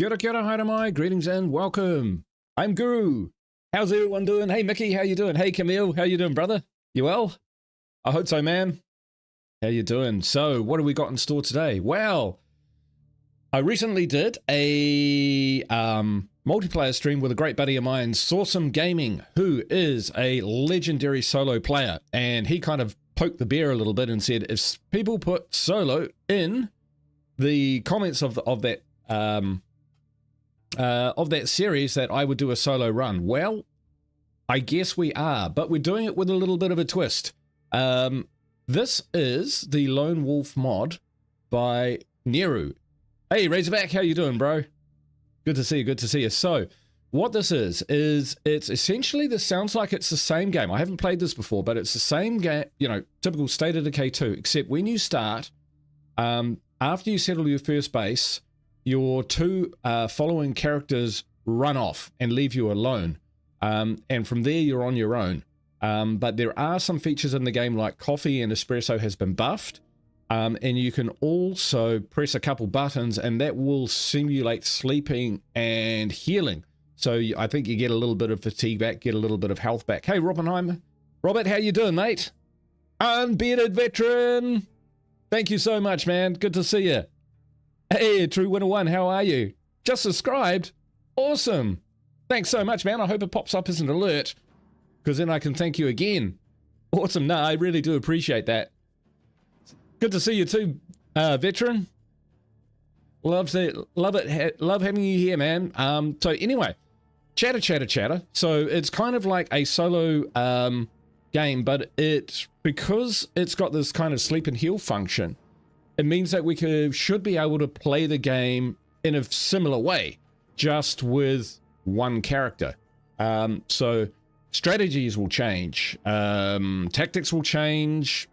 Kia ora, haere mai, greetings and welcome. I'm Guru. How's everyone doing? Hey Mickey, how you doing? Hey Camille, how you doing, brother? You well? I hope so, man. How you doing? So, what have we got in store today? Well, I recently did a multiplayer stream with a great buddy of mine, Sawsome Gaming, who is a legendary solo player, and he kind of poked the bear a little bit and said, if people put solo in the comments of that series, that I would do a solo run. Well, I guess we are, but we're doing it with a little bit of a twist. This is the LoneWolf mod by Neru. Hey Razorback, how you doing, bro? Good to see you, good to see you. So what this is it's essentially, this sounds like it's the same game. I haven't played this before, but it's the same game, you know, typical State of Decay 2, except when you start, after you settle your first base, your two following characters run off and leave you alone. And from there, you're on your own. But there are some features in the game like coffee and espresso has been buffed. And you can also press a couple buttons and that will simulate sleeping and healing. So I think you get a little bit of fatigue back, get a little bit of health back. Hey, Robbenheimer. Robert, how you doing, mate? Unbearded veteran. Thank you so much, man. Good to see you. Hey, True Winner One, how are you? Just subscribed? Awesome. Thanks so much, man. I hope it pops up as an alert, because then I can thank you again. Awesome. No, I really do appreciate that. Good to see you too, veteran. Love having you here, man. So anyway, chatter. So it's kind of like a solo game, but because it's got this kind of sleep and heal function, it means that we should be able to play the game in a similar way, just with one character. So strategies will change, tactics will change,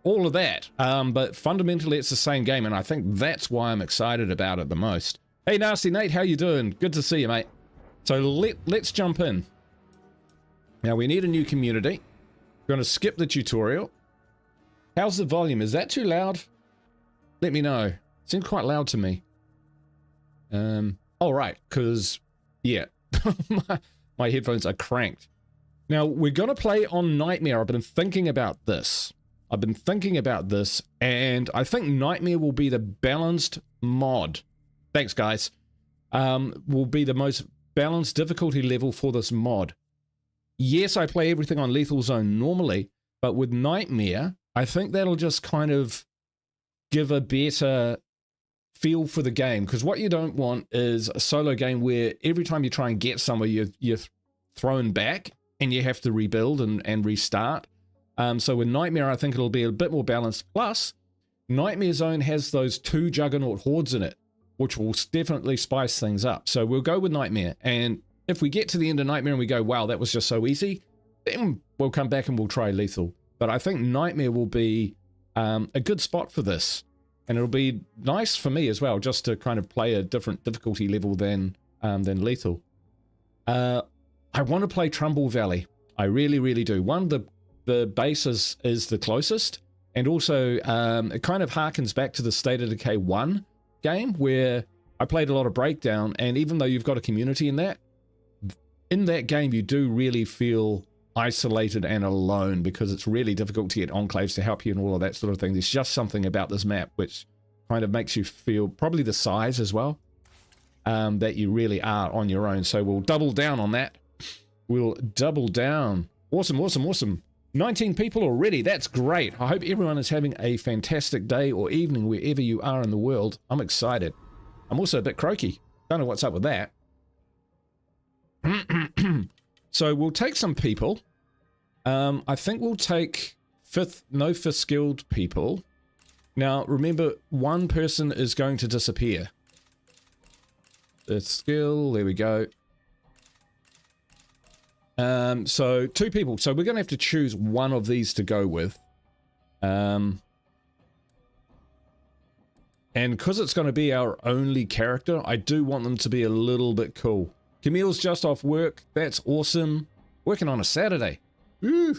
all of that. But fundamentally, it's the same game, and I think that's why I'm excited about it the most. Hey, Nasty Nate, how you doing? Good to see you, mate. So let's jump in. Now, we need a new community. We're going to skip the tutorial. How's the volume? Is that too loud? Let me know. It seems quite loud to me. All right, because, yeah, my headphones are cranked. Now, we're going to play on Nightmare. I've been thinking about this. And I think Nightmare will be the balanced mod. Thanks, guys. Will be the most balanced difficulty level for this mod. Yes, I play everything on Lethal Zone normally, but with Nightmare, I think that'll just kind of give a better feel for the game, because what you don't want is a solo game where every time you try and get somewhere, you're thrown back and you have to rebuild and restart. So with Nightmare, I think it'll be a bit more balanced. Plus, Nightmare Zone has those 2 Juggernaut hordes in it, which will definitely spice things up. So we'll go with Nightmare, and if we get to the end of Nightmare and we go, wow, that was just so easy, then we'll come back and we'll try Lethal. But I think Nightmare will be a good spot for this, and it'll be nice for me as well, just to kind of play a different difficulty level than Lethal. I want to play Trumbull Valley. I really do. One, the base is the closest, and also it kind of harkens back to the State of Decay 1 game, where I played a lot of Breakdown, and even though you've got a community in that game, you do really feel isolated and alone, because it's really difficult to get enclaves to help you and all of that sort of thing. There's just something about this map which kind of makes you feel, probably the size as well, that you really are on your own. So we'll double down on that. We'll double down. Awesome. 19 people already. That's great. I hope everyone is having a fantastic day or evening wherever you are in the world. I'm excited. I'm also a bit croaky. Don't know what's up with that. So we'll take some people. I think we'll take no fifth skilled people. Now, remember, one person is going to disappear. Fifth skill, there we go. So 2 people. So we're going to have to choose one of these to go with. And because it's going to be our only character, I do want them to be a little bit cool. Camille's just off work. That's awesome. Working on a Saturday. Woo!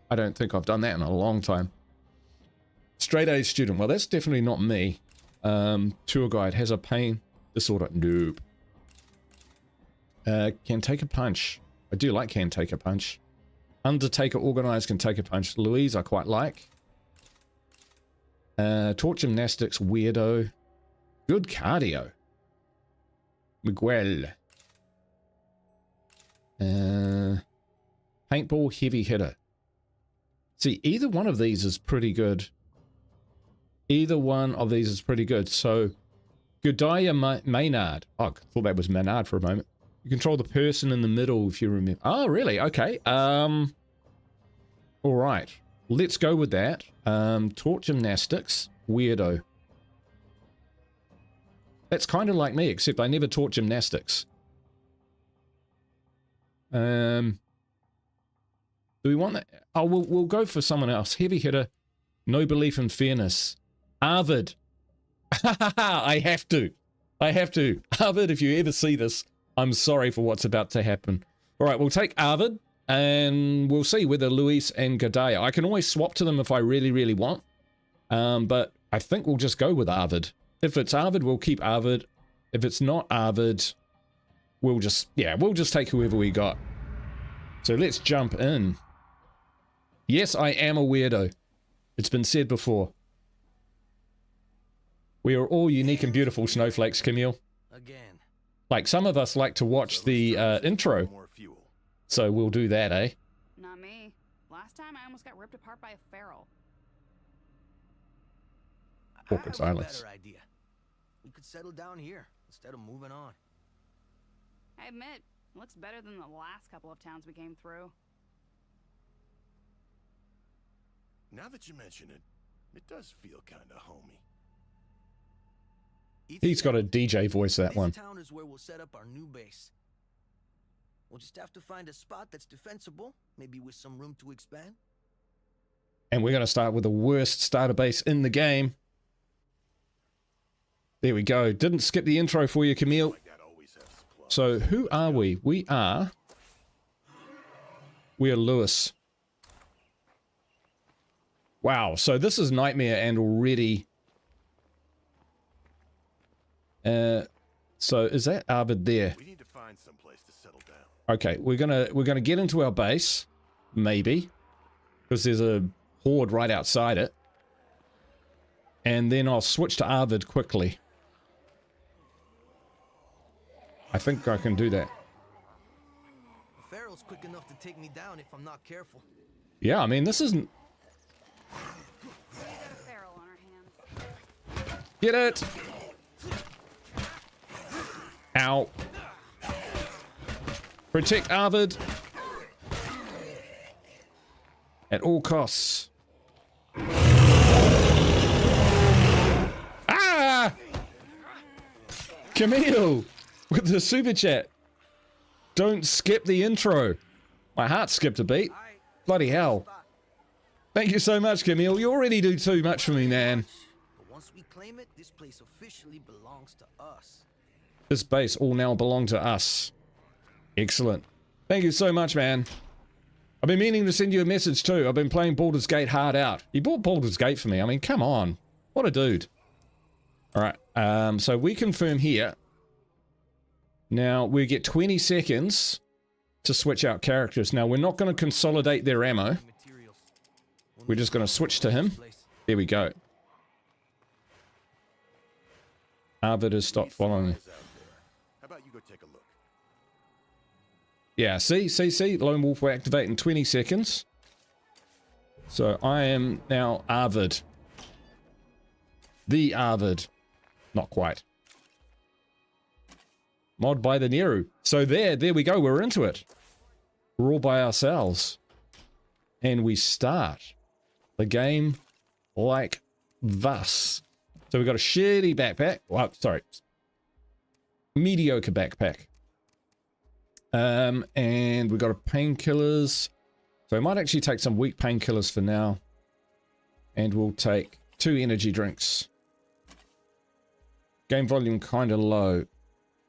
I don't think I've done that in a long time. Straight A student. Well, that's definitely not me. Tour guide has a pain Disorder. Nope. Can take a punch. I do like can take a punch. Undertaker organized can take a punch. Louise I quite like. Torch gymnastics weirdo. Good cardio. Miguel. Paintball heavy hitter. See, either one of these is pretty good. Either one of these is pretty good. So, Gudaya Maynard. Oh, I thought that was Maynard for a moment. You control the person in the middle, if you remember. Oh, really? Okay. All right. Let's go with that. Torch gymnastics. Weirdo. That's kind of like me, except I never taught gymnastics. Do we want that? Oh, we'll go for someone else. Heavy hitter. No belief in fairness. Arvid. I have to. Arvid, if you ever see this, I'm sorry for what's about to happen. All right, we'll take Arvid, and we'll see whether Luis and Gadea. I can always swap to them if I really, really want. But I think we'll just go with Arvid. If it's Arvid, we'll keep Arvid. If it's not Arvid, we'll just take whoever we got. So let's jump in. Yes, I am a weirdo. It's been said before. We are all unique and beautiful snowflakes, Camille. Again. Like, some of us like to watch the intro. So we'll do that, eh? Not me. Last time I almost got ripped apart by a feral. Awkward silence. Better idea. We could settle down here instead of moving on. I admit, it looks better than the last couple of towns we came through. Now that you mention it, it does feel kind of homey. He's got a DJ voice, that one. This town is where we'll set up our new base. We'll just have to find a spot that's defensible, maybe with some room to expand. And we're going to start with the worst starter base in the game. There we go. Didn't skip the intro for you, Camille. So who are we? We are Lewis. Wow, so this is Nightmare and already... so is that Arvid there? We need to find some place to settle down. Okay, we're gonna get into our base, maybe, because there's a horde right outside it, and then I'll switch to Arvid quickly. I think I can do that. The Pharaoh's quick enough to take me down if I'm not careful. Yeah, I mean, this isn't. We got a feral on our hands. Get it! Ow. Protect Arvid. At all costs. Ah! Camille! With the super chat. Don't skip the intro. My heart skipped a beat. Bloody hell. Thank you so much, Camille. You already do too much for me, man. But once we claim it, this place officially belongs to us. This base all now belong to us. Excellent. Thank you so much, man. I've been meaning to send you a message too. I've been playing Baldur's Gate hard out. You bought Baldur's Gate for me. I mean, come on. What a dude. Alright, so we confirm here. Now, we get 20 seconds to switch out characters. Now, we're not going to consolidate their ammo. We're just going to switch to him. There we go. Arvid has stopped following me. How about you go take a look? Yeah, see? LoneWolf will activate in 20 seconds. So I am now Arvid. The Arvid. Not quite. Mod by the Neru. So there we go. We're into it. We're all by ourselves. And we start the game like thus. So we've got a shitty backpack. Well, sorry. Mediocre backpack. And we've got a painkillers. So I might actually take some weak painkillers for now. And we'll take 2 energy drinks. Game volume kind of low.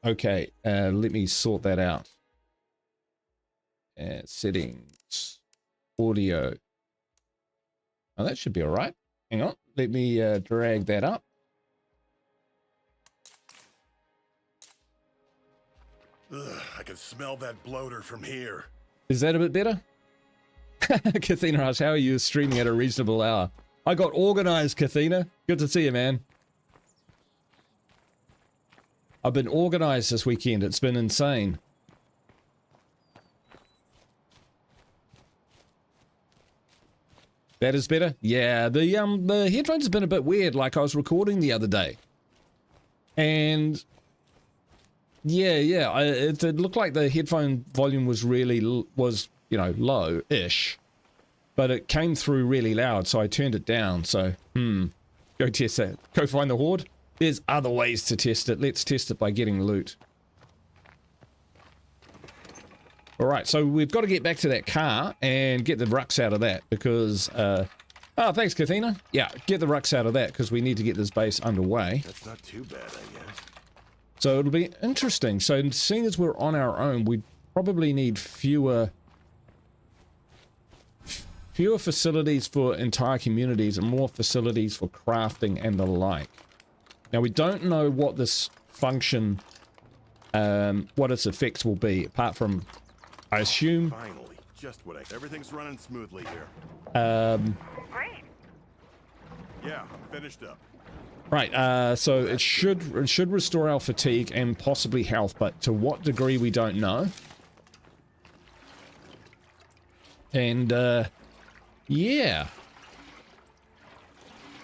Okay, let me sort that out. Settings. Audio. Oh, that should be alright. Hang on. Let me drag that up. Ugh, I can smell that bloater from here. Is that a bit better? Kathina asks, how are you streaming at a reasonable hour? I got organized, Kathina. Good to see you, man. I've been organized this weekend. It's been insane. That is better? Yeah, the headphones have been a bit weird. Like, I was recording the other day. And... Yeah, it looked like the headphone volume was really, you know, low-ish. But it came through really loud, so I turned it down. So, go test that. Go find the horde. There's other ways to test it. Let's test it by getting loot. Alright, so we've got to get back to that car and get the rucks out of that because, oh, thanks, Kathina. Yeah, get the rucks out of that because we need to get this base underway. That's not too bad, I guess. So it'll be interesting. So seeing as we're on our own, we probably need fewer facilities for entire communities and more facilities for crafting and the like. Now we don't know what this function, what its effects will be, apart from, I assume... Finally, just what everything's running smoothly here. Great. Yeah, I'm finished up. Right, so it should restore our fatigue and possibly health, but to what degree we don't know. And, yeah.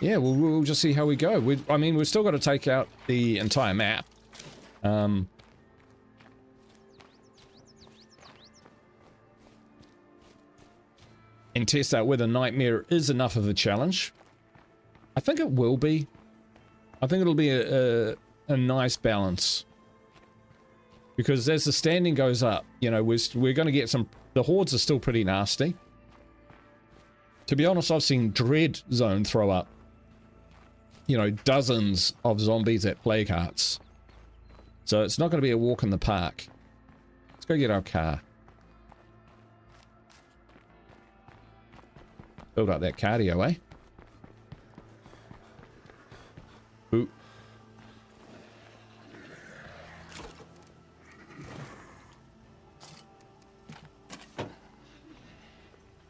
Yeah, we'll just see how we go. I mean, we've still got to take out the entire map. And test out whether Nightmare is enough of a challenge. I think it will be. I think it'll be a nice balance. Because as the standing goes up, you know, we're going to get some... The hordes are still pretty nasty. To be honest, I've seen Dread Zone throw up, you know, dozens of zombies at plague hearts. So it's not going to be a walk in the park. Let's go get our car. Build up that cardio, eh? Ooh.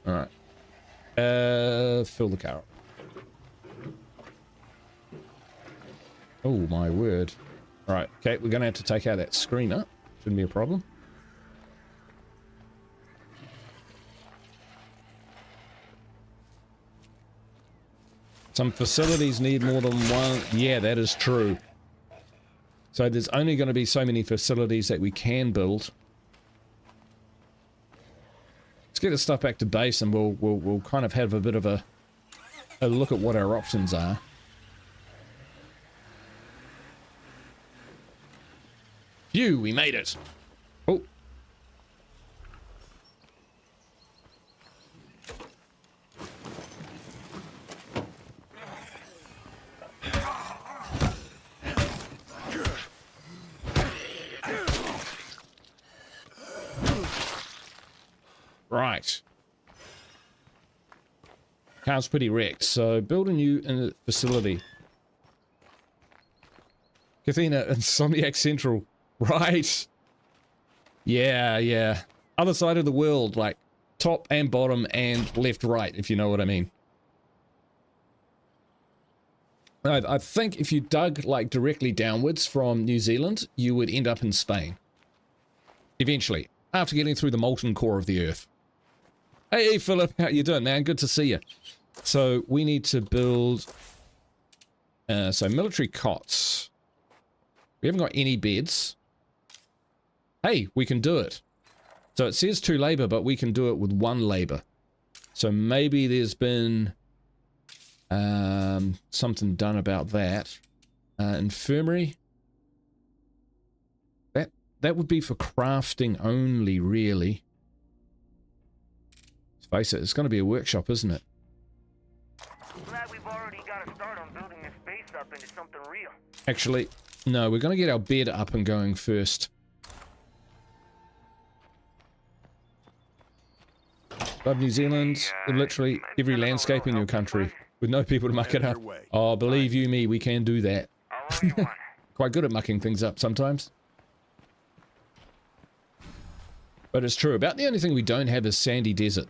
Alright. Fill the car up. Oh my word. Alright, okay, we're gonna have to take out that screener. Shouldn't be a problem. Some facilities need more than one. Yeah, that is true. So there's only going to be so many facilities that we can build. Let's get the stuff back to base and we'll kind of have a bit of a look at what our options are. Phew, we made it. Oh. Right. Car's pretty wrecked, so build a new facility. Kathina, Insomniac Central. Right. Yeah. Other side of the world, like top and bottom and left, right, if you know what I mean. I think if you dug like directly downwards from New Zealand, you would end up in Spain. Eventually, after getting through the molten core of the earth. Hey, Philip, how you doing, man? Good to see you. So we need to build, so military cots. We haven't got any beds. Hey, we can do it. So it says 2 labor, but we can do it with 1 labor. So maybe there's been something done about that. Infirmary. That would be for crafting only, really. Let's face it, it's going to be a workshop, isn't it? Glad we've already got a start on building this base up into something real. Actually, no, we're going to get our bed up and going first. Love New Zealand, literally every landscape in your country, with no people to muck it up. Oh, believe you me, we can do that. Quite good at mucking things up sometimes. But it's true. About the only thing we don't have is sandy desert.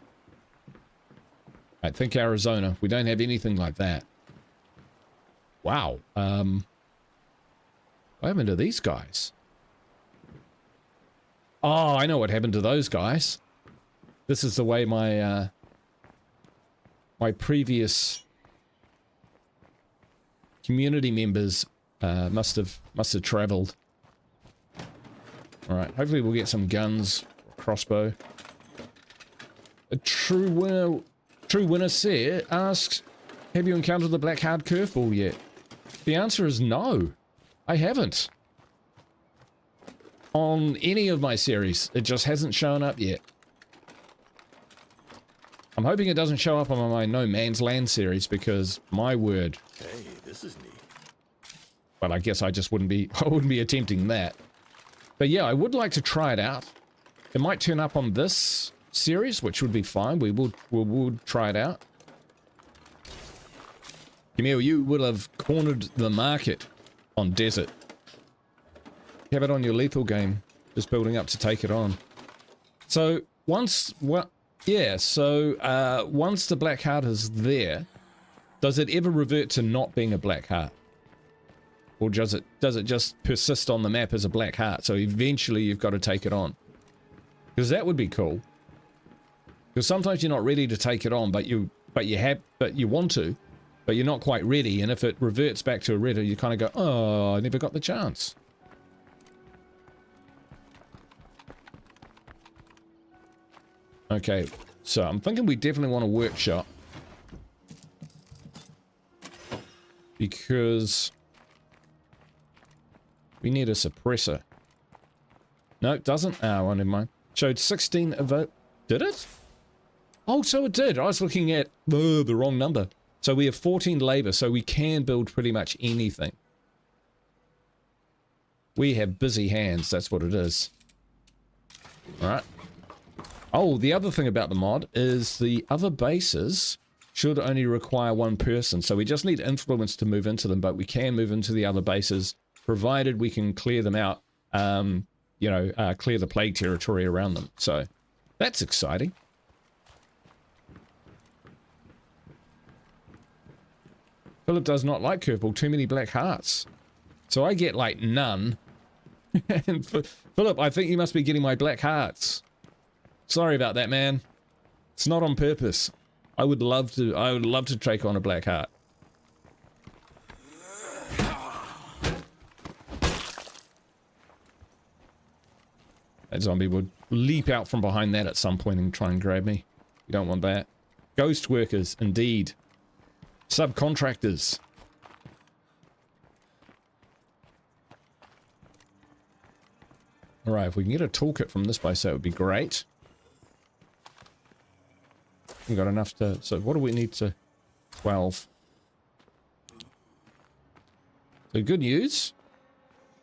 I think Arizona. We don't have anything like that. Wow. What happened to these guys? Oh, I know what happened to those guys. This is the way my my previous community members must have traveled. All right, hopefully we'll get some guns, crossbow. A true winner asks, have you encountered the black hard curveball yet? The answer is no, I haven't. On any of my series, it just hasn't shown up yet. I'm hoping it doesn't show up on my No Man's Land series because, my word. Hey, this is neat. But I guess I just wouldn't be attempting that. But yeah, I would like to try it out. It might turn up on this series, which would be fine. We would try it out. Camille, you will have cornered the market on desert. You have it on your lethal game, just building up to take it on. So once the black heart is there, does it ever revert to not being a black heart? Or does it just persist on the map as a black heart? So eventually you've got to take it on. Because that would be cool. Because sometimes you're not ready to take it on, but you want to, but you're not quite ready. And if it reverts back to a red, you kind of go, oh, I never got the chance. Okay, so I'm thinking we definitely want a workshop. Because we need a suppressor. No, it doesn't. Oh, never mind. Showed 16 vote. Did it? Oh, so it did. I was looking at the wrong number. So we have 14 labor, so we can build pretty much anything. We have busy hands, that's what it is. Alright. Oh, the other thing about the mod is the other bases should only require one person. So we just need influence to move into them, but we can move into the other bases, provided we can clear them out, clear the plague territory around them. So that's exciting. Philip does not like curveball, too many black hearts. So I get like none. And Philip, I think you must be getting my black hearts. Sorry about that, man. It's not on purpose. I would love to take on a black heart. That zombie would leap out from behind that at some point and try and grab me. You don't want that. Ghost workers, indeed. Subcontractors. Alright, if we can get a toolkit from this place, that would be great. We've got enough to... So what do we need to... 12. So good news.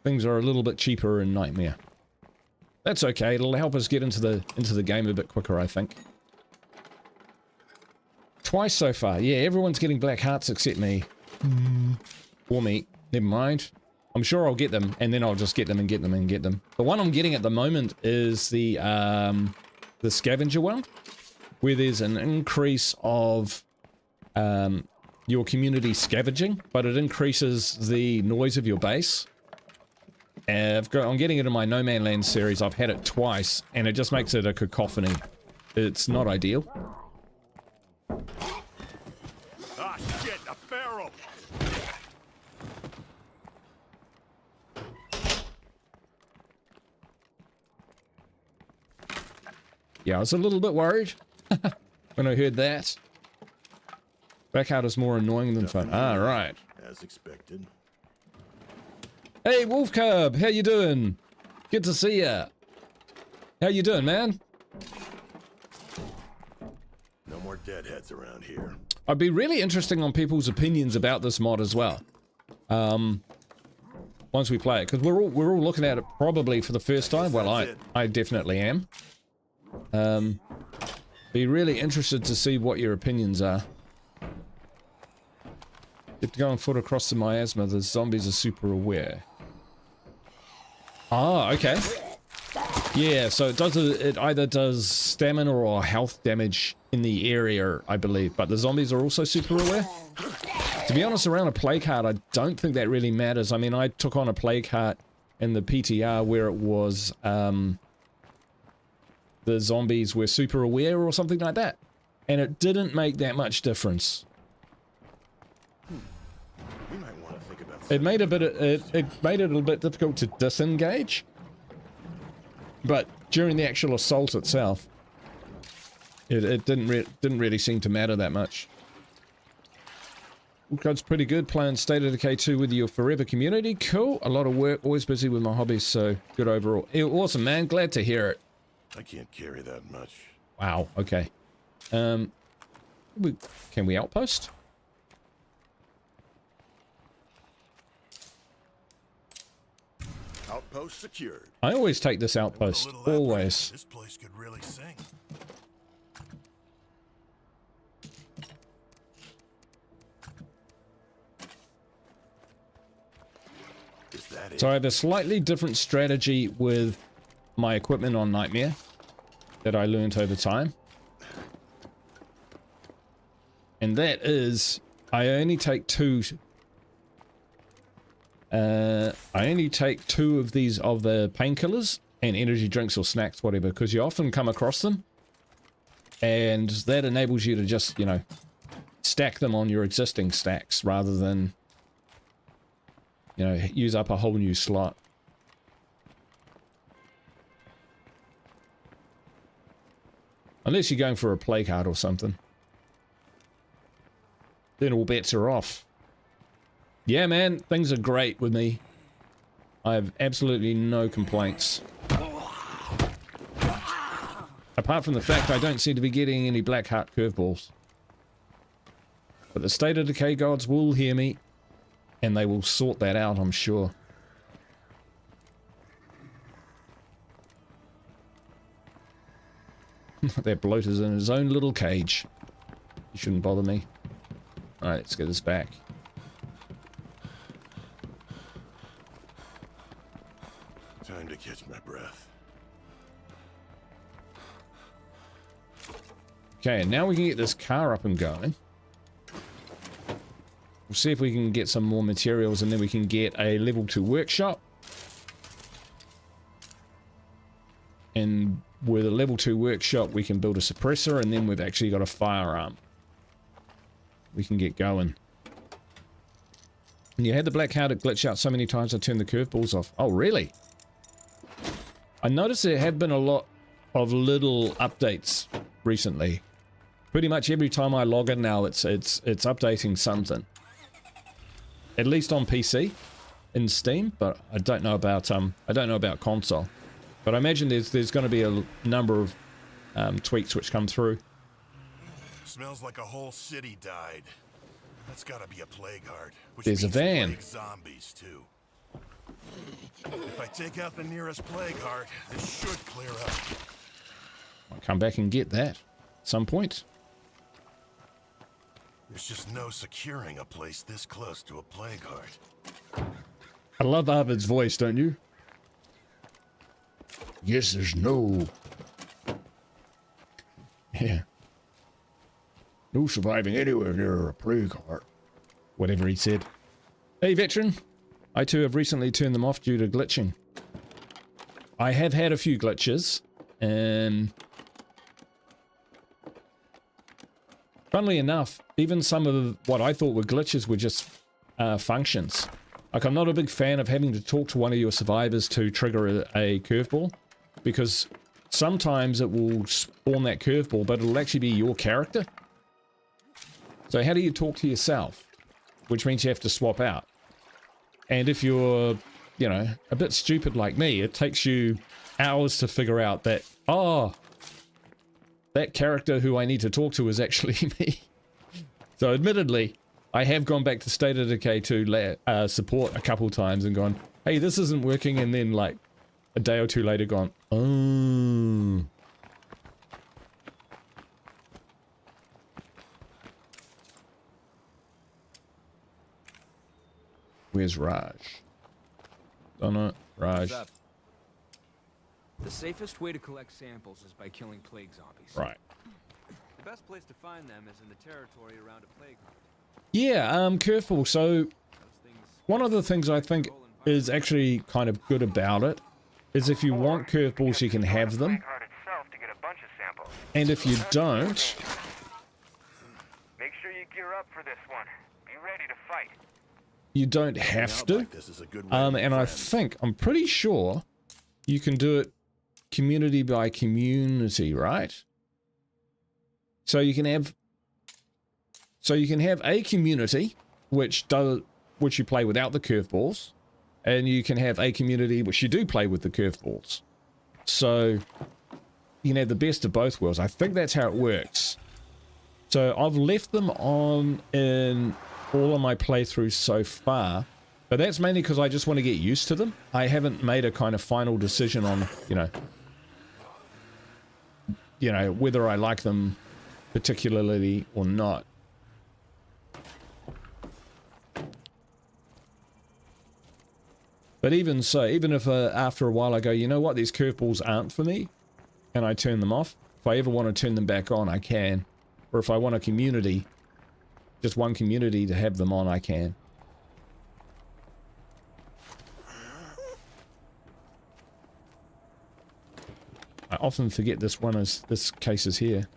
Things are a little bit cheaper in Nightmare. That's okay, it'll help us get into the game a bit quicker, I think. Twice so far. Yeah, everyone's getting black hearts except me. Or me. Never mind. I'm sure I'll get them, and then I'll just get them and get them and get them. The one I'm getting at the moment is the scavenger one, where there's an increase of your community scavenging, but it increases the noise of your base. And I'm getting it in my No Man's Land series. I've had it twice, and it just makes it a cacophony. It's not ideal. Ah, shit, a feral! Yeah, I was a little bit worried when I heard that. Blackout is more annoying than fun. Ah, right. As expected. Hey, Wolf Cub, how you doing? Good to see ya. How you doing, man? No more deadheads around here. I'd be really interesting on people's opinions about this mod as well. Once we play it, because we're all looking at it probably for the first time. Well, I definitely am. Be really interested to see what your opinions are. Get to go on foot across the miasma. The zombies are super aware. Ah, okay. Yeah, so it either does stamina or health damage in the area, I believe, but the zombies are also super aware. To be honest, around a plague heart, I don't think that really matters. I mean, I took on a plague heart in the PTR where it was the zombies were super aware or something like that, and it didn't make that much difference. We might want to think about It made it made it a little bit difficult to disengage. But during the actual assault itself, it didn't really seem to matter that much. God's pretty good playing State of Decay 2 with your forever community. Cool. A lot of work. Always busy with my hobbies, so good overall. Awesome, man. Glad to hear it. I can't carry that much. Wow. Okay. Can we outpost? Outpost secured. I always take this outpost. With a little effort, Always. This place could really sing. Is that it? So I have a slightly different strategy with my equipment on Nightmare that I learned over time. And that is, I only take two of these of the painkillers and energy drinks or snacks, whatever, because you often come across them. And that enables you to just, you know, stack them on your existing stacks rather than, you know, use up a whole new slot. Unless you're going for a play card or something. Then all bets are off. Yeah, man, things are great with me. I have absolutely no complaints. Apart from the fact I don't seem to be getting any black heart curveballs. But the State of Decay gods will hear me, and they will sort that out, I'm sure. That bloat is in his own little cage. He shouldn't bother me. Alright, let's get this back. Time to catch my breath. Okay, and now we can get this car up and going. We'll see if we can get some more materials, and then we can get a level 2 workshop. And with a level 2 workshop, we can build a suppressor, and then we've actually got a firearm. We can get going. And you had the black heart glitch out so many times I turned the curveballs off. Oh, really? I noticed there have been a lot of little updates recently. Pretty much every time I log in now, it's updating something. At least on PC, in Steam, but I don't know about console. But I imagine there's going to be a number of tweaks which come through. Smells like a whole city died. That's gotta be a plague heart. Which There's a means van. plague zombies too. If I take out the nearest plague heart, this should clear up. I'll come back and get that at some point. There's just no securing a place this close to a plague heart. I love Arvid's voice, don't you? Yes, there's no. Yeah. No surviving anywhere near a plague heart. Whatever he said. Hey, veteran. I too have recently turned them off due to glitching. I have had a few glitches, and funnily enough, even some of what I thought were glitches were just functions. Like, I'm not a big fan of having to talk to one of your survivors to trigger a curveball, because sometimes it will spawn that curveball, but it'll actually be your character. So how do you talk to yourself? Which means you have to swap out. And if you're, you know, a bit stupid like me, it takes you hours to figure out that, oh, that character who I need to talk to is actually me. So admittedly, I have gone back to State of Decay 2 support a couple times and gone, hey, this isn't working, and then like a day or two later gone, oh. Where's Raj? Don't know. Raj. The safest way to collect samples is by killing plague zombies. Right. The best place to find them is in the territory around a plague heart. Yeah, curveball. So Those things one of the things I think is actually kind of good about it is if you want curveballs, you can have them. Plague heart itself to get a bunch of samples. And if you don't, Make sure you gear up for this one. Be ready to fight. you don't have to. This is a good way And I think, I'm pretty sure you can do it community by community, right? So you can have a community which you play without the curveballs, and you can have a community which you do play with the curveballs. So you can have the best of both worlds. I think that's how it works. So I've left them on in all of my playthroughs so far, but that's mainly because I just want to get used to them. I haven't made a kind of final decision on, whether I like them particularly or not. But even so, even if after a while I go, you know what, these curveballs aren't for me, and I turn them off, if I ever want to turn them back on, I can. Or if I want a community, just one community to have them on, I can. I often forget this case is here.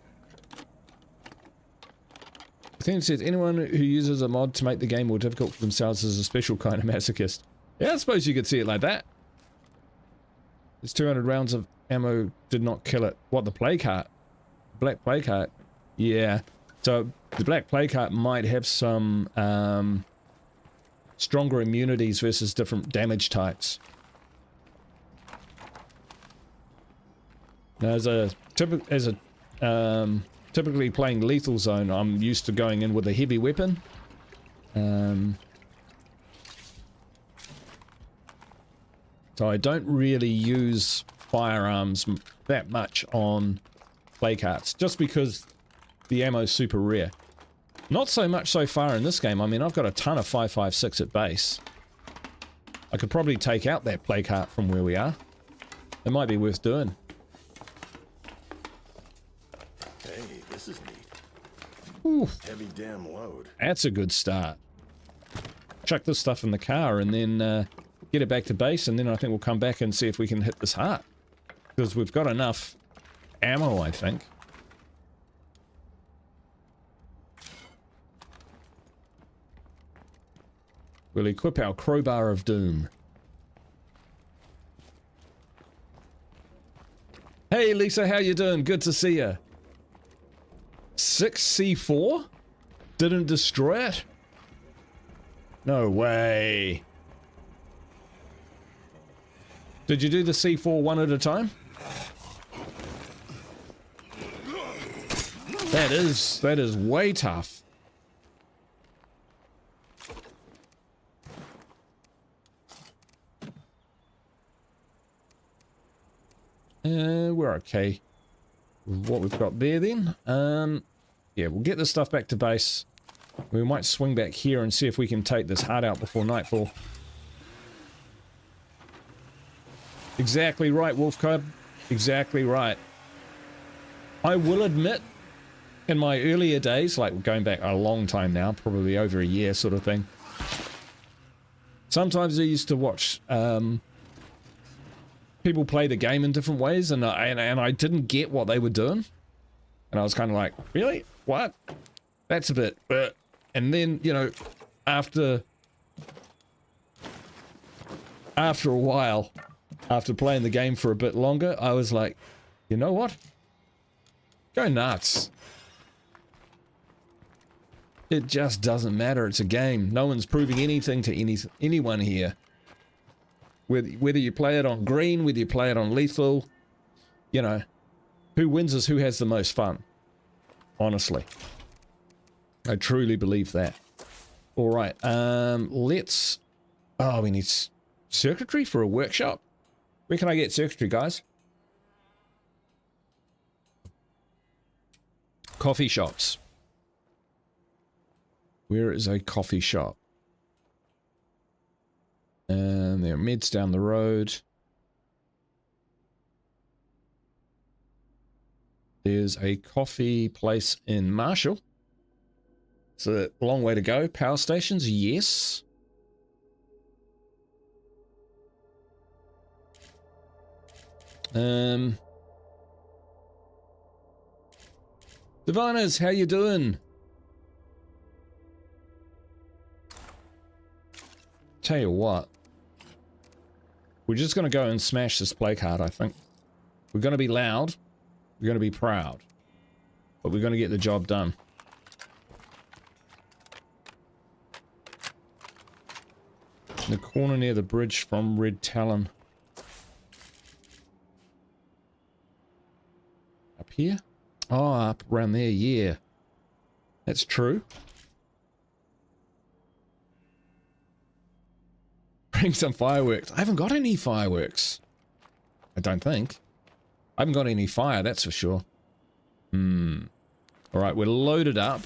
I think it says anyone who uses a mod to make the game more difficult for themselves is a special kind of masochist. Yeah, I suppose you could see it like that. There's 200 rounds of ammo did not kill it. What, the plague heart? Black plague heart? Yeah. So the black plague heart might have some stronger immunities versus different damage types. Now, typically playing lethal zone, I'm used to going in with a heavy weapon. So I don't really use firearms that much on plague hearts, just because the ammo's super rare. Not so much so far in this game. I mean, I've got a ton of 5.56 at base. I could probably take out that plague heart from where we are. It might be worth doing. Hey, this is neat. Oof. Heavy damn load. That's a good start. Chuck this stuff in the car and then get it back to base, and then I think we'll come back and see if we can hit this heart. Because we've got enough ammo, I think. We'll equip our crowbar of doom. Hey Lisa, how you doing? Good to see you. 6C4? Didn't destroy it? No way. Did you do the C4 one at a time? That is way tough. We're okay with what we've got there then. Yeah, we'll get this stuff back to base. We might swing back here and see if we can take this heart out before nightfall. Exactly right, Wolf Cub. Exactly right. I will admit, in my earlier days, like going back a long time now, probably over a year sort of thing, sometimes I used to watch people play the game in different ways, and I didn't get what they were doing. And I was kind of like, really? What? That's a bit... And then, you know, after a while, after playing the game for a bit longer, I was like, you know what? Go nuts. It just doesn't matter. It's a game. No one's proving anything to anyone here. Whether you play it on green, whether you play it on lethal, you know, who wins is who has the most fun. Honestly. I truly believe that. All right. Let's... Oh, we need circuitry for a workshop. Where can I get circuitry, guys? Coffee shops. Where is a coffee shop? And there are meds down the road. There's a coffee place in Marshall. It's a long way to go. Power stations, yes. Diviners, how you doing? Tell you what. We're just going to go and smash this play card, I think. We're going to be loud. We're going to be proud. But we're going to get the job done. In the corner near the bridge from Red Talon. Up here? Oh, up around there, yeah. That's true. Bring some fireworks. I haven't got any fireworks. I don't think. I haven't got any fire, that's for sure. Alright, we're loaded up.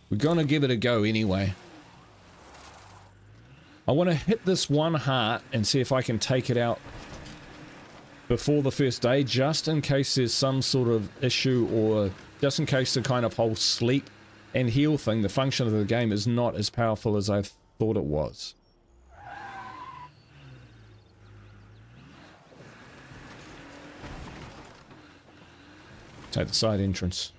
We're gonna give it a go anyway. I want to hit this one heart and see if I can take it out before the first day, just in case there's some sort of issue, or just in case the kind of whole sleep and heal thing, the function of the game, is not as powerful as I thought it was. Take the side entrance.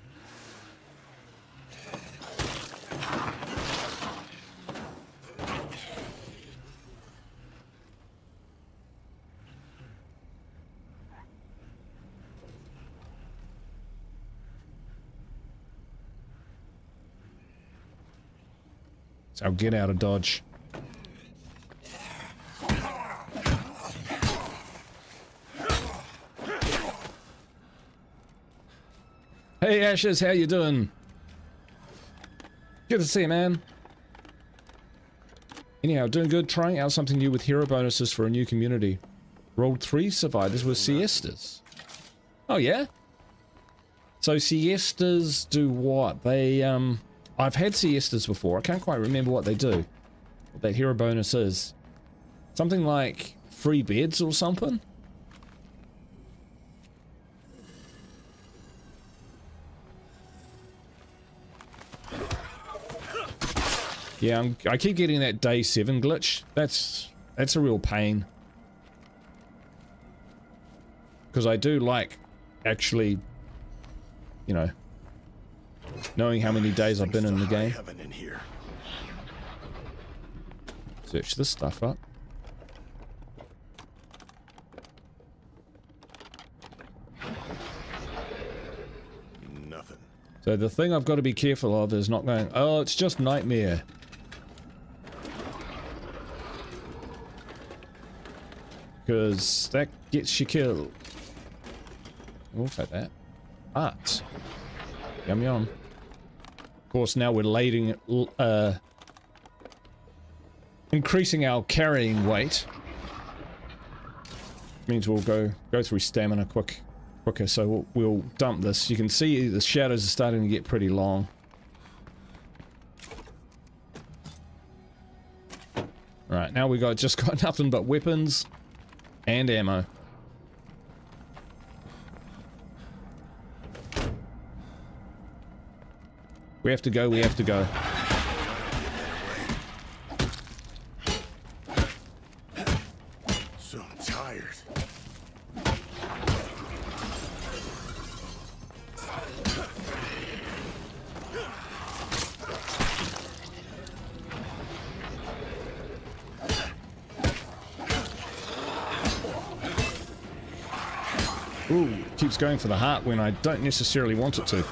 So get out of Dodge. Hey Ashes, how you doing? Good to see you, man. Anyhow, doing good. Trying out something new with hero bonuses for a new community. Rolled 3 survivors with siestas. Oh yeah? So siestas do what? They, I've had siestas before. I can't quite remember what they do. What that hero bonus is. Something like free beds or something? Yeah, I keep getting that day 7 glitch. That's a real pain. Because I do like actually, you know, knowing how many days I've been in the game. Search this stuff up. Nothing. So the thing I've got to be careful of is not going, oh, it's just nightmare. Because that gets you killed. We'll take that. But yum yum. Of course, now we're lading, increasing our carrying weight. Means we'll go through stamina quicker. So we'll dump this. You can see the shadows are starting to get pretty long. Right, now we just got nothing but weapons and ammo. We have to go, we have to go. So tired. Ooh, keeps going for the heart when I don't necessarily want it to.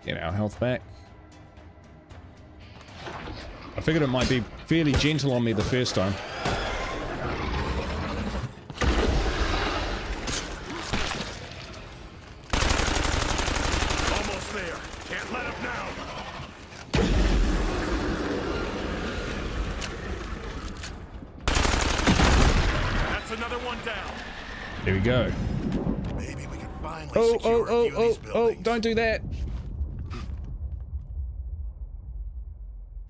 Get our health back. I figured it might be fairly gentle on me the first time. Almost there. Can't let up now. That's another one down. There we go. Maybe we can finally Oh, secure a few of these buildings. don't do that.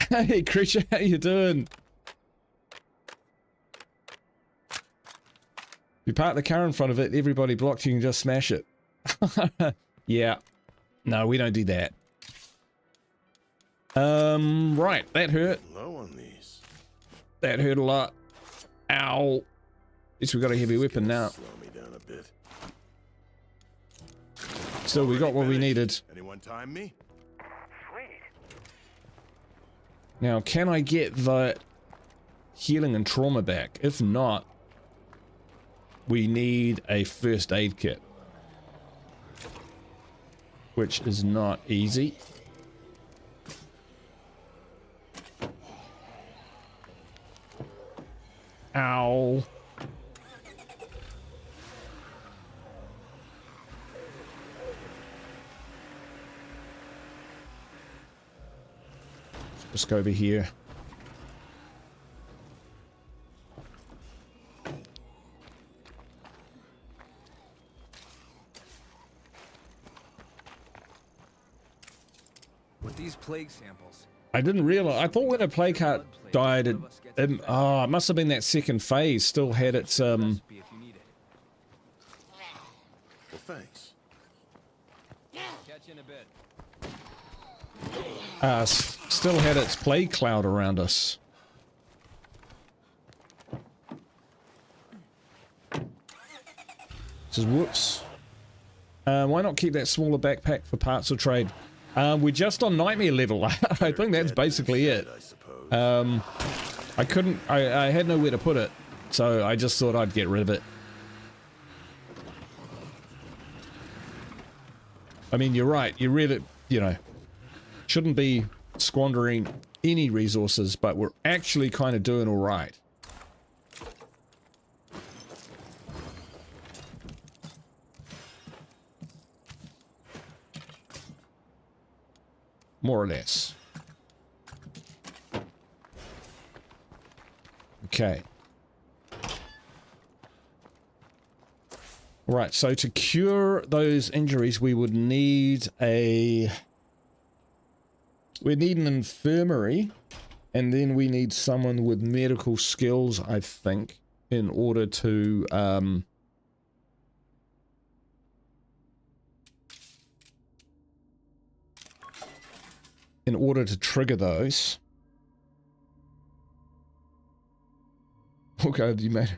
Hey, Creature, how you doing? You park the car in front of it, everybody blocked, you can just smash it. Yeah. No, we don't do that. Right, that hurt. Low on these. That hurt a lot. Ow. At least we got a heavy weapon now. Slow me down a bit. Still, we got what we needed. Anyone time me? Sweet. Now, can I get the healing and trauma back? If not, we need a first aid kit. Which is not easy. Ow. Let's go over here. With these plague samples. I didn't realize. I thought when a plague heart died, it must have been that second phase. Still had its Recipe if you need it. Well, thanks. Catch you in a bit. still had its plague cloud around us. Says whoops. Why not keep that smaller backpack for parts of trade? We're just on nightmare level. I think that's basically it. I couldn't, I had nowhere to put it, so I just thought I'd get rid of it. I mean, you're right, you really, you know, shouldn't be squandering any resources, but we're actually kind of doing all right. More or less. Okay. Right, so to cure those injuries, we would need a... we need an infirmary, and then we need someone with medical skills, I think, in order to... in order to trigger those. Oh god, you made it.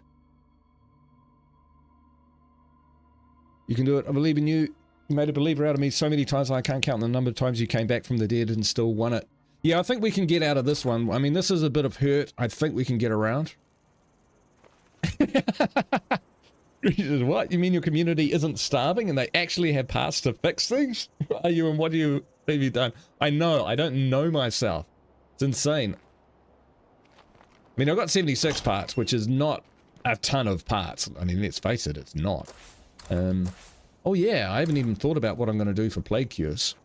You can do it. I believe in you. You made a believer out of me so many times I can't count the number of times you came back from the dead and still won it. Yeah, I think we can get out of this one. I mean, this is a bit of hurt. I think we can get around. What? You mean your community isn't starving and they actually have parts to fix things? Are you, and what have you done? I know. I don't know myself. It's insane. I mean, I've got 76 parts, which is not a ton of parts. I mean, let's face it, it's not. Oh yeah, I haven't even thought about what I'm going to do for plague cures.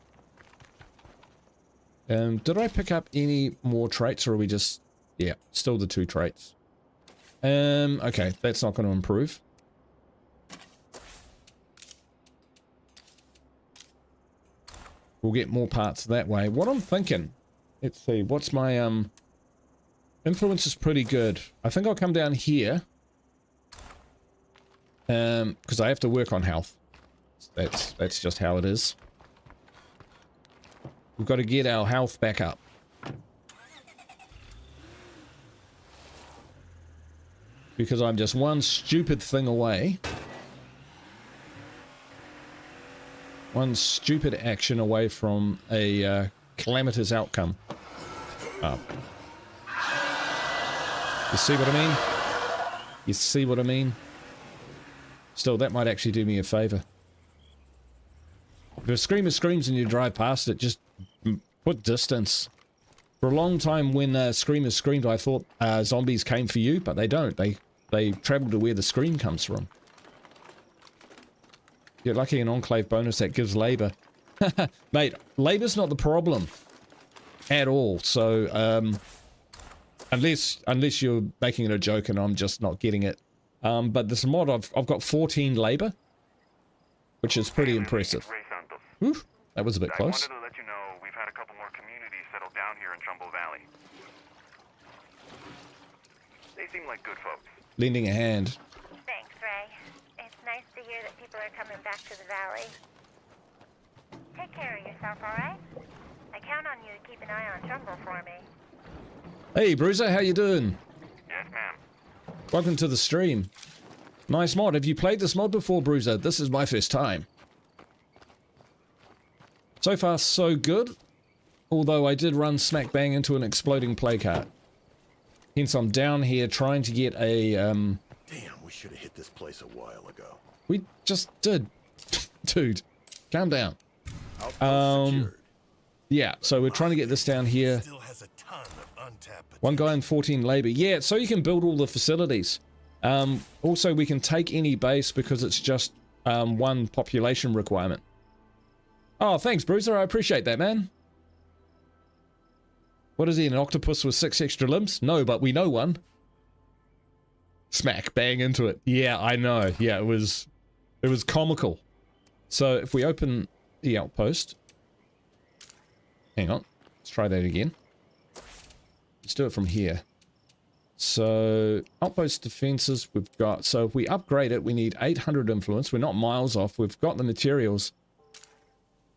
Did I pick up any more traits, or are we just... yeah, still the 2 traits. Okay, that's not going to improve. We'll get more parts that way. What I'm thinking... let's see, what's my, influence is pretty good. I think I'll come down here. Because I have to work on health. That's just how it is. We've got to get our health back up. Because I'm just one stupid thing away. One stupid action away from a calamitous outcome. Oh. You see what I mean? You see what I mean? Still, that might actually do me a favor. If a screamer screams and you drive past it, just put distance. For a long time when screamers screamed, I thought zombies came for you, but they don't. They travel to where the scream comes from. You're lucky an enclave bonus that gives labor. Mate, labor's not the problem. At all, so, unless you're making it a joke and I'm just not getting it. But this mod, I've got 14 labor, which is pretty impressive. Oof, that was a bit close. I wanted to let you know we've had a couple more communities settle down here in Trumbull Valley. seem like good folks. lending a hand. Thanks, Ray. It's nice to hear that people are coming back to the valley. Take care of yourself, alright? I count on you to keep an eye on Trumbull for me. Hey, Bruiser, how you doing? Yes, ma'am. Welcome to the stream. Nice mod. Have you played this mod before, Bruiser? This is my first time. So far, so good. Although I did run smack bang into an exploding play cart. Hence, I'm down here trying to get a, Damn, we should have hit this place a while ago. We just did. Dude, calm down. Outpost secured. Yeah, so we're trying to get this down here. Still has a ton of untapped potential. One guy and 14 labor. Yeah, so you can build all the facilities. Also, we can take any base because it's just one population requirement. Oh, thanks, Bruiser. I appreciate that, man. What is he, an octopus with 6 extra limbs? No, but we know one. Smack, bang into it. Yeah, I know. Yeah, it was comical. So if we open the outpost. Hang on. Let's try that again. Let's do it from here. So, outpost defenses we've got. So if we upgrade it, we need 800 influence. We're not miles off. We've got the materials.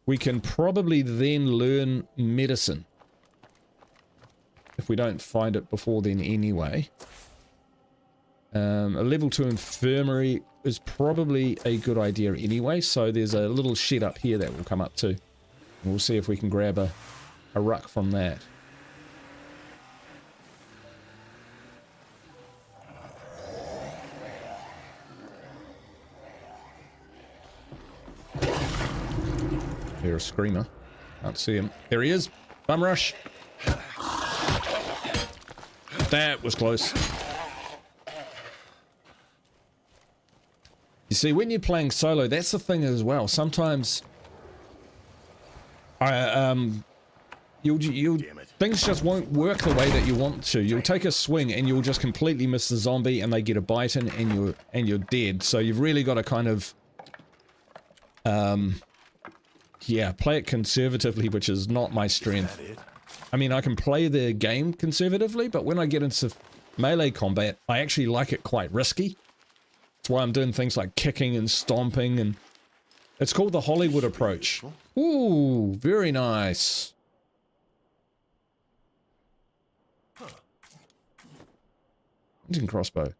We can probably then learn medicine. If we don't find it before then anyway. A level 2 infirmary is probably a good idea anyway. So there's a little shed up here that will come up too. And we'll see if we can grab a ruck from that. Here's a screamer. Can't see him. There he is. Bum rush. That was close. You see, when you're playing solo, that's the thing as well. Sometimes, things just won't work the way that you want to. You'll take a swing and you'll just completely miss the zombie, and they get a bite in, and you're dead. So you've really got to kind of, yeah, play it conservatively, which is not my strength. I mean, I can play the game conservatively, but when I get into melee combat, I actually like it quite risky. That's why I'm doing things like kicking and stomping, and it's called the Hollywood approach. Ooh, very nice. Hunting crossbow.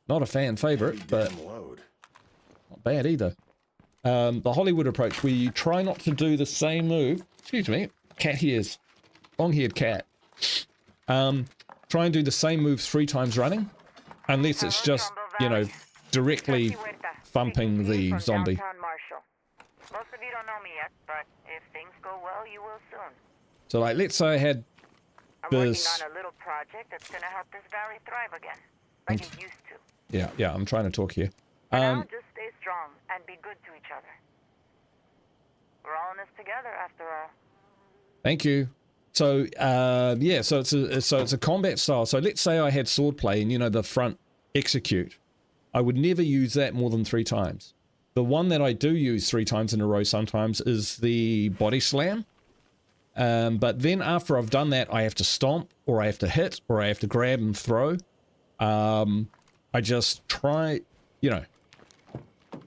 Not a fan favorite, but not bad either. The Hollywood approach, where you try not to do the same move. Excuse me, cat ears. Long-haired cat. Try and do the same move 3 times running. Unless it's just, you know, directly thumping the zombie. Most of you don't know me yet, but if things go well, you will soon. So, like, let's say I had I'm this... working on a little project that's gonna help this valley thrive again, like it used to. Yeah, I'm trying to talk here. For now, just stay strong and be good to each other. We're all in this together, after all. Thank you. So, yeah, so it's a combat style. So let's say I had swordplay and, you know, the front execute. I would never use that more than 3 times. The one that I do use 3 times in a row sometimes is the body slam. But then after I've done that, I have to stomp, or I have to hit, or I have to grab and throw. I just try, you know,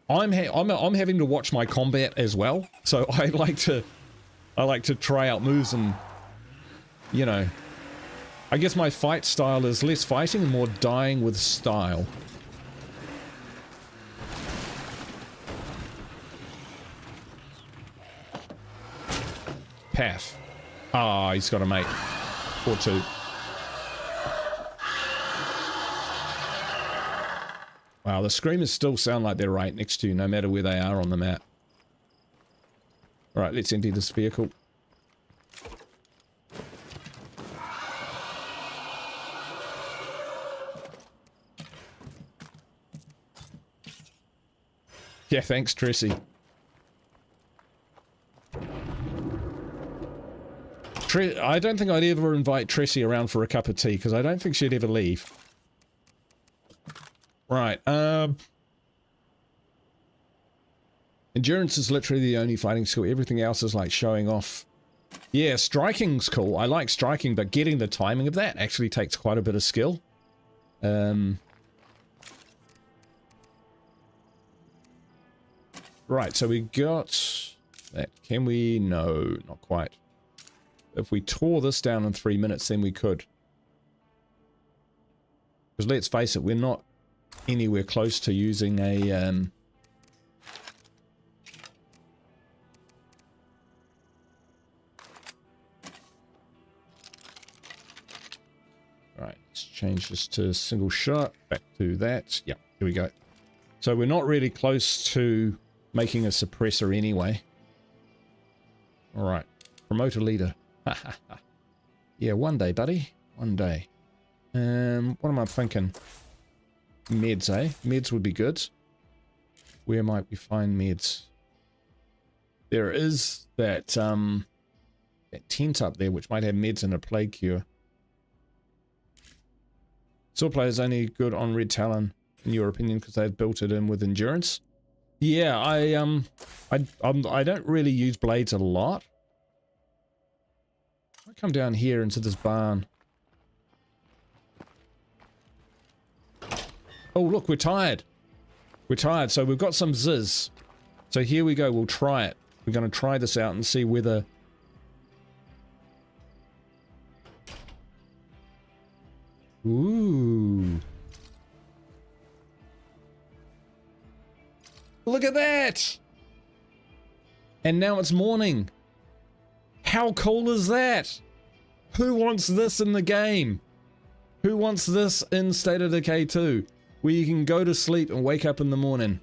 I'm having to watch my combat as well. So I like to try out moves and, you know, I guess my fight style is less fighting and more dying with style. Path. Ah, he's got a mate. Or 2. Wow, the screamers still sound like they're right next to you, no matter where they are on the map. Alright, let's empty this vehicle. Yeah, thanks, Tracy. I don't think I'd ever invite Tracy around for a cup of tea, because I don't think she'd ever leave. Right, endurance is literally the only fighting skill. Everything else is like showing off Yeah, striking's cool. I like striking, but getting the timing of that actually takes quite a bit of skill. Right, so we got that. Can we? No, not quite. If we tore this down in 3 minutes, then we could. Because let's face it, we're not anywhere close to using a... Right, let's change this to single shot. Back to that. Yeah, here we go. So we're not really close to making a suppressor anyway. All right, promote a leader. Yeah, one day, buddy. One day. What am I thinking? Meds, eh? Meds would be good. Where might we find meds? There is that that tent up there which might have meds and a plague cure. Sword players only good on Red Talon, in your opinion, because they've built it in with endurance. Yeah, I don't really use blades a lot. I come down here into this barn. Oh, look, we're tired. We're tired, so we've got some Ziz. So here we go, we'll try it. We're going to try this out and see whether... Ooh. Look at that! And now it's morning. How cool is that? Who wants this in the game? Who wants this in State of Decay 2? Where you can go to sleep and wake up in the morning.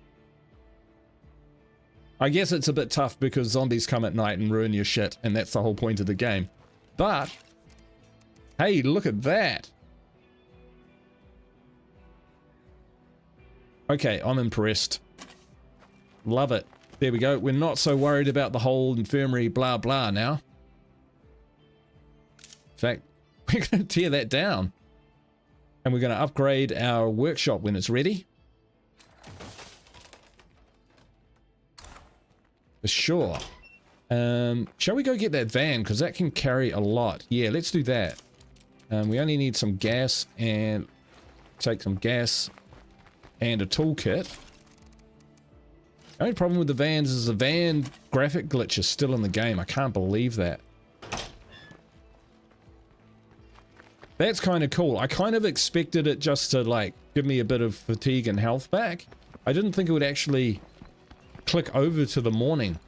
I guess it's a bit tough because zombies come at night and ruin your shit, and that's the whole point of the game. But, hey, look at that. Okay, I'm impressed. Love it. There we go. We're not so worried about the whole infirmary blah blah now. In fact, we're going to tear that down. And we're going to upgrade our workshop when it's ready. For sure. Shall we go get that van? Because that can carry a lot. Yeah, let's do that. We only need some gas and take some gas and a toolkit. The only problem with the vans is the van graphic glitch is still in the game. I can't believe that. That's kind of cool. I kind of expected it just to like give me a bit of fatigue and health back. I didn't think it would actually click over to the morning.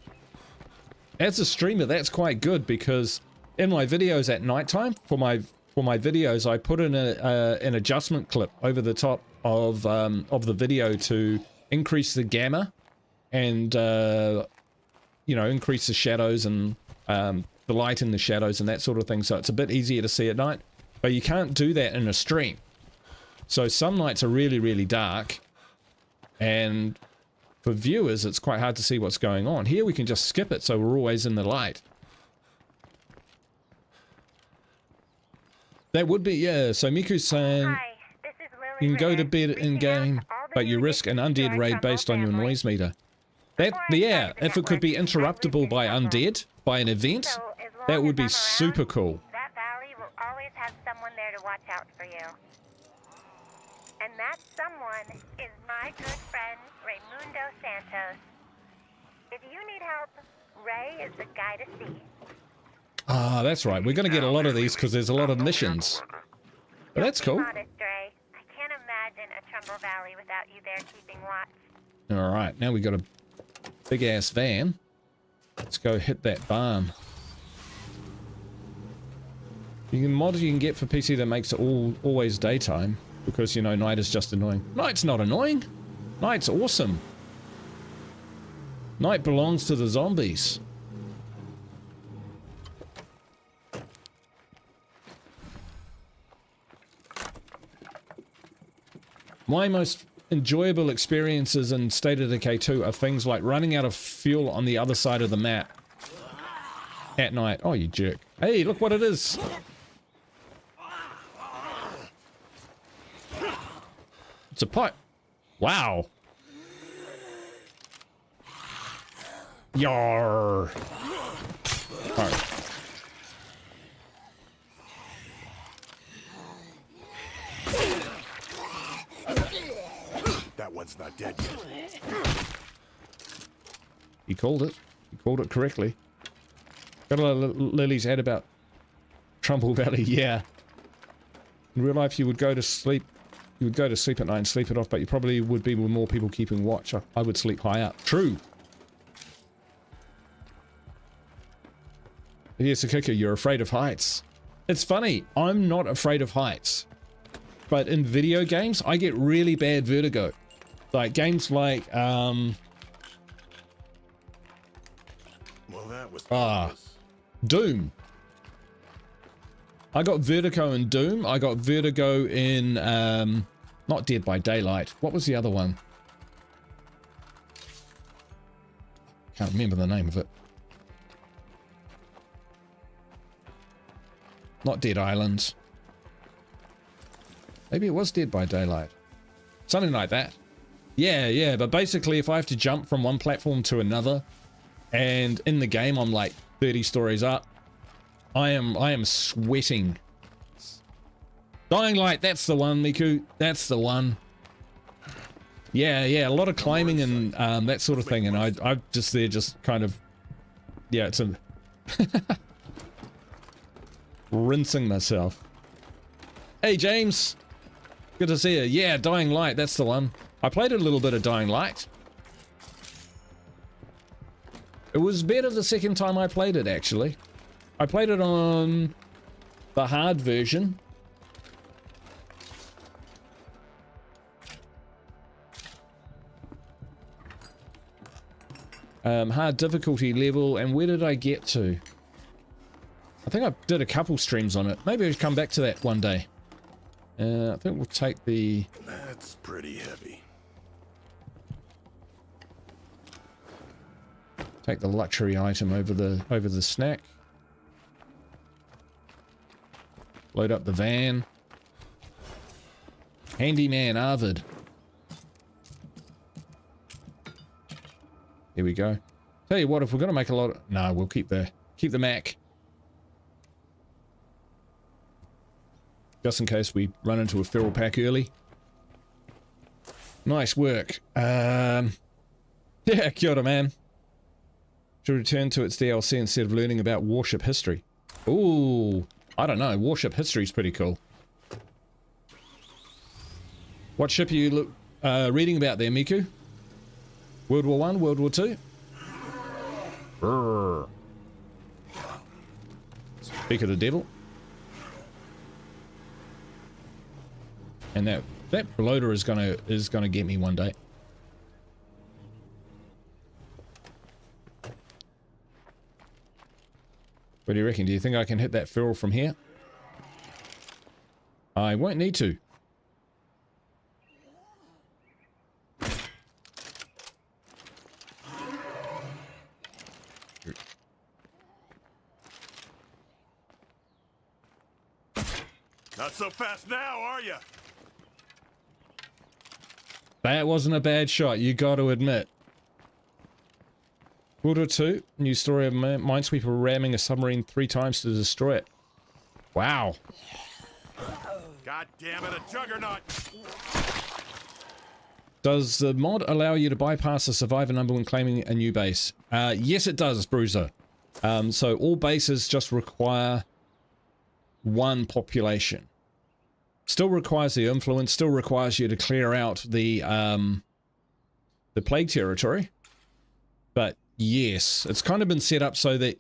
As a streamer, that's quite good because in my videos at nighttime, for my videos, I put in an adjustment clip over the top of the video to increase the gamma and you know, increase the shadows and the light in the shadows and that sort of thing, so it's a bit easier to see at night. But you can't do that in a stream. So some nights are really, really dark, and for viewers it's quite hard to see what's going on. Here we can just skip it, so we're always in the light. That would be, yeah, so Miku's saying Hi, this is Lily you can go to Ritter, bed in reaching game, out to all the but you new risk an additions to undead our raid Trumbull based on your family. noise meter. That, Before I yeah, started the if it could be network, I interruptible lived by in Kaha. undead, by an event, So, as long that would as be I'm super around, cool. That valley will always have someone there to watch out for you. And that someone is my good friend, Raimundo Santos. If you need help, Ray is the guy to see. Ah, that's right. We're going to get a lot of these because there's a lot of missions. But that's cool. Be modest, Ray. I can't imagine a Trumbull Valley without you there keeping watch. All right, now we got a big ass van. Let's go hit that barn. You can mod you can get for PC that makes it always daytime because, you know, night is just annoying. Night's not annoying. Night's awesome. Night belongs to the zombies. My most enjoyable experiences in State of Decay 2 are things like running out of fuel on the other side of the map at night. Oh, you jerk. Hey, look what it is. It's a pipe. Wow. Yarr. Alright. That's not dead yet. He called it. He called it correctly. Got a lot of Lily's ad about Trumbull Valley. Yeah. In real life, you would go to sleep. You would go to sleep at night and sleep it off, but you probably would be with more people keeping watch. I would sleep high up. True. Here's the kicker. You're afraid of heights. It's funny. I'm not afraid of heights. But in video games, I get really bad vertigo. Like games like, Well, that was Doom. I got vertigo in Doom. I got vertigo in, not Dead by Daylight. What was the other one? Can't remember the name of it. Not Dead Island. Maybe it was Dead by Daylight. Something like that. Yeah, but basically if I have to jump from one platform to another, and in the game I'm like 30 stories up, I am sweating. Dying Light, that's the one, Miku. That's the one. Yeah, a lot of climbing and that sort of thing, and I'm just there just kind of, yeah, it's a rinsing myself. Hey James, good to see you. Yeah, Dying Light, that's the one. I played a little bit of Dying Light. It was better the second time I played it, actually. I played it on the hard version. Hard difficulty level, and where did I get to? I think I did a couple streams on it. Maybe I'll come back to that one day. I think we'll take the... That's pretty heavy. Take the luxury item over the snack. Load up the van. Handyman Arvid. Here we go. Tell you what, if we're gonna make a lot of... No, we'll keep the Mac. Just in case we run into a feral pack early. Nice work. Yeah, kia ora, man. Should return to its DLC instead of learning about warship history. Ooh, I don't know. Warship history is pretty cool. What ship are you reading about there, Miku? World War I, World War II? Brrr. Speak of the devil. And that bloater is gonna get me one day. What do you reckon? Do you think I can hit that feral from here? I won't need to. Not so fast now, are you? That wasn't a bad shot, you got to admit. World War II, new story of Minesweeper ramming a submarine 3 times to destroy it. Wow. God damn it, a juggernaut! Does the mod allow you to bypass the survivor number when claiming a new base? Yes, it does, Bruiser. So all bases just require 1 population. Still requires the influence, still requires you to clear out the plague territory. But yes, it's kind of been set up so that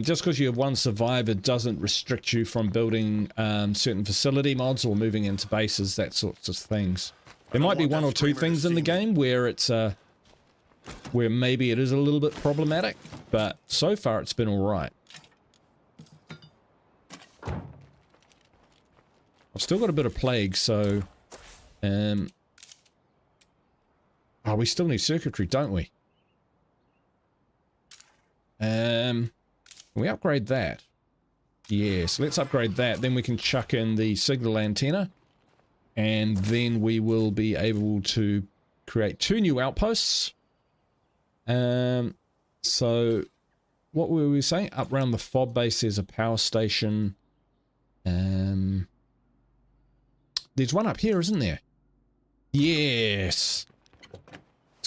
just because you have 1 survivor doesn't restrict you from building certain facility mods or moving into bases, that sorts of things. There might be 1 or 2 things in the game where it's where maybe it is a little bit problematic, but so far it's been all right. I've still got a bit of plague, so oh, we still need circuitry, don't we? Can we upgrade that? Yes, let's upgrade that. Then we can chuck in the signal antenna. And then we will be able to create 2 new outposts. So what were we saying? Up around the FOB base there's a power station. There's one up here, isn't there? Yes.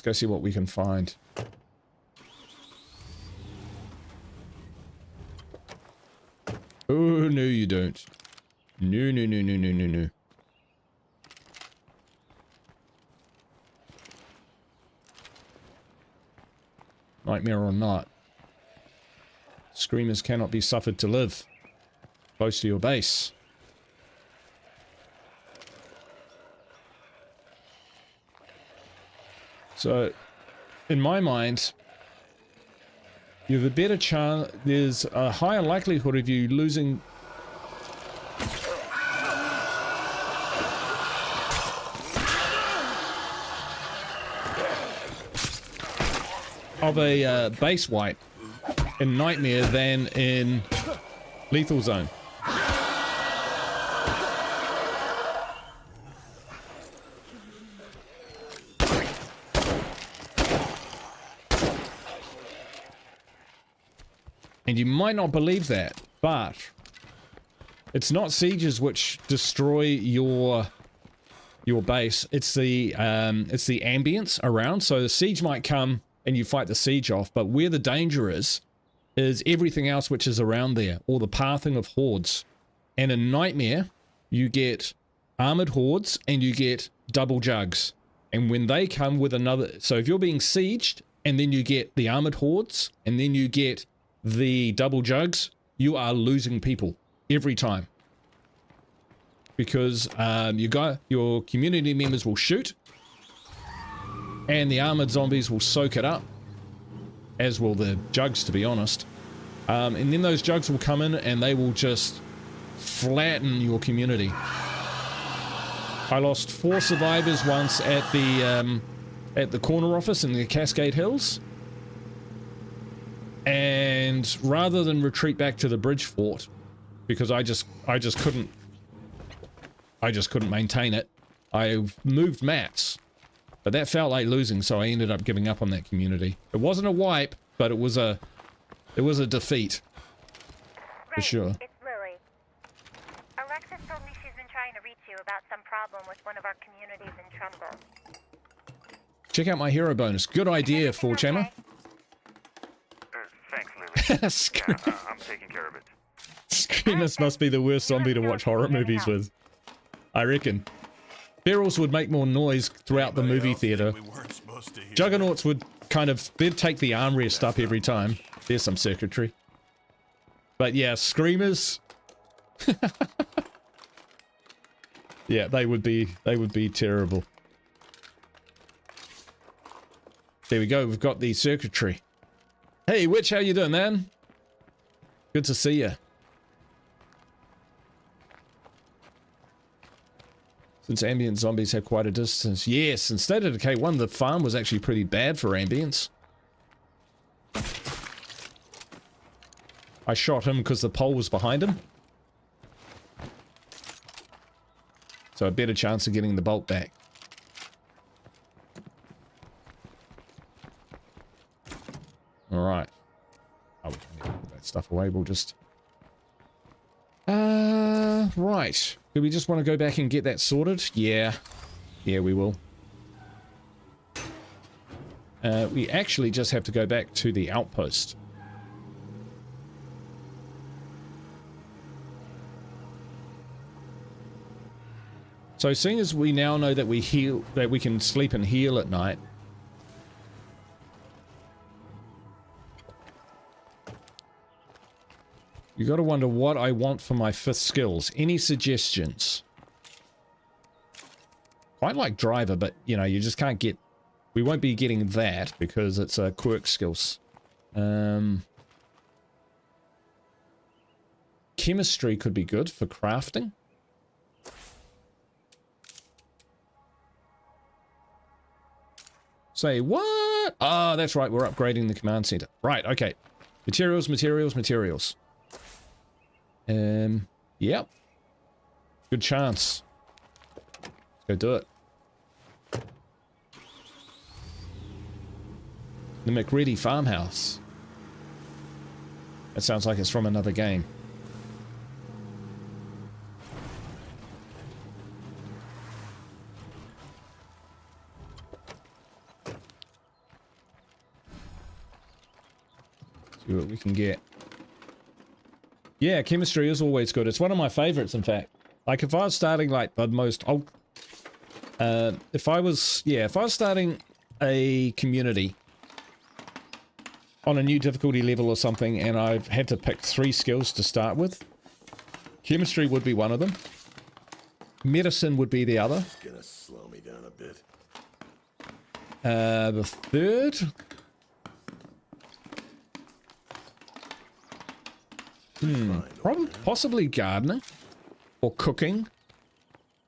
go see what we can find. Oh, no, you don't. No, no, no, no, no, no, no. Nightmare or not, screamers cannot be suffered to live close to your base. So, in my mind, you have a better chance, there's a higher likelihood of you losing of a base wipe in Nightmare than in Lethal Zone. And you might not believe that, but it's not sieges which destroy your base. It's the ambience around. So the siege might come and you fight the siege off, but where the danger is everything else which is around there, or the pathing of hordes. And in Nightmare, you get armored hordes and you get double jugs. And when they come with another, so if you're being sieged and then you get the armored hordes and then you get the double jugs, you are losing people every time. Because your community members will shoot and the armored zombies will soak it up, as will the jugs, to be honest. And then those jugs will come in and they will just flatten your community. I lost 4 survivors once at the corner office in the Cascade Hills. And rather than retreat back to the bridge fort, because I just couldn't maintain it, I moved mats. But that felt like losing, so I ended up giving up on that community. It wasn't a wipe, but it was a defeat. For sure. It's Lily. Alexis told me she's been trying to reach you about some problem with one of our communities in Trumbull. Check out my hero bonus. Good idea, for Chammer. Thanks, Lily. Yeah, I'm taking care of it. Screamers must be the worst zombie to watch horror movies with. I reckon. Ferals would make more noise throughout the movie theater. Juggernauts would they'd take the armrest up every time. There's some circuitry. But yeah, Screamers. Yeah, they would be terrible. There we go, we've got the circuitry. Hey, Witch, how you doing, man? Good to see you. Since ambient zombies have quite a distance. Yes, in State of Decay 1, the farm was actually pretty bad for ambience. I shot him because the pole was behind him. So a better chance of getting the bolt back. Alright. Oh, we can put that stuff away. We'll just... right. Do we just want to go back and get that sorted? Yeah. Yeah, we will. We actually just have to go back to the outpost. So seeing as we now know that we can sleep and heal at night, you got to wonder what I want for my 5th skills. Any suggestions? Quite like driver, but you know, you just can't get... We won't be getting that because it's a quirk skills. Chemistry could be good for crafting. Say what? Ah, that's right, we're upgrading the command center. Right, okay. Materials, materials, materials. Yep. Good chance. Let's go do it. The McReady farmhouse. That sounds like it's from another game. See what we can get. Yeah, chemistry is always good. It's one of my favorites, in fact. Like, if I was starting, like, the most... if I was starting a community on a new difficulty level or something, and I've had to pick 3 skills to start with, chemistry would be one of them. Medicine would be the other. Gonna slow me down a bit. The third... probably, possibly gardening, or cooking,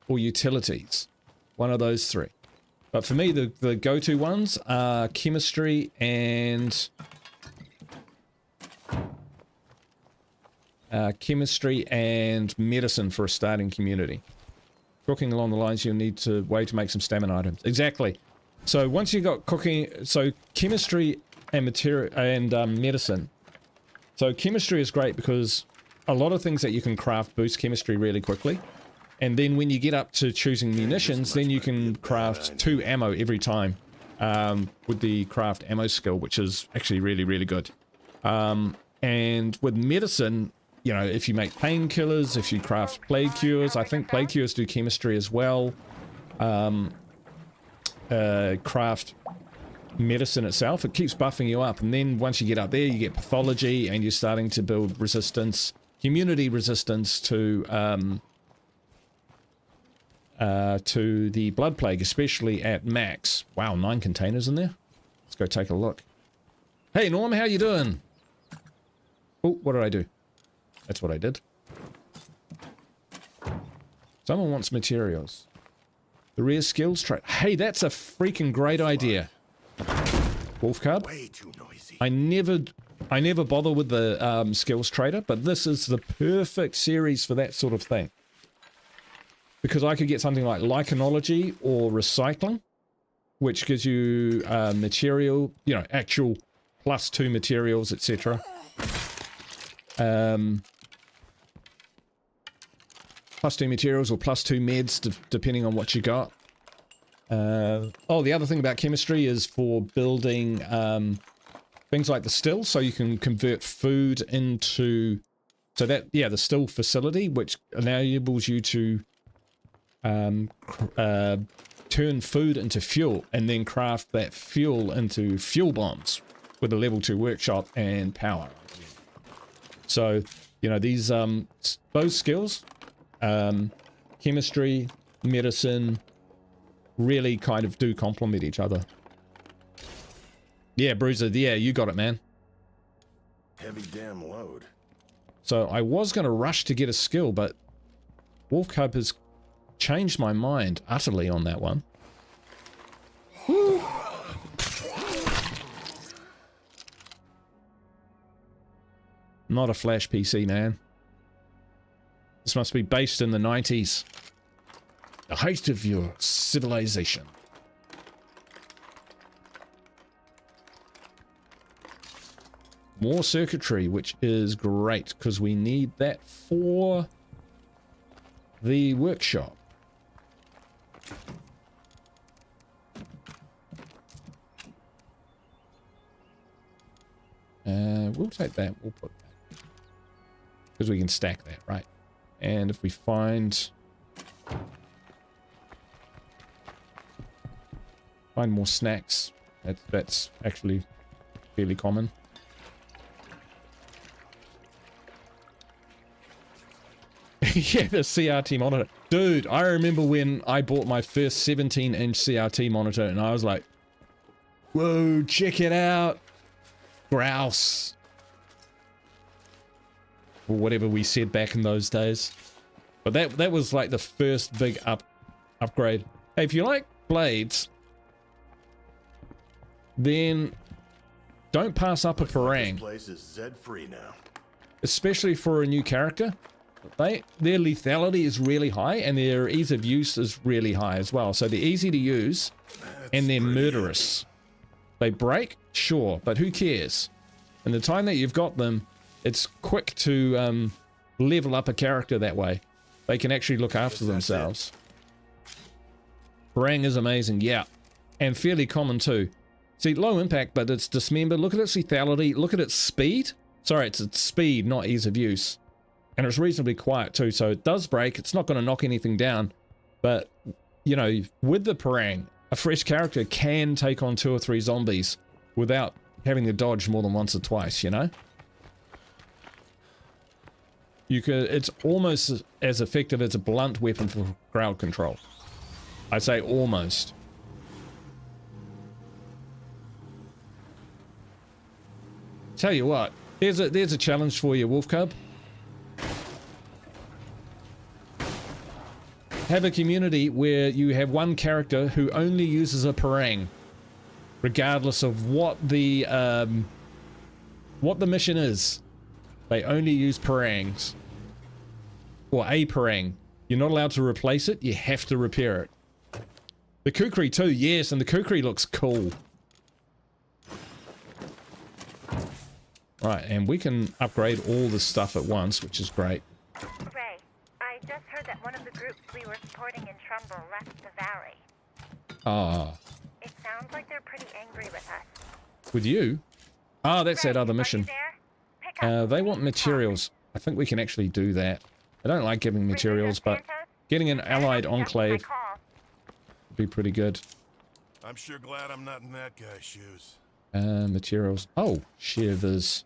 or utilities. One of those 3. But for me, the go-to ones are chemistry and... medicine for a starting community. Cooking along the lines, you'll need to way to make some stamina items. Exactly. So once you got cooking, so chemistry and material and medicine. So chemistry is great because a lot of things that you can craft boost chemistry really quickly. And then when you get up to choosing munitions, then you can craft 2 ammo every time with the craft ammo skill, which is actually really, really good. And with medicine, you know, if you make painkillers, if you craft plague cures, I think plague cures do chemistry as well. Craft medicine itself, it keeps buffing you up, and then once you get up there you get pathology and you're starting to build resistance, community resistance to the blood plague, especially at max. Wow, 9 containers in there. Let's go take a look. Hey Norm, how you doing? Oh, what did I do? That's what I did. Someone wants materials. The rare skills trait. Hey, that's a freaking great idea. Wolf Cub. Way too noisy. I never bother with the skills trader, but this is the perfect series for that sort of thing. Because I could get something like lichenology or recycling, which gives you material, you know, actual +2 materials, etc. +2 materials or +2 meds, depending on what you got. Oh, the other thing about chemistry is for building things like the still, so you can convert food into... So that, yeah, the still facility, which enables you to turn food into fuel, and then craft that fuel into fuel bombs with a level 2 workshop and power. So, you know, these those skills, chemistry, medicine, really kind of do complement each other. Yeah, Bruiser, yeah, you got it, man. Heavy damn load. So I was going to rush to get a skill, but Wolf Cub has changed my mind utterly on that one. Woo. Not a Flash PC, man. This must be based in the 90s. The height of your civilization. More circuitry, which is great, because we need that for the workshop. We'll take that, we'll put that. Because we can stack that, right? And if we find more snacks, that's actually fairly common. Yeah, the CRT monitor. Dude, I remember when I bought my first 17-inch CRT monitor and I was like, whoa, check it out. Grouse. Or whatever we said back in those days. But that was like the first big upgrade. Hey, if you like blades, then don't pass up a parang. This place is Z-free now. Especially for a new character. Their lethality is really high and their ease of use is really high as well. So they're easy to use and they're murderous. They break, sure, but who cares? And the time that you've got them, it's quick to level up a character that way. They can actually look after themselves. Parang is amazing, yeah. And fairly common too. See, low impact, but it's dismembered. Look at its lethality. Look at its speed. Sorry, it's its speed, not ease of use. And it's reasonably quiet too, so it does break. It's not going to knock anything down. But, you know, with the parang, a fresh character can take on 2 or 3 zombies without having to dodge more than once or twice, you know? You could, it's almost as effective as a blunt weapon for crowd control. I say almost. Tell you what, there's a challenge for you, Wolf Cub. Have a community where you have one character who only uses a parang, regardless of what the mission is. They only use parangs, or a parang. You're not allowed to replace it. You have to repair it. The kukri too, yes, and the kukri looks cool. Right, and we can upgrade all this stuff at once, which is great. Ray, I just heard that one of the groups we were supporting in Trumbull left the valley. Ah. It sounds like they're pretty angry with us. With you? Ah, that's Ray, that other are you mission. there? Pick up. They We want need to talk. materials. I think we can actually do that. I don't like giving materials, but Santos? getting an allied Santos, enclave my call. would be pretty good. I'm sure glad I'm not in that guy's shoes. Materials. Oh, shivers.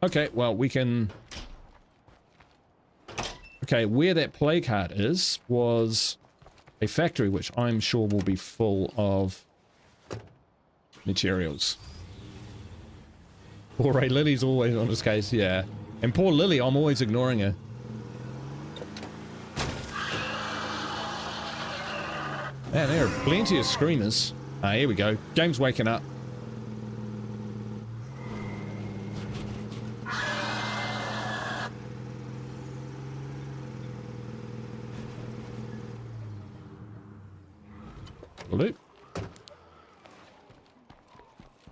Okay, well, we can... Okay, where that plague heart is was a factory, which I'm sure will be full of materials. Poor Ray, Lily's always on his case, yeah. And poor Lily, I'm always ignoring her. Man, there are plenty of screamers. Ah, here we go. Game's waking up. Loop.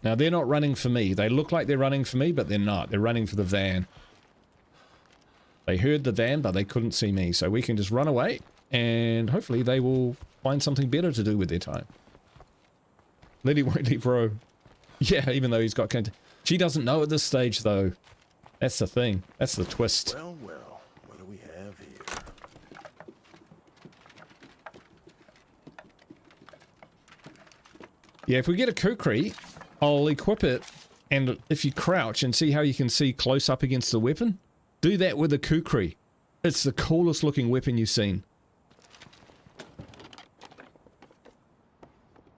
Now they're not running for me. They look like they're running for me, but they're not. They're running for the van. They heard the van, but they couldn't see me. So we can just run away, and hopefully they will find something better to do with their time. Lily won't leave Ro. Yeah, even though he's got... She doesn't know at this stage, though. That's the thing. That's the twist. Well, well, what do we have here? Yeah, if we get a kukri, I'll equip it, and if you crouch and see how you can see close up against the weapon, do that with a kukri. It's the coolest looking weapon you've seen.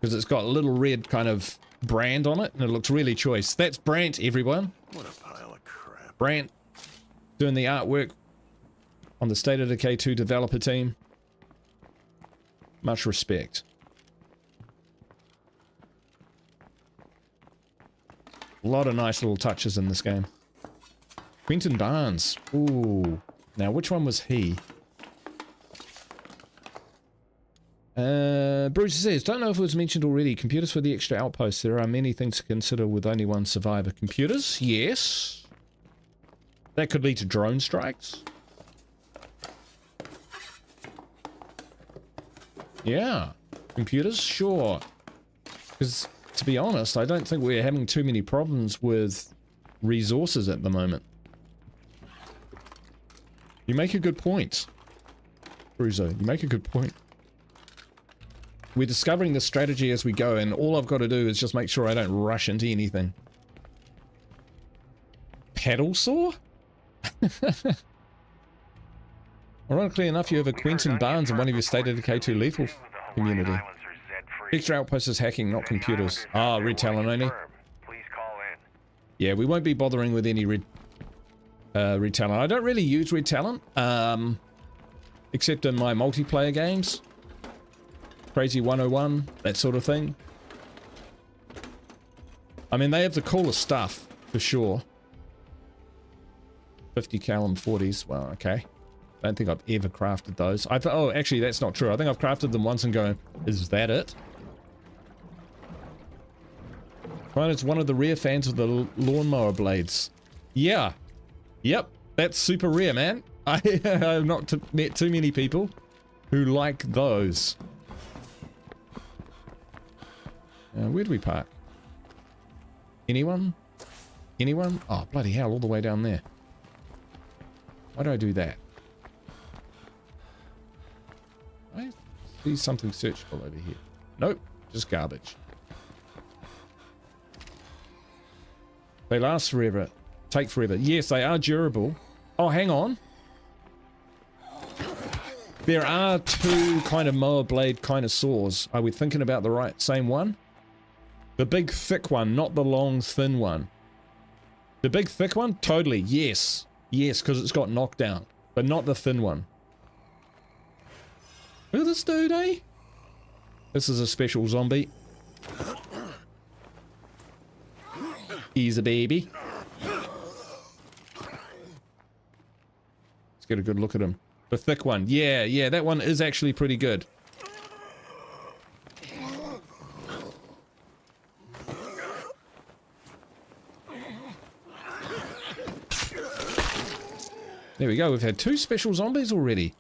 Because it's got a little red kind of brand on it, and it looks really choice. That's Brant, everyone. What a pile of crap. Brant doing the artwork on the State of Decay 2 developer team. Much respect. A lot of nice little touches in this game. Quentin Barnes. Ooh. Now, which one was he? Bruce says, don't know if it was mentioned already. Computers for the extra outposts. There are many things to consider with only one survivor. Computers? Yes. That could lead to drone strikes. Yeah. Computers? Sure. Because, to be honest, I don't think we're having too many problems with resources at the moment. You make a good point, Bruzo. You make a good point. We're discovering the strategy as we go, and all I've got to do is just make sure I don't rush into anything. Paddle saw? Ironically enough, you have a Quentin Barnes in one of your State of Decay 2 lethal community. Extra outpost is hacking, not computers. Ah, red talent only. Please call in. Yeah, we won't be bothering with any red talent. I don't really use red talent, except in my multiplayer games. Crazy 101, that sort of thing. I mean, they have the coolest stuff, for sure. 50 cal and 40s, well, okay. I don't think I've ever crafted those. Oh, actually, that's not true. I think I've crafted them once and going, is that it? Ryan is one of the rare fans of the lawnmower blades. Yeah. Yep. That's super rare, man. I have not met too many people who like those. Where do we park? Anyone? Anyone? Oh, bloody hell, all the way down there. Why do I do that? I see something searchable over here. Nope, just garbage. They last forever. Take forever. Yes, they are durable. Oh, hang on. There are two kind of mower blade kind of saws. Are we thinking about the same one? The big thick one, not the long thin one. The big thick one? Totally, yes. Yes, because it's got knockdown. But not the thin one. Look at this dude, eh? This is a special zombie. He's a baby. Let's get a good look at him. The thick one. Yeah, yeah, that one is actually pretty good. There we go. We've had two special zombies already.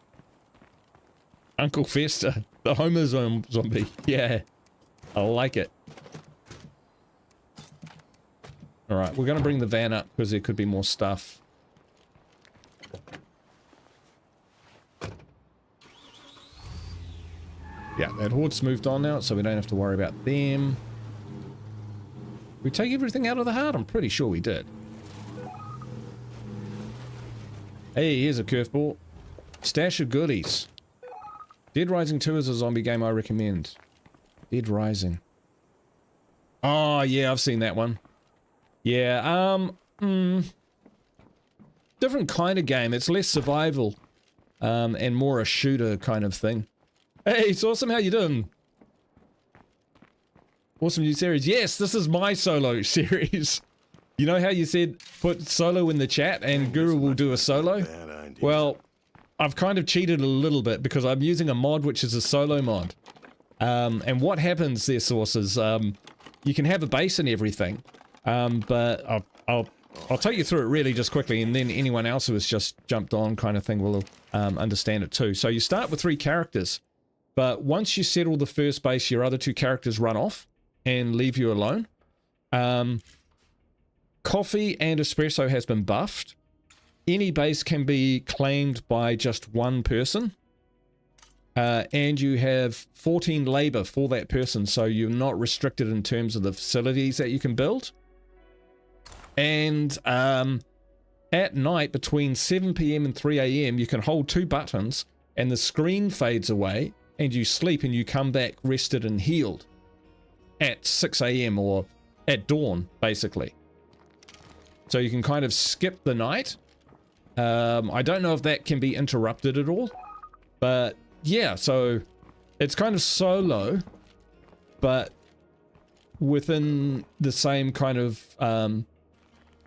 Uncle Fester, the Homer zombie. Yeah, I like it. All right, we're going to bring the van up because there could be more stuff. Yeah, that horde's moved on now, so we don't have to worry about them. We take everything out of the heart? I'm pretty sure we did. Hey, here's a curveball. Stash of goodies. Dead Rising 2 is a zombie game I recommend. Dead Rising. Oh, yeah, I've seen that one. Yeah, different kind of game. It's less survival, and more a shooter kind of thing. Hey, it's awesome. How you doing? Awesome new series. Yes, this is my solo series. You know how you said put solo in the chat and Guru will do a solo? Well, I've kind of cheated a little bit because I'm using a mod which is a solo mod. And what happens there, sources, you can have a base and everything, but I'll take you through it really just quickly, and then anyone else who has just jumped on kind of thing will understand it too. So you start with 3 characters, but once you settle the first base, your other 2 characters run off and leave you alone. Coffee and espresso has been buffed. Any base can be claimed by just one person. And you have 14 labor for that person, so you're not restricted in terms of the facilities that you can build. And at night, between 7 PM and 3 AM, you can hold 2 buttons, and the screen fades away, and you sleep, and you come back rested and healed at 6 AM or at dawn, basically. So you can kind of skip the night. I don't know if that can be interrupted at all, but yeah, so it's kind of solo, but within the same kind of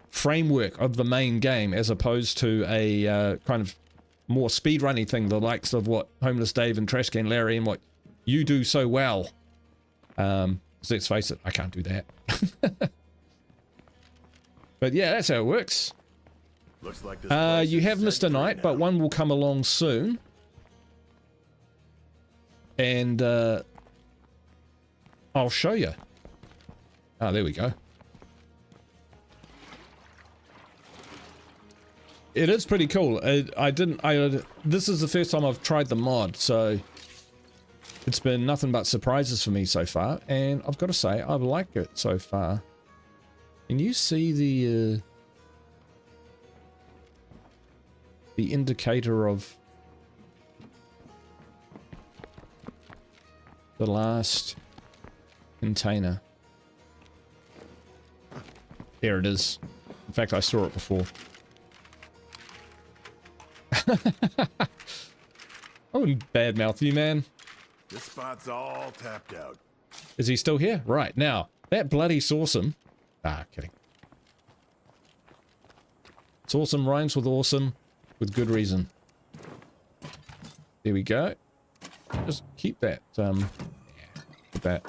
framework of the main game, as opposed to a kind of more speedrunning thing, the likes of what Homeless Dave and Trashcan Larry and what you do so well. Let's face it, I can't do that. But yeah, that's how it works. Looks like this you have Mr. Knight, but one will come along soon. And I'll show you. Oh, there we go. It is pretty cool. This is the first time I've tried the mod, so it's been nothing but surprises for me so far, and I've got to say I've liked it so far. Can you see the indicator of the last container? There it is. In fact, I saw it before. I wouldn't badmouth you, man. This spot's all tapped out. Is he still here? Right, now, that bloody Sawsome. Ah, kidding. Sawsome rhymes with awesome, with good reason. There we go. Just keep that, keep that.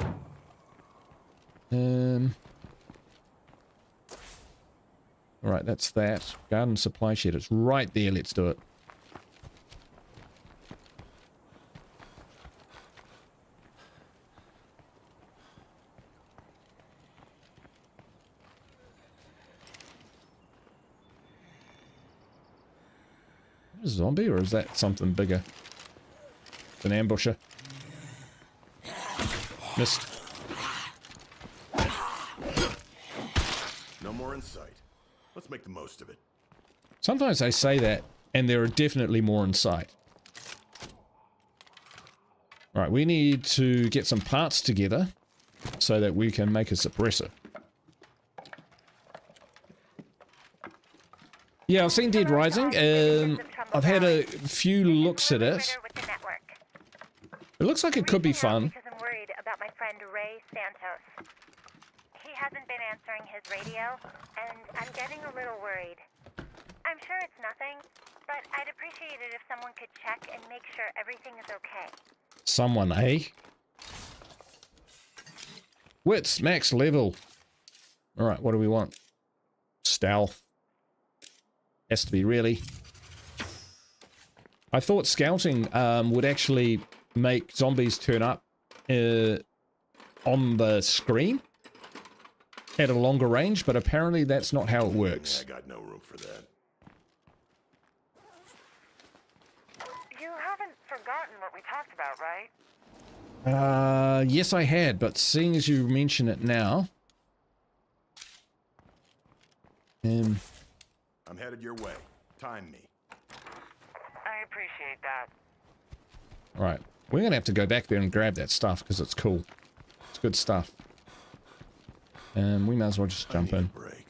Alright, that's that. Garden supply shed, it's right there, let's do it. A zombie, or is that something bigger? An ambusher. Missed. No more in sight. Let's make the most of it. Sometimes I say that, and there are definitely more in sight. Right, we need to get some parts together so that we can make a suppressor. Yeah, I've seen Dead Rising, and I've had a few looks at it. It looks like it could be fun. Because I'm worried about my friend Ray Santos. He hasn't been answering his radio, and I'm getting a little worried. I'm sure it's nothing, but I'd appreciate it if someone could check and make sure everything is okay. Someone, eh? Wits, max level. Alright, what do we want? Stealth. Has to be, really. I thought scouting would actually make zombies turn up on the screen at a longer range, but apparently that's not how it works. I got no room for that. You haven't forgotten what we talked about, right? Yes I had, but seeing as you mention it now... I'm headed your way. Time me. I appreciate that. Alright, we're gonna have to go back there and grab that stuff, because it's cool. It's good stuff. And we might as well just jump in. Break.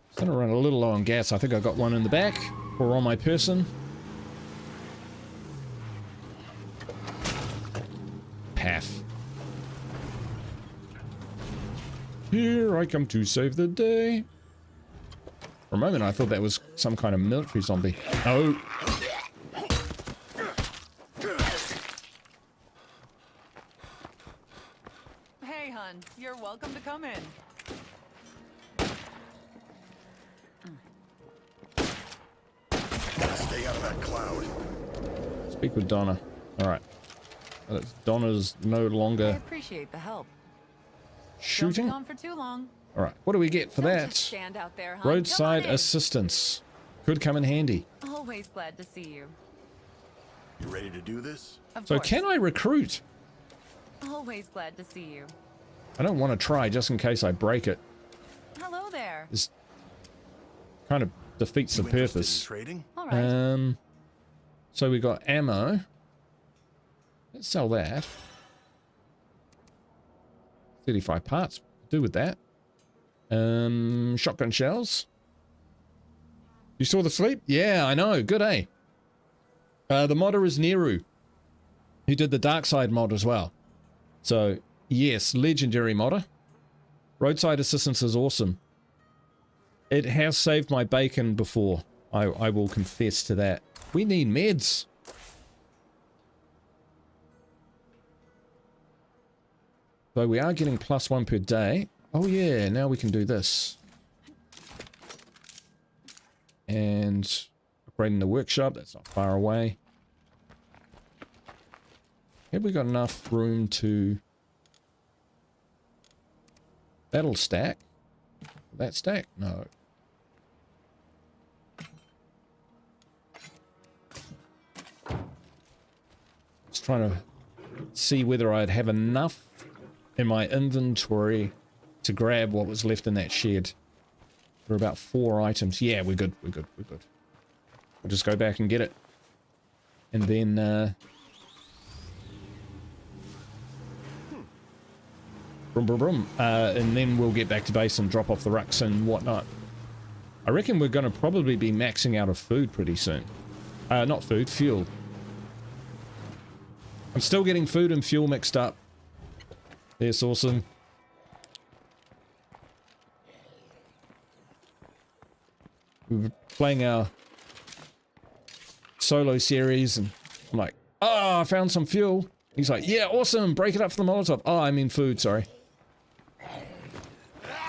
It's gonna run a little low on gas. I think I got one in the back, or on my person. Path. Here I come to save the day. For a moment I thought that was some kind of military zombie. Oh. Hey, hun, you're welcome to come in. Stay out of that cloud. Speak with Donna. Alright. Donna's no I longer appreciate the help. shooting. Don't be gone for too long. Alright, what do we get for Don't that? just stand out there, hun. Roadside Come on in. assistance. Could come in handy. Always glad to see you. You ready to do this? Of So course. can I recruit? Always glad to see you. I don't want to try just in case I break it. Hello there. This kind of defeats the You interested in purpose. trading? All right. So we got ammo. Let's sell that. 35 parts. Do with that. Shotgun shells. You saw the sleep? Yeah, I know. Good, eh? The modder is Neru, who did the Darkside mod as well. So, yes, legendary modder. Roadside assistance is awesome. It has saved my bacon before. I will confess to that. We need meds. So we are getting +1 per day. Oh yeah, now we can do this. And upgrading the workshop, that's not far away. Have we got enough room to... That'll stack. That stack? No. Just trying to see whether I'd have enough in my inventory to grab what was left in that shed. There are about 4 items. Yeah, we're good. We're good. We're good. We'll just go back and get it. And then, Brum, brum, brum. And then we'll get back to base and drop off the rucks and whatnot. I reckon we're going to probably be maxing out of food pretty soon. Not food, fuel. I'm still getting food and fuel mixed up. That's awesome. We were playing our solo series and I'm like, oh, I found some fuel. He's like, yeah, awesome. Break it up for the Molotov. Oh, I mean food, sorry.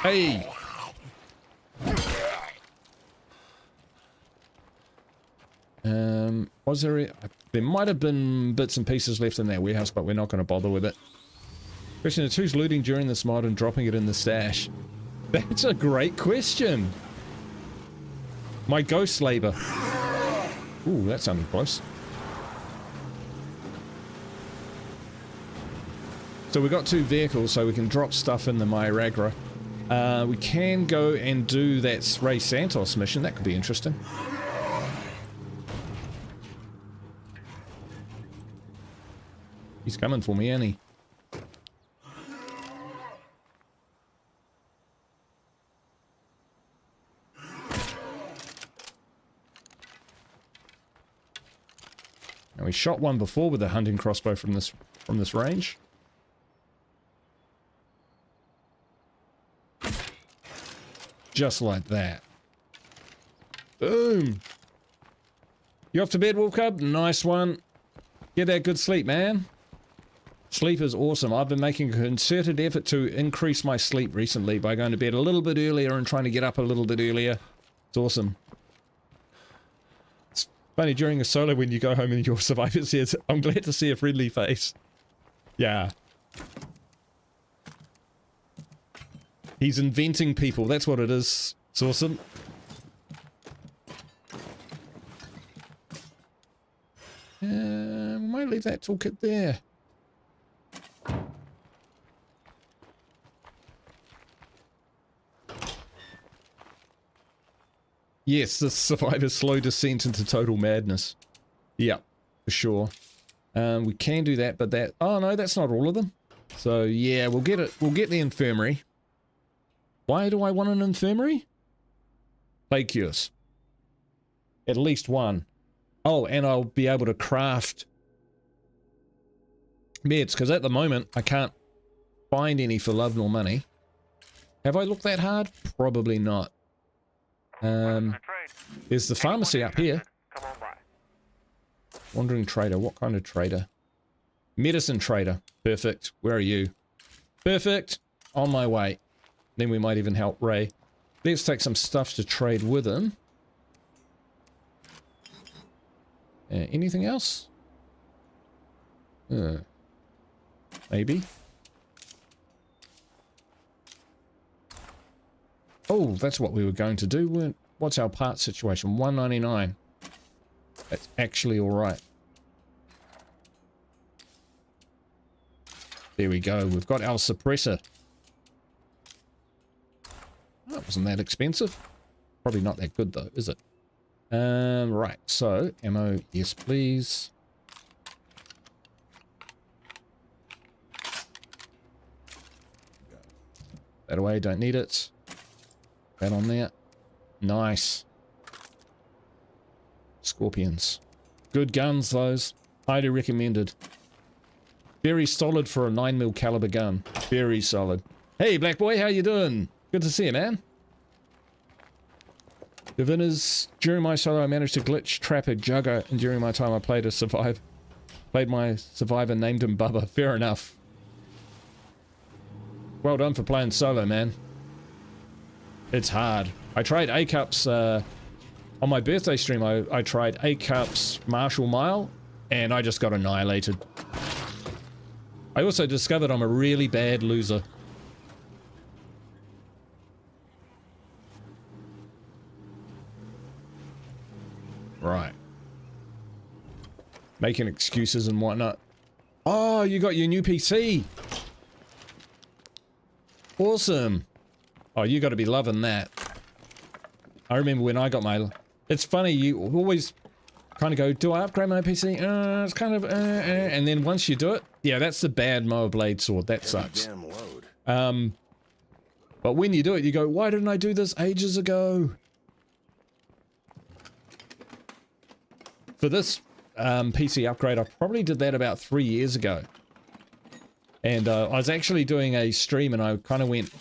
Hey. Was there... There might have been bits and pieces left in that warehouse, but we're not going to bother with it. Question is, who's looting during this mod and dropping it in the stash? That's a great question. My ghost labor. Ooh, that sounded close. So we got 2 vehicles, so we can drop stuff in the Myragra. We can go and do that Ray Santos mission. That could be interesting. He's coming for me, ain't he? Now we shot one before with a hunting crossbow from this range. Just like that. Boom. You off to bed, Wolf Cub? Nice one. Get that good sleep, man. Sleep is awesome. I've been making a concerted effort to increase my sleep recently by going to bed a little bit earlier and trying to get up a little bit earlier. It's awesome. It's funny, during a solo when you go home and your survivor says, I'm glad to see a friendly face. Yeah. He's inventing people. That's what it is. It's awesome. We might leave that toolkit there. Yes, the survivor's slow descent into total madness. Yep, for sure. We can do that, but that... Oh no, that's not all of them. So yeah, we'll get it. We'll get the infirmary. Why do I want an infirmary? Plague cures. At least one. Oh, and I'll be able to craft meds, because at the moment I can't find any for love nor money. Have I looked that hard? Probably not. There's the pharmacy up here. Wandering trader. What kind of trader? Medicine trader. Perfect. Where are you? Perfect. On my way. Then we might even help Ray. Let's take some stuff to trade with him. Anything else? Maybe. Oh, that's what we were going to do. What's our part situation? 199. That's actually alright. There we go. We've got our suppressor. That wasn't that expensive. Probably not that good though, is it? Right, so ammo, yes please. That away, don't need it. That on there. Nice. Scorpions. Good guns, those. Highly recommended. Very solid for a 9mm caliber gun. Very solid. Hey, Black Boy, how you doing? Good to see you, man. Diviners, during my solo I managed to glitch trap a jugger, and during my time I played my survivor, named him Bubba. Fair enough. Well done for playing solo, man. It's hard. I tried A-Cups, on my birthday stream I tried A-Cups Marshall Mile, and I just got annihilated. I also discovered I'm a really bad loser. Right. Making excuses and whatnot. Oh, you got your new PC. Awesome. Oh, you got to be loving that. I remember when I got my... It's funny, you always kind of go, do I upgrade my PC? It's kind of... And then once you do it, yeah, that's the bad Moa Blade sword. That sucks. But when you do it, you go, why didn't I do this ages ago? For this PC upgrade, I probably did that about 3 years ago. And I was actually doing a stream and I kind of went...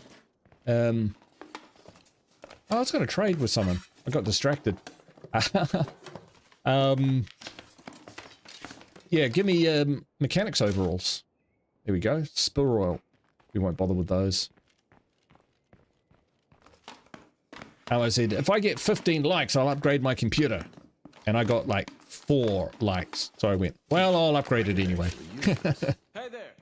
oh, I was going to trade with someone. I got distracted. Yeah, give me mechanics overalls. There we go. Spill oil. We won't bother with those. I said, if I get 15 likes, I'll upgrade my computer. And I got like 4 likes. So I went, well, I'll upgrade it anyway. Hey there.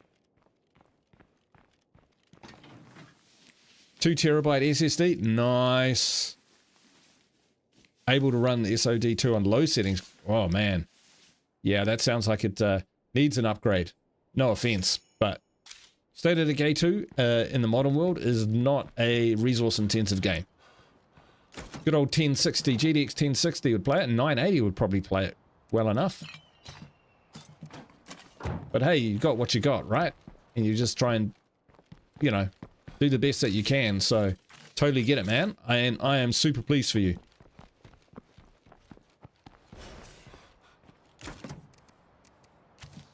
2 terabyte SSD. Nice. able to run SOD2 on low settings. Oh man. Yeah, that sounds like it needs an upgrade. No offense, but State of Decay 2 in the modern world is not a resource intensive game. Good old 1060, GTX 1060 would play it, and 980 would probably play it well enough. But hey, you got what you got, right? And you just try and, you know, do the best that you can. So totally get it, man. And I am super pleased for you.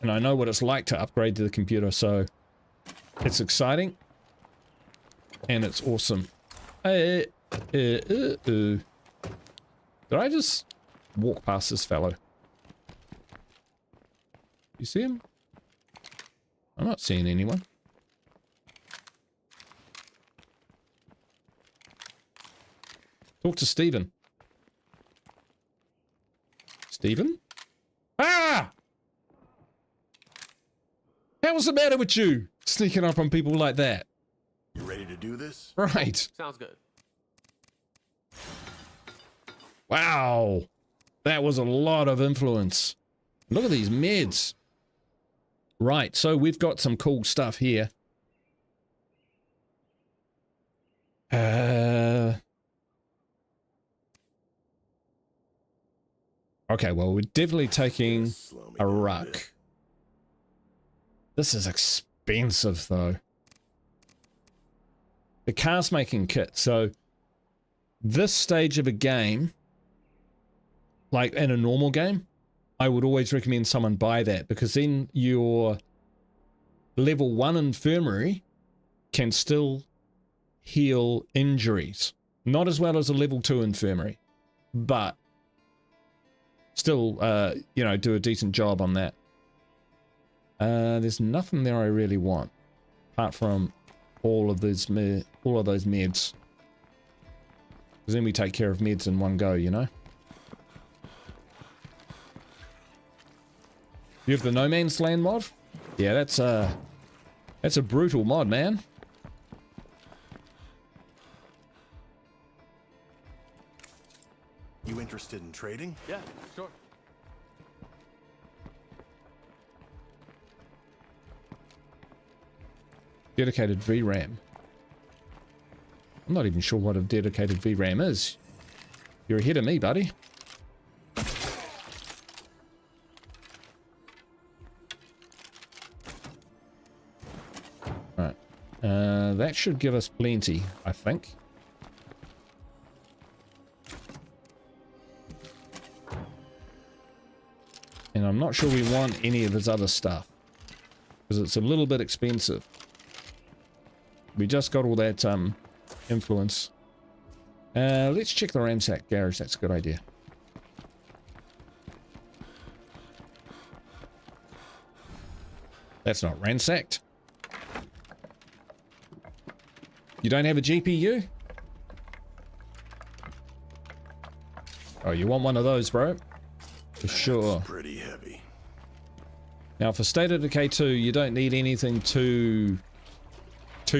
And I know what it's like to upgrade to the computer, so it's exciting. And it's awesome. Did I just walk past this fellow? You see him? I'm not seeing anyone. Talk to Steven. Steven? Ah! What's the matter with you? Sneaking up on people like that. You ready to do this? Right. Sounds good. Wow. That was a lot of influence. Look at these meds. Right, so we've got some cool stuff here. Okay, well, we're definitely taking a ruck. This is expensive, though. The cast making kit. So, this stage of a game, like in a normal game, I would always recommend someone buy that, because then your level 1 infirmary can still heal injuries. Not as well as a level 2 infirmary, but still, you know, do a decent job on that. There's nothing there I really want, apart from all of those meds. Because then we take care of meds in one go, you know? You have the No Man's Land mod? Yeah, that's a brutal mod, man. You interested in trading? Yeah, sure. Dedicated VRAM. I'm not even sure what a dedicated VRAM is. You're ahead of me, buddy. Alright. That should give us plenty, I think. And I'm not sure we want any of his other stuff, because it's a little bit expensive. We just got all that influence. Let's check the ransack garage. That's a good idea. That's not ransacked. You don't have a GPU? Oh, you want one of those, bro? For sure. That's pretty heavy. Now, for State of Decay 2, you don't need anything too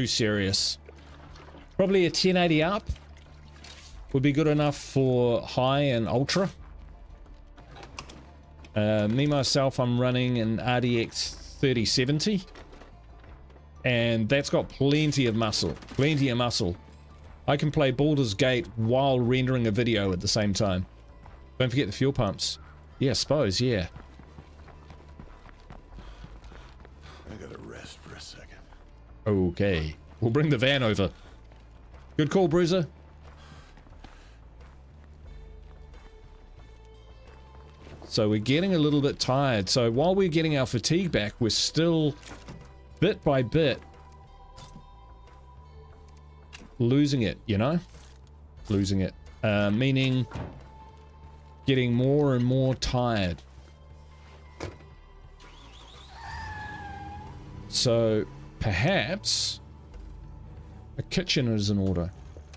serious. Probably a 1080 up would be good enough for high and ultra. Me, myself, I'm running an RDX 3070. And that's got plenty of muscle. Plenty of muscle. I can play Baldur's Gate while rendering a video at the same time. Don't forget the fuel pumps. Yeah, I suppose, yeah. I gotta rest for a second. Okay. We'll bring the van over. Good call, Bruiser. So we're getting a little bit tired. So while we're getting our fatigue back, we're still, bit by bit, losing it, you know? Losing it. Meaning getting more and more tired. So perhaps a kitchen is in order.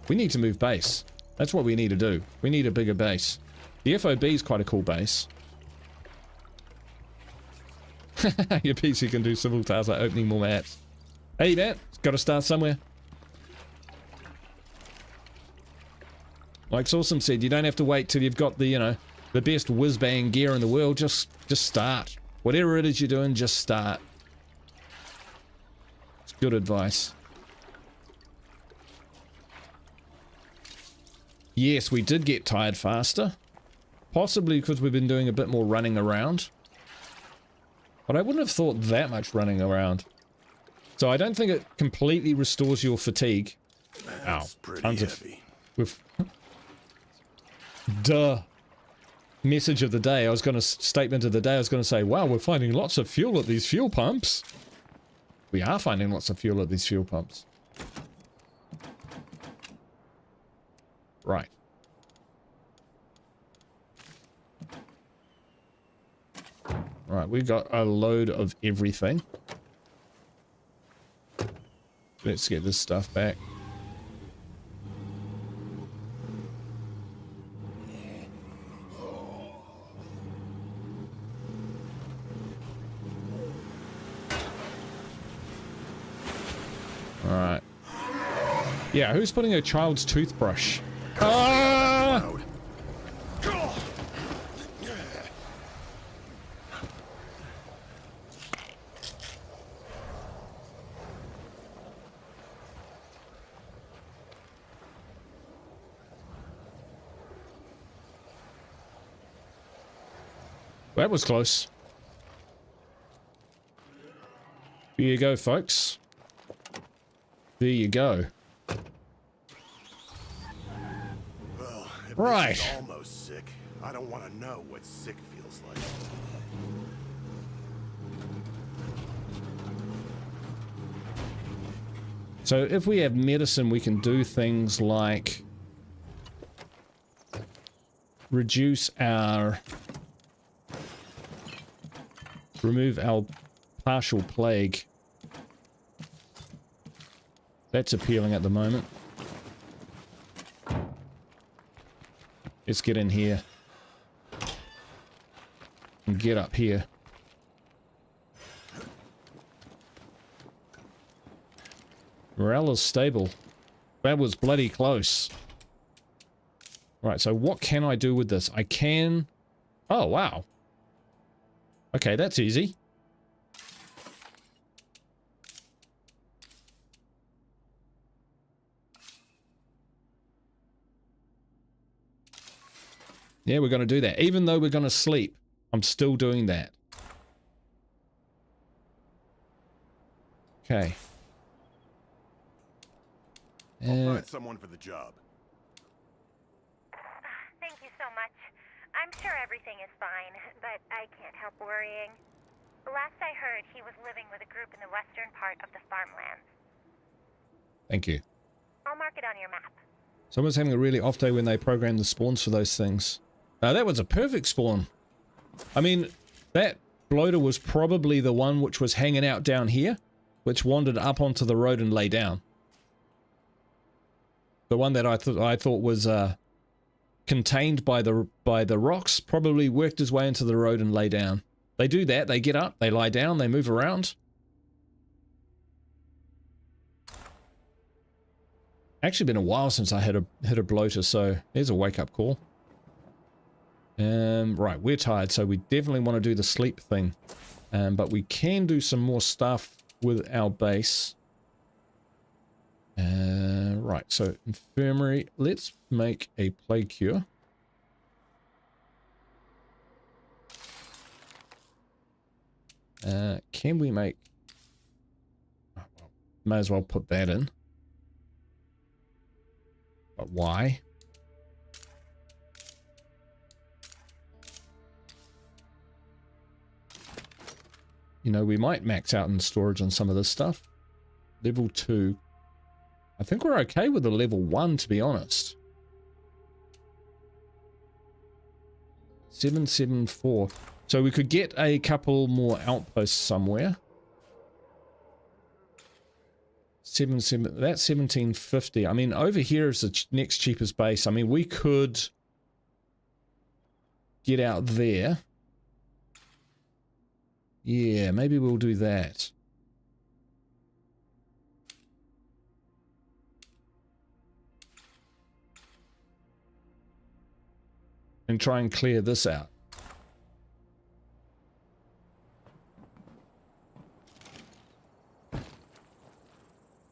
We need to move base. That's what we need to do. We need a bigger base. The FOB is quite a cool base. Your PC can do simple tasks like opening more maps. Hey man, got to start somewhere. Like Sawsome said, you don't have to wait till you've got the, you know, the best whiz-bang gear in the world. Just start. Whatever it is you're doing, just start. It's good advice. Yes, we did get tired faster. Possibly because we've been doing a bit more running around. But I wouldn't have thought that much running around. So I don't think it completely restores your fatigue. That's pretty heavy. Duh. Message of the day. Statement of the day. I was going to say, wow, we're finding lots of fuel at these fuel pumps. We are finding lots of fuel at these fuel pumps. Right. Right, we got a load of everything. Let's get this stuff back. Alright. Yeah, who's putting a child's toothbrush? Ah! That was close. There you go, folks. There you go. Well, if right. this is almost sick, I don't want to know what sick feels like. So if we have medicine, we can do things like remove our partial plague. That's appealing at the moment. Let's get in here. And get up here. Morale is stable. That was bloody close. Right, so what can I do with this? I can... Oh, wow. Okay, that's easy. Yeah, we're going to do that. Even though we're going to sleep, I'm still doing that. Okay. I'll find someone for the job. Thank you so much. I'm sure everything is fine, but I can't help worrying. Last I heard, he was living with a group in the western part of the farmlands. Thank you. I'll mark it on your map. Someone's having a really off day when they program the spawns for those things. That was a perfect spawn. I mean, that bloater was probably the one which was hanging out down here, which wandered up onto the road and lay down. The one that I thought was contained by the rocks probably worked his way into the road and lay down. They do that. They get up, they lie down, they move around. Actually been a while since I hit a bloater, so there's a wake-up call. Right, we're tired, so we definitely want to do the sleep thing. But we can do some more stuff with our base. Right, so infirmary. Let's make a plague cure. Can we make... Oh, well, may as well put that in. But why? You know, we might max out in storage on some of this stuff. Level 2. I think we're okay with the level 1, to be honest. 774. So we could get a couple more outposts somewhere. That's 1750. I mean, over here is the next cheapest base. I mean, we could get out there. Yeah, maybe we'll do that. and try and clear this out.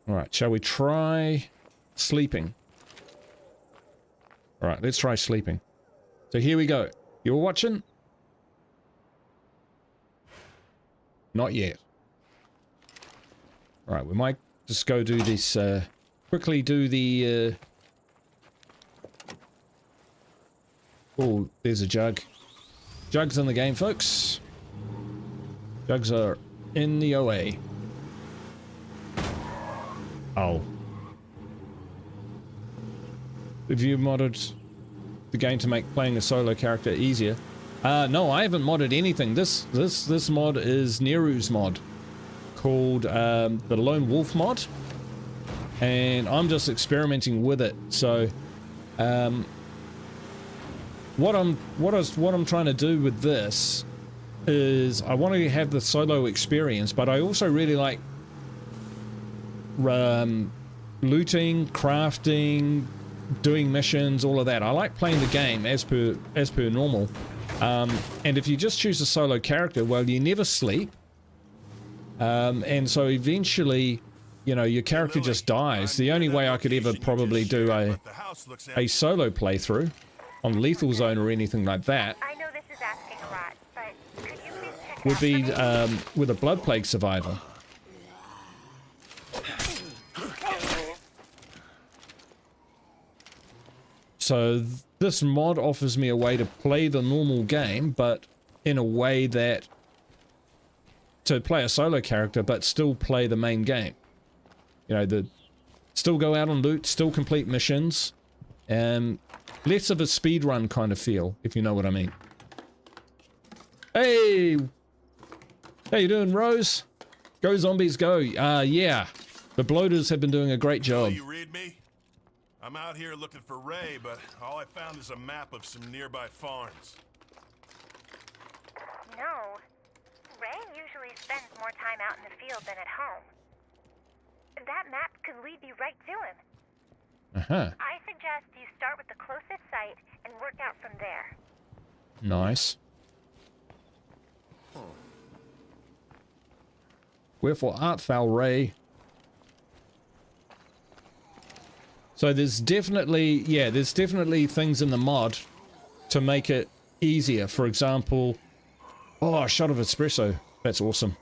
Alright, shall we try sleeping? Alright, let's try sleeping. So here we go. You were watching? Not yet. Alright, we might just go do this, quickly do the, oh, there's a jug. Jugs in the game, folks. Jugs are in the OA. Oh. Have you modded the game to make playing a solo character easier? No, I haven't modded anything. This mod is Neru's mod, called the LoneWolf mod, and I'm just experimenting with it. So, what I'm trying to do with this is I want to have the solo experience, but I also really like looting, crafting, doing missions, all of that. I like playing the game as per normal. And if you just choose a solo character, well, you never sleep. And so eventually, you know, your character just dies. The only way I could ever probably do a solo playthrough on Lethal Zone or anything like that I know this is asking a lot, but could you please check would out be for me? with a Blood Plague survivor. So this mod offers me a way to play the normal game, but in a way that to play a solo character, but still play the main game. You know, still go out and loot, still complete missions, and less of a speed run kind of feel, if you know what I mean. Hey, how you doing, Rose? Go zombies, go! Yeah, the bloaters have been doing a great job. You read me? I'm out here looking for Ray, but all I found is a map of some nearby farms. No. Ray usually spends more time out in the field than at home. That map could lead you right to him. I suggest you start with the closest site and work out from there. Nice. Wherefore art thou, Ray? So there's definitely things in the mod to make it easier. For example, oh, a shot of espresso. That's awesome.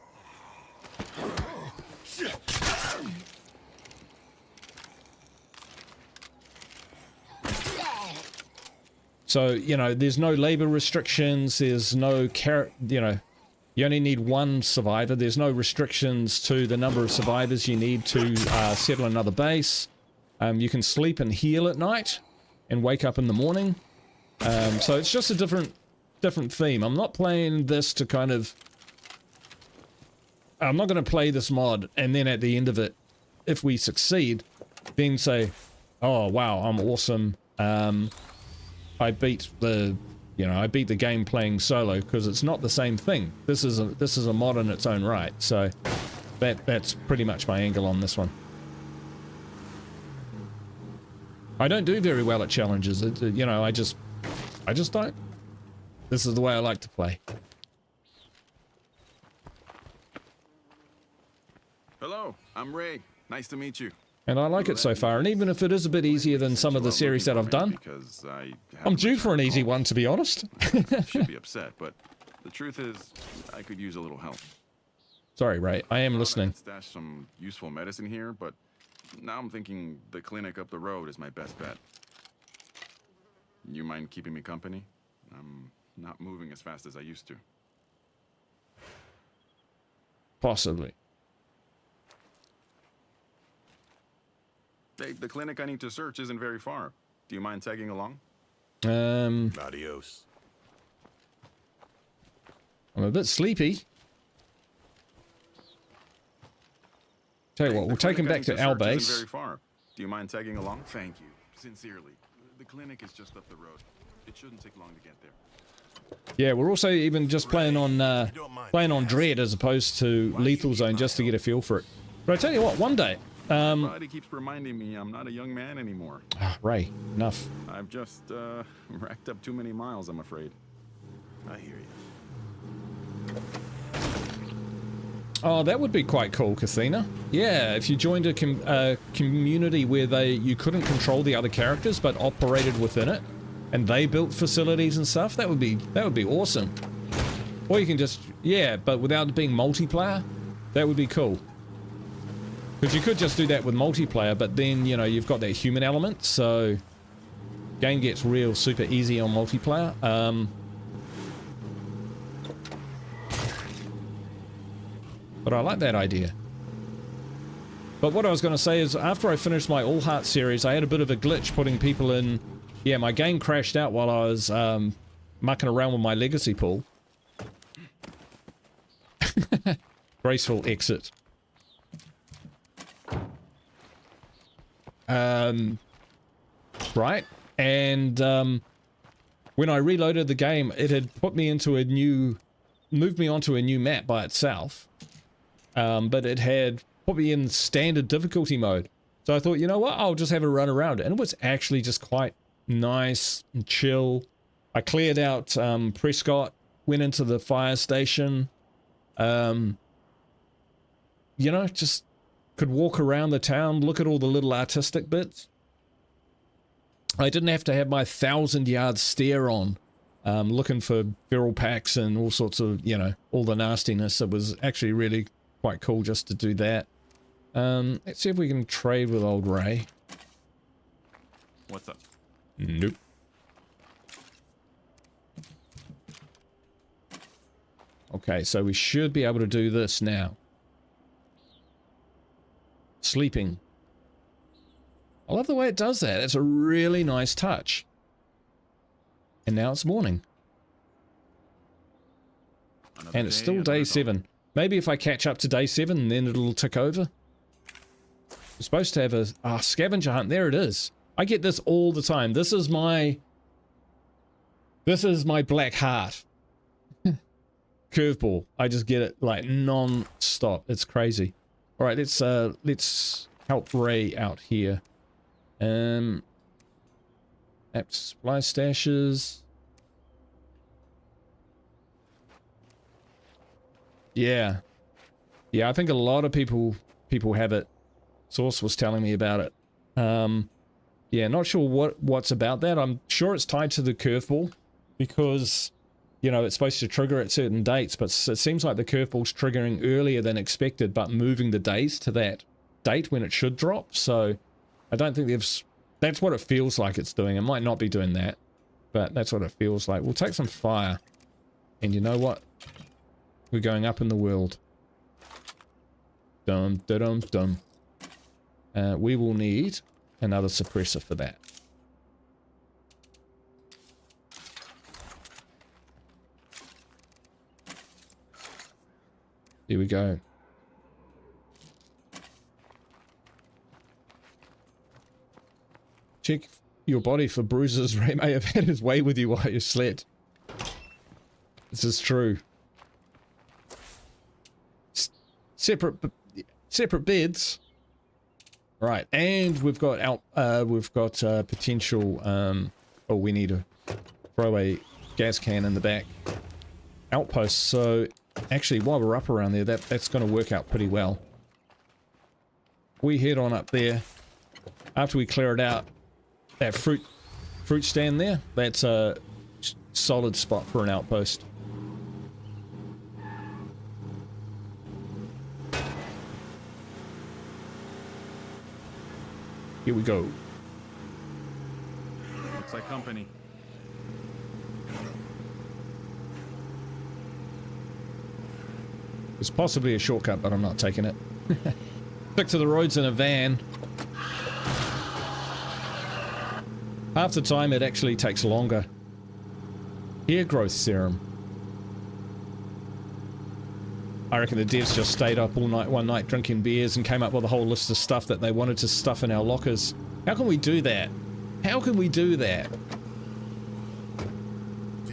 So, you know, there's no labor restrictions, there's no you know, you only need one survivor. There's no restrictions to the number of survivors you need to settle another base. You can sleep and heal at night and wake up in the morning. So it's just a different theme. I'm not playing this to kind of... I'm not going to play this mod and then at the end of it, if we succeed, then say, oh wow, I'm awesome. I beat the game playing solo, because it's not the same thing. This is a mod in its own right. So that's pretty much my angle on this one. I don't do very well at challenges. You know, I just don't. This is the way I like to play. Hello, I'm Ray. Nice to meet you. And I like it so far, and even if it is a bit easier than some of the series that I've done, I'm due for an easy one, to be honest. Should be upset, but the truth is, I could use a little help. Sorry, Ray, I am listening. I stashed some useful medicine here, but now I'm thinking the clinic up the road is my best bet. You mind keeping me company? I'm not moving as fast as I used to. Possibly. Hey, the clinic I need to search isn't very far. Do you mind tagging along? Adios. I'm a bit sleepy. Tell you what, we'll take him back to our base. Isn't very far. Do you mind tagging along? Thank you. Sincerely. The clinic is just up the road. It shouldn't take long to get there. Yeah, we're also even just playing on Dread as opposed to Lethal Zone, just to get a feel for it. But I tell you what, one day Body keeps reminding me I'm not a young man anymore. Ray, enough. I've just racked up too many miles, I'm afraid. I hear you. Oh, that would be quite cool, Kathina. Yeah, if you joined a community where you couldn't control the other characters but operated within it, and they built facilities and stuff, that would be awesome. Or you can just, yeah, but without it being multiplayer, that would be cool. Because you could just do that with multiplayer, but then, you know, you've got that human element, so game gets real super easy on multiplayer. But I like that idea. But what I was going to say is, after I finished my All Heart series, I had a bit of a glitch putting people in... Yeah, my game crashed out while I was mucking around with my legacy pool. Graceful exit. Right, and when I reloaded the game, it had put me into a new... moved me onto a new map by itself. But it had put me in standard difficulty mode. So I thought, you know what, I'll just have a run around it. And it was actually just quite nice and chill. I cleared out Prescott, went into the fire station. You know, just could walk around the town, look at all the little artistic bits. I didn't have to have my 1,000-yard stare on, looking for feral packs and all sorts of, you know, all the nastiness. It was actually really quite cool just to do that. Let's see if we can trade with old Ray. What's up? Nope. Okay, so we should be able to do this now. Sleeping. I love the way it does that. It's a really nice touch. And now it's morning. And it's still day 7. Maybe if I catch up to day 7, then it'll tick over. We're supposed to have a scavenger hunt. There it is. I get this all the time. This is my black heart. Curveball. I just get it like non-stop. It's crazy. All right, let's help Ray out here. App supply stashes. Yeah. Yeah, I think a lot of people have it. Source was telling me about it. Yeah, not sure what's about that. I'm sure it's tied to the curveball because, you know, it's supposed to trigger at certain dates, but it seems like the curveball's triggering earlier than expected, but moving the days to that date when it should drop. So I don't think that's what it feels like it's doing. It might not be doing that, but that's what it feels like. We'll take some fire. And you know what? We're going up in the world. Dum, dum, dum. We will need another suppressor for that. Here we go. Check your body for bruises. Ray may have had his way with you while you slept. This is true. Separate beds. Right, and we've got potential. Oh, we need to throw a gas can in the back. Outpost. So actually, while we're up around there, that's going to work out pretty well. We head on up there. After we clear it out, that fruit stand there. That's a solid spot for an outpost. Here we go. Looks like company. It's possibly a shortcut, but I'm not taking it. Stick to the roads in a van. Half the time it actually takes longer. Hair growth serum. I reckon the devs just stayed up all night, one night, drinking beers and came up with a whole list of stuff that they wanted to stuff in our lockers. How can we do that? How can we do that?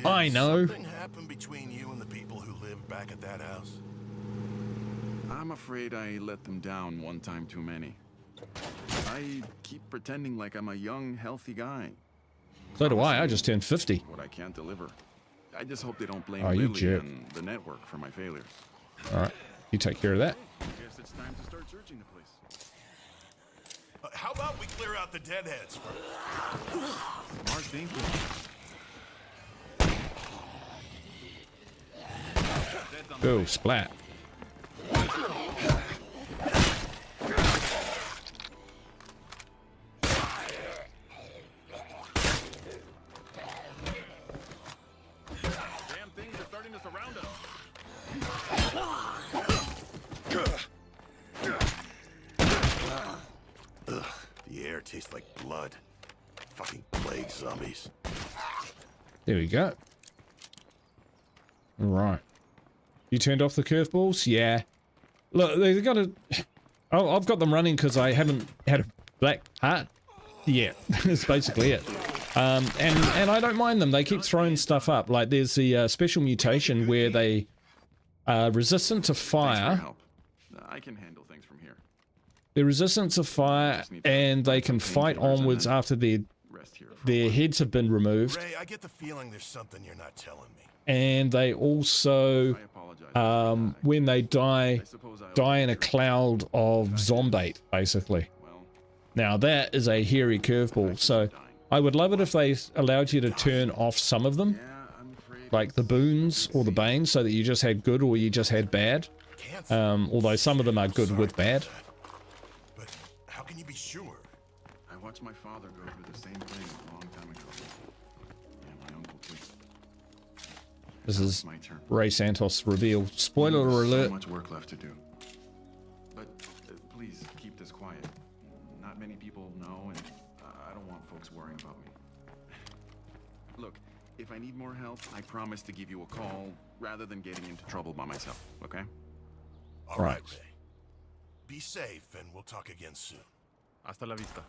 I know. Something happened between you and the people who lived back at that house? I'm afraid I let them down one time too many. I keep pretending like I'm a young, healthy guy. So do I just turned 50. What I can't deliver. I just hope they don't blame Oh, you Lily jerk. and the network for my failures. Alright, you take care of that. Guess it's time to start searching the place. How about we clear out the deadheads first? Smart thinking. Oh, splat. Damn things are starting to surround us. Ugh, the air tastes like blood. Fucking plague zombies. There we go. Alright. You turned off the curveballs? Yeah. Look, they've got to... Oh, I've got them running because I haven't had a black heart yet. That's basically it. And I don't mind them. They keep throwing stuff up. Like there's the special mutation where they are resistant to fire. I can handle things from here. They're resistant to fire and they can fight onwards after their heads have been removed. Ray, I get the feeling there's something you're not telling me. And they also, when they die in a cloud of zombate, basically. Now that is a hairy curveball, so I would love it if they allowed you to turn off some of them, like the boons or the banes, so that you just had good or you just had bad. Although some of them are good with bad. But how can you be sure? I watched my father go through the same thing a long time ago. Yeah, my uncle too. This is Ray Santos reveal. Spoiler alert. So much work left to do. But please keep this quiet. Not many people know, and I don't want folks worrying about me. Look, if I need more help, I promise to give you a call rather than getting into trouble by myself, okay? All right, Ray. Be safe, and we'll talk again soon. Hasta la vista.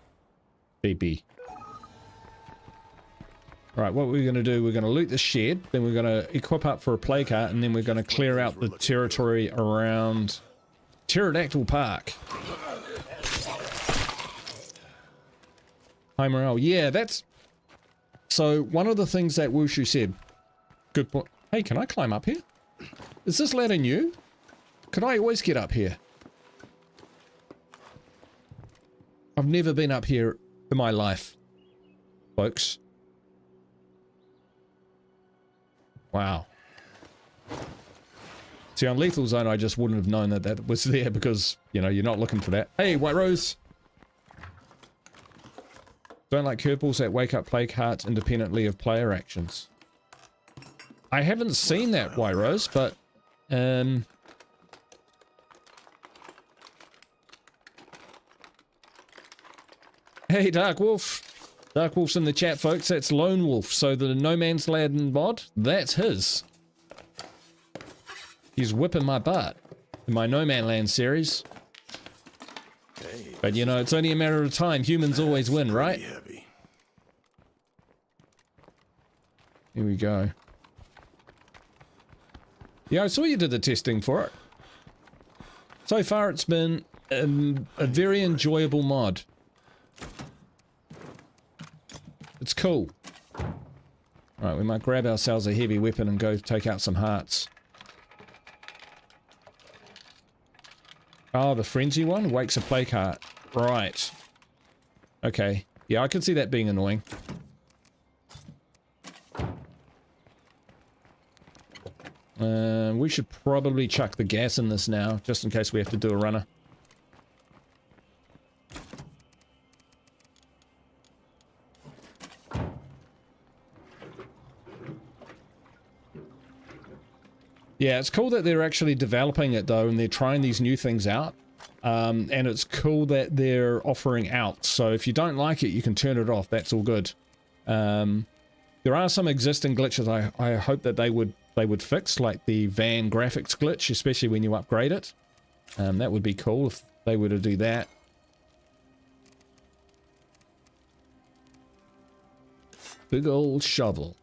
BB. Right, what we're going to do, we're going to loot the shed, then we're going to equip up for a play cart, and then we're going to clear out the territory around Pterodactyl Park. High morale. Yeah, that's... So, one of the things that Wushu said... Good point. Hey, can I climb up here? Is this ladder new? Could I always get up here? I've never been up here in my life, folks. Wow. See, on Lethal Zone, I just wouldn't have known that that was there because, you know, you're not looking for that. Hey, White Rose! Don't like curveballs that wake up play carts independently of player actions. I haven't seen that, White Rose, but... Hey, Dark Wolf. Dark Wolf's in the chat, folks. That's Lone Wolf. So the No Man's Land mod, that's his. He's whipping my butt in my No Man Land series. But you know, it's only a matter of time. Humans always win, right? Here we go. Yeah, I saw you did the testing for it. So far, it's been a very enjoyable mod. It's cool. Right, we might grab ourselves a heavy weapon and go take out some hearts. Oh, the frenzy one wakes a play cart. Right. Okay. Yeah, I can see that being annoying. We should probably chuck the gas in this now, just in case we have to do a runner. Yeah, it's cool that they're actually developing it though, and they're trying these new things out. And it's cool that they're offering out. So if you don't like it, you can turn it off. That's all good. There are some existing glitches I hope that they would fix, like the van graphics glitch, especially when you upgrade it. That would be cool if they were to do that. Big old shovel.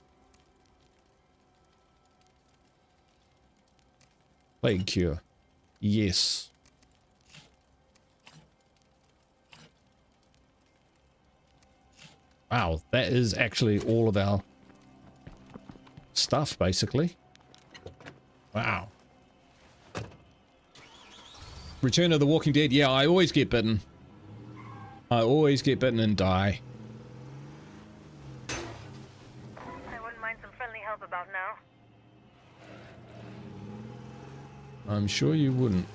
Plague cure. Yes. Wow, that is actually all of our stuff, basically. Wow. Return of the Walking Dead. Yeah, I always get bitten. I always get bitten and die. I wouldn't mind some friendly help about now. I'm sure you wouldn't.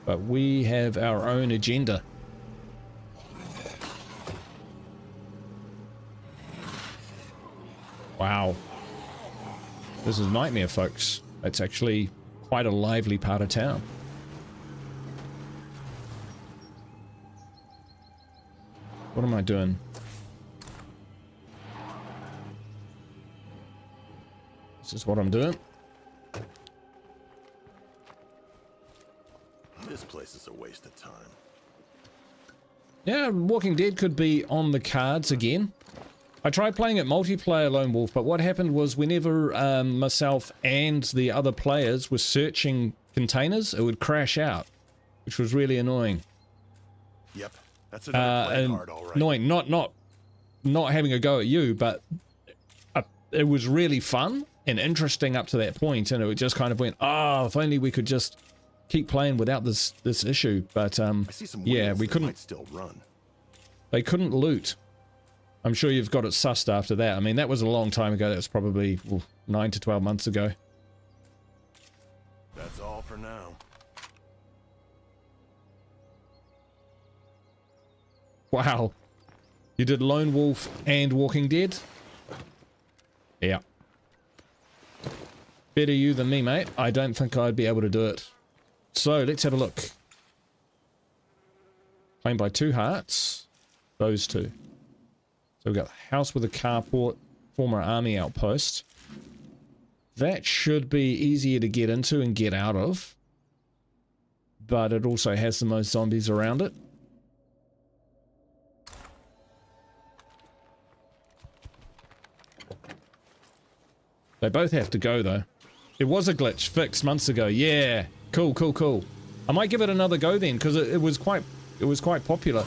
But we have our own agenda. Wow. This is Nightmare, folks. It's actually quite a lively part of town. What am I doing? This is what I'm doing. This place is a waste of time. Yeah, Walking Dead could be on the cards again. I tried playing it multiplayer Lone Wolf, but what happened was whenever myself and the other players were searching containers, it would crash out, which was really annoying. Yep, that's another play card, all right. Annoying, not having a go at you, but it was really fun and interesting up to that point, and it just kind of went, oh, if only we could just keep playing without this issue. But I see some yeah, we couldn't. Might still run. They couldn't loot. I'm sure you've got it sussed after that. I mean, that was a long time ago. That was probably 9 to 12 months ago. That's all for now. Wow. You did Lone Wolf and Walking Dead? Yeah. Better you than me, mate. I don't think I'd be able to do it. So, let's have a look. Claimed by 2 hearts. Those 2. So we've got house with a carport, former army outpost. That should be easier to get into and get out of. But it also has the most zombies around it. They both have to go though. It was a glitch fixed months ago. Yeah. Cool, cool, cool. I might give it another go then, because it was quite popular.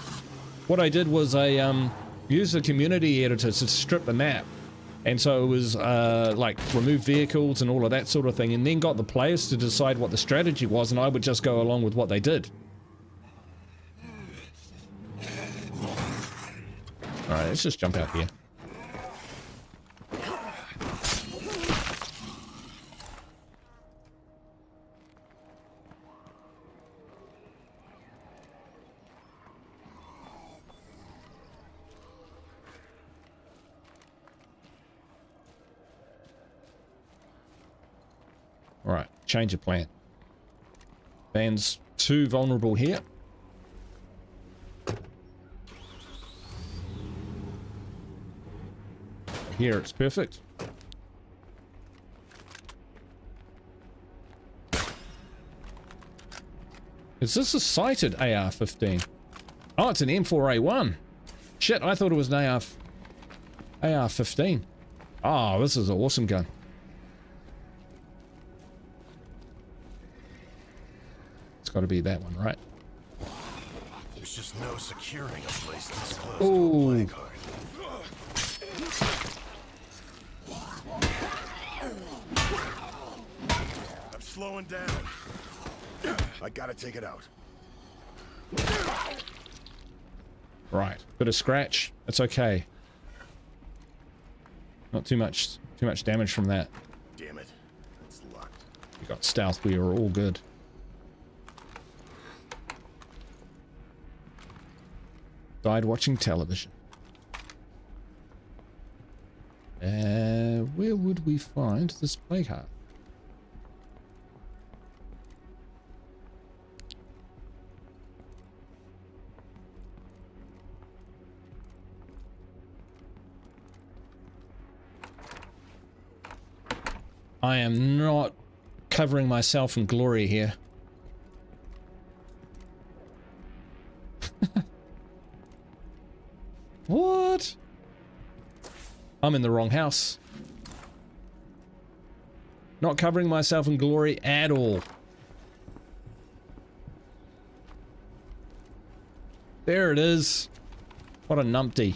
What I did was I use the community editor to strip the map, and so it was like remove vehicles and all of that sort of thing, and then got the players to decide what the strategy was, and I would just go along with what they did. Alright, let's just jump out here. Alright, change of plan. Van's too vulnerable here. Here it's perfect. Is this a sighted AR-15? Oh, it's an M4A1. Shit, I thought it was an AR-15. Oh, this is an awesome gun. Got to be that one, right? There's just no securing a place this close Ooh. to a play card. I'm slowing down. I gotta take it out. Right, bit of scratch. It's okay. Not too much damage from that. Damn it, it's locked. We got stealth. We are all good. Died watching television. Where would we find this plague heart? I am not covering myself in glory here. What? I'm in the wrong house. Not covering myself in glory at all. There it is. What a numpty.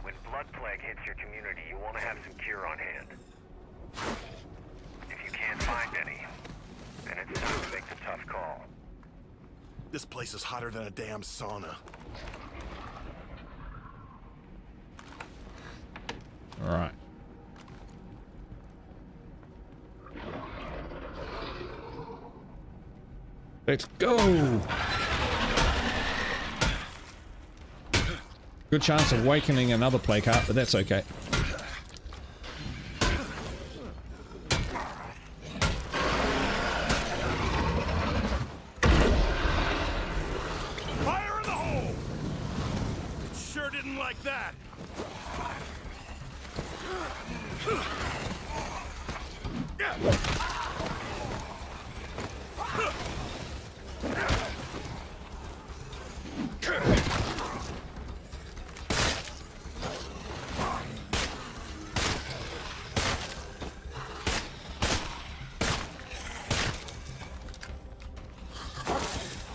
When blood plague hits your community, you want to have some cure on hand. If you can't find any, then it's time to make the tough call. This place is hotter than a damn sauna. All right. Let's go. Good chance of awakening another plague heart, but that's okay. Fire in the hole! It sure didn't like that.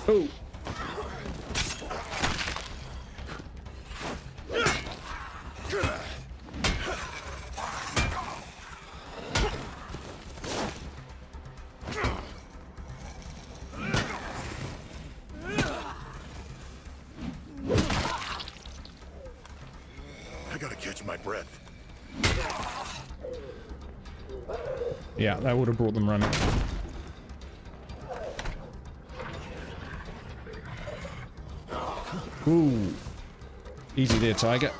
Oh. I gotta catch my breath. Yeah, that would have brought them running. Ooh. Easy there, Tiger.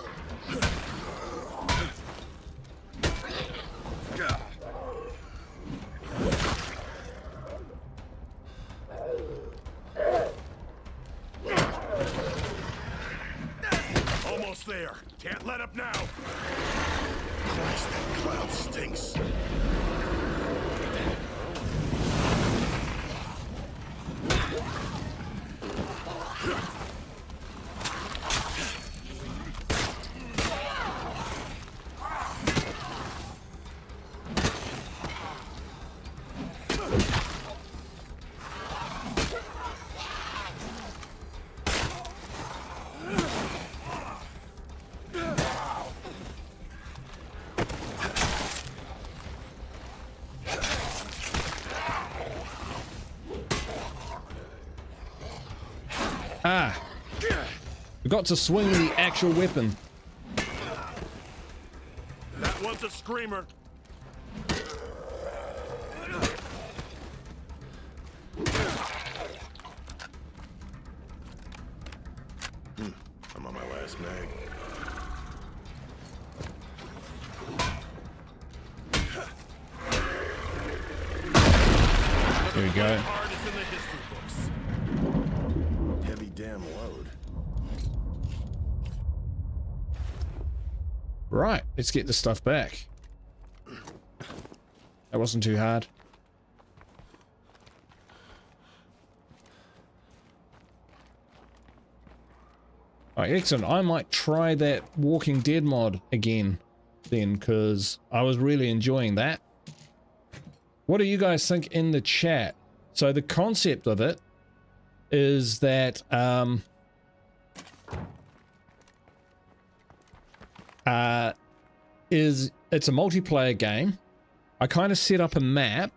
Almost there. Can't let up now. Christ, that cloud stinks. Ah. We got to swing the actual weapon. That one's a screamer. I'm on my last mag. There we go. Hardest in the history books. Heavy damn load. Right, let's get this stuff back. That wasn't too hard. Alright, excellent. I might try that Walking Dead mod again then, because I was really enjoying that. What do you guys think in the chat? So the concept of it is that it's a multiplayer game. I kind of set up a map.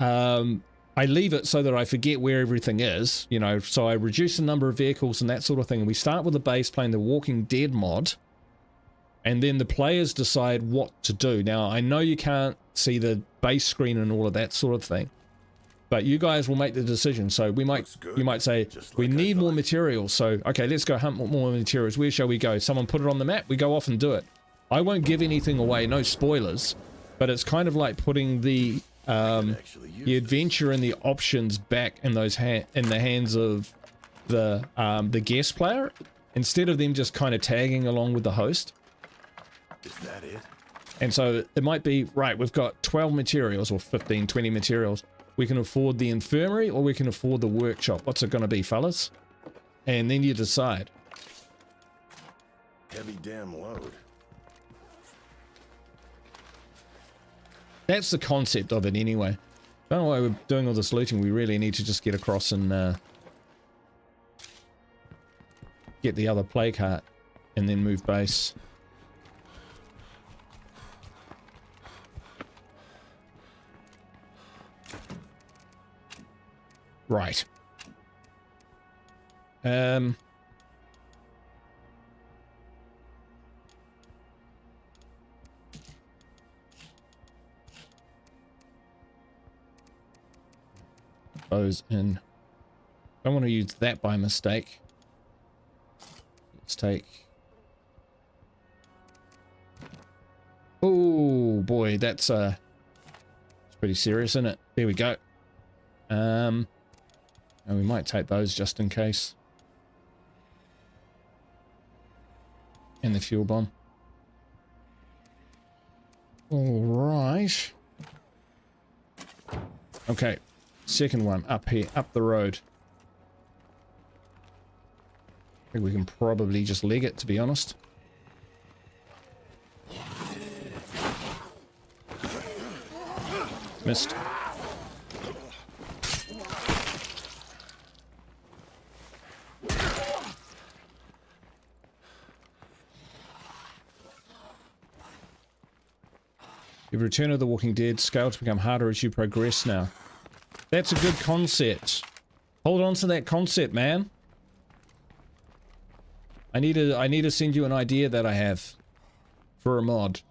I leave it so that I forget where everything is, you know, so I reduce the number of vehicles and that sort of thing. And we start with the base playing the Walking Dead mod, and then the players decide what to do. Now, I know you can't see the base screen and all of that sort of thing, but you guys will make the decision. So we might, you might say, we need more materials. So, okay, let's go hunt more materials. Where shall we go? Someone put it on the map. We go off and do it. I won't give anything away, no spoilers, but it's kind of like putting the adventure and the options back in those in the hands of the guest player, instead of them just kind of tagging along with the host. Is that it? And so it might be, right, we've got 12 materials or 15, 20 materials. We can afford the infirmary or we can afford the workshop. What's it going to be, fellas? And then you decide. Heavy damn load. That's the concept of it anyway. I don't know why we're doing all this looting. We really need to just get across and get the other plague heart and then move base. Right. Those in. Don't want to use that by mistake. Let's take. Oh boy, that's it's pretty serious, isn't it? There we go. And we might take those just in case. And the fuel bomb. All right. Okay. Second one up here, up the road. I think we can probably just leg it, to be honest. Missed. You've returned to the Walking Dead. Scales become harder as you progress now. That's a good concept. Hold on to that concept, man. I need to send you an idea that I have for a mod.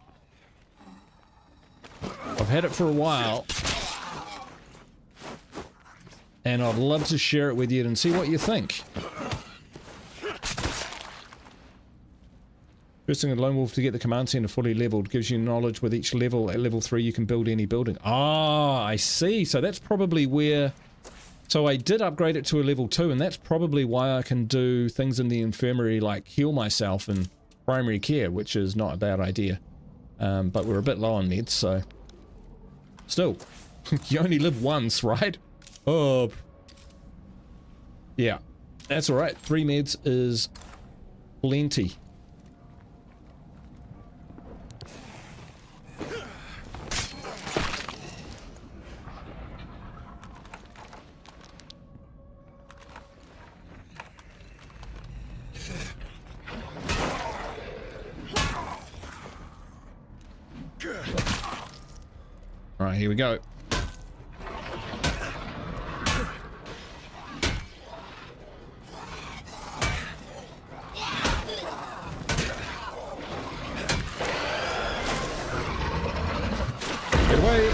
I've had it for a while. And I'd love to share it with you and see what you think. First thing at LoneWolf to get the command center fully leveled gives you knowledge with each level. At level 3 you can build any building. Ah, I see. So that's probably where... So I did upgrade it to a level 2 and that's probably why I can do things in the infirmary like heal myself and primary care, which is not a bad idea. But we're a bit low on meds, so... Still, you only live once, right? Oh... Yeah, that's alright. 3 meds is plenty. Alright, here we go. Get away!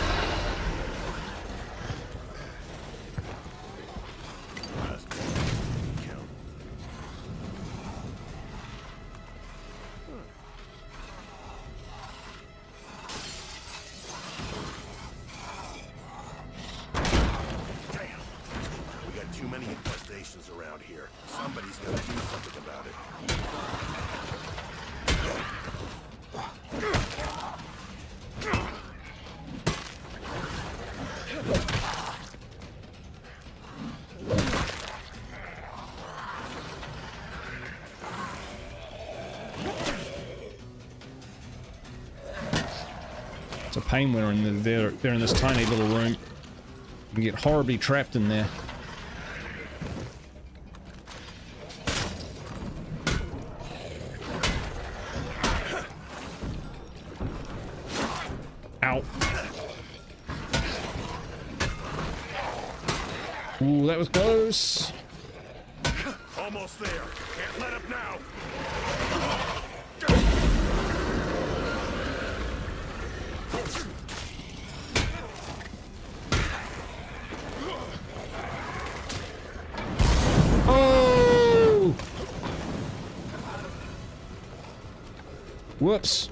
Around here. Somebody's got to do something about it. It's a pain when they're in this tiny little room. You can get horribly trapped in there. Ow. Ooh, that was close. Almost there. Can't let up now. Oh! Whoops.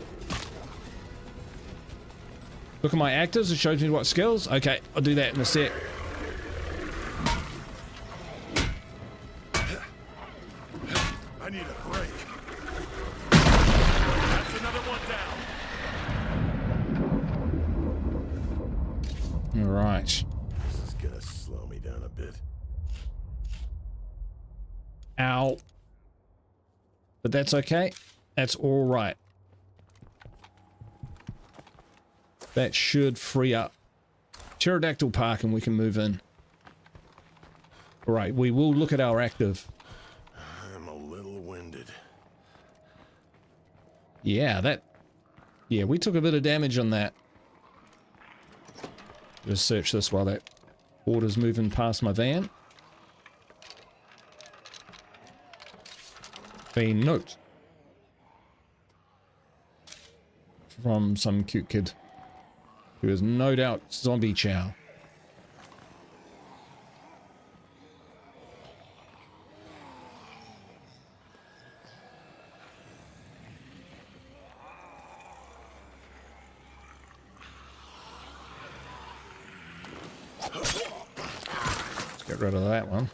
Look at my actors, it shows me what skills. Okay, I'll do that in a sec. I need a break. That's another one down. All right. This is gonna slow me down a bit. Ow. But that's okay. That's all right. That should free up Pterodactyl Park and we can move in. All right, we will look at our active. I'm a little winded. Yeah, yeah, we took a bit of damage on that. Just search this while that order's moving past my van. A note from some cute kid who is no doubt zombie chow. Let's get rid of that one.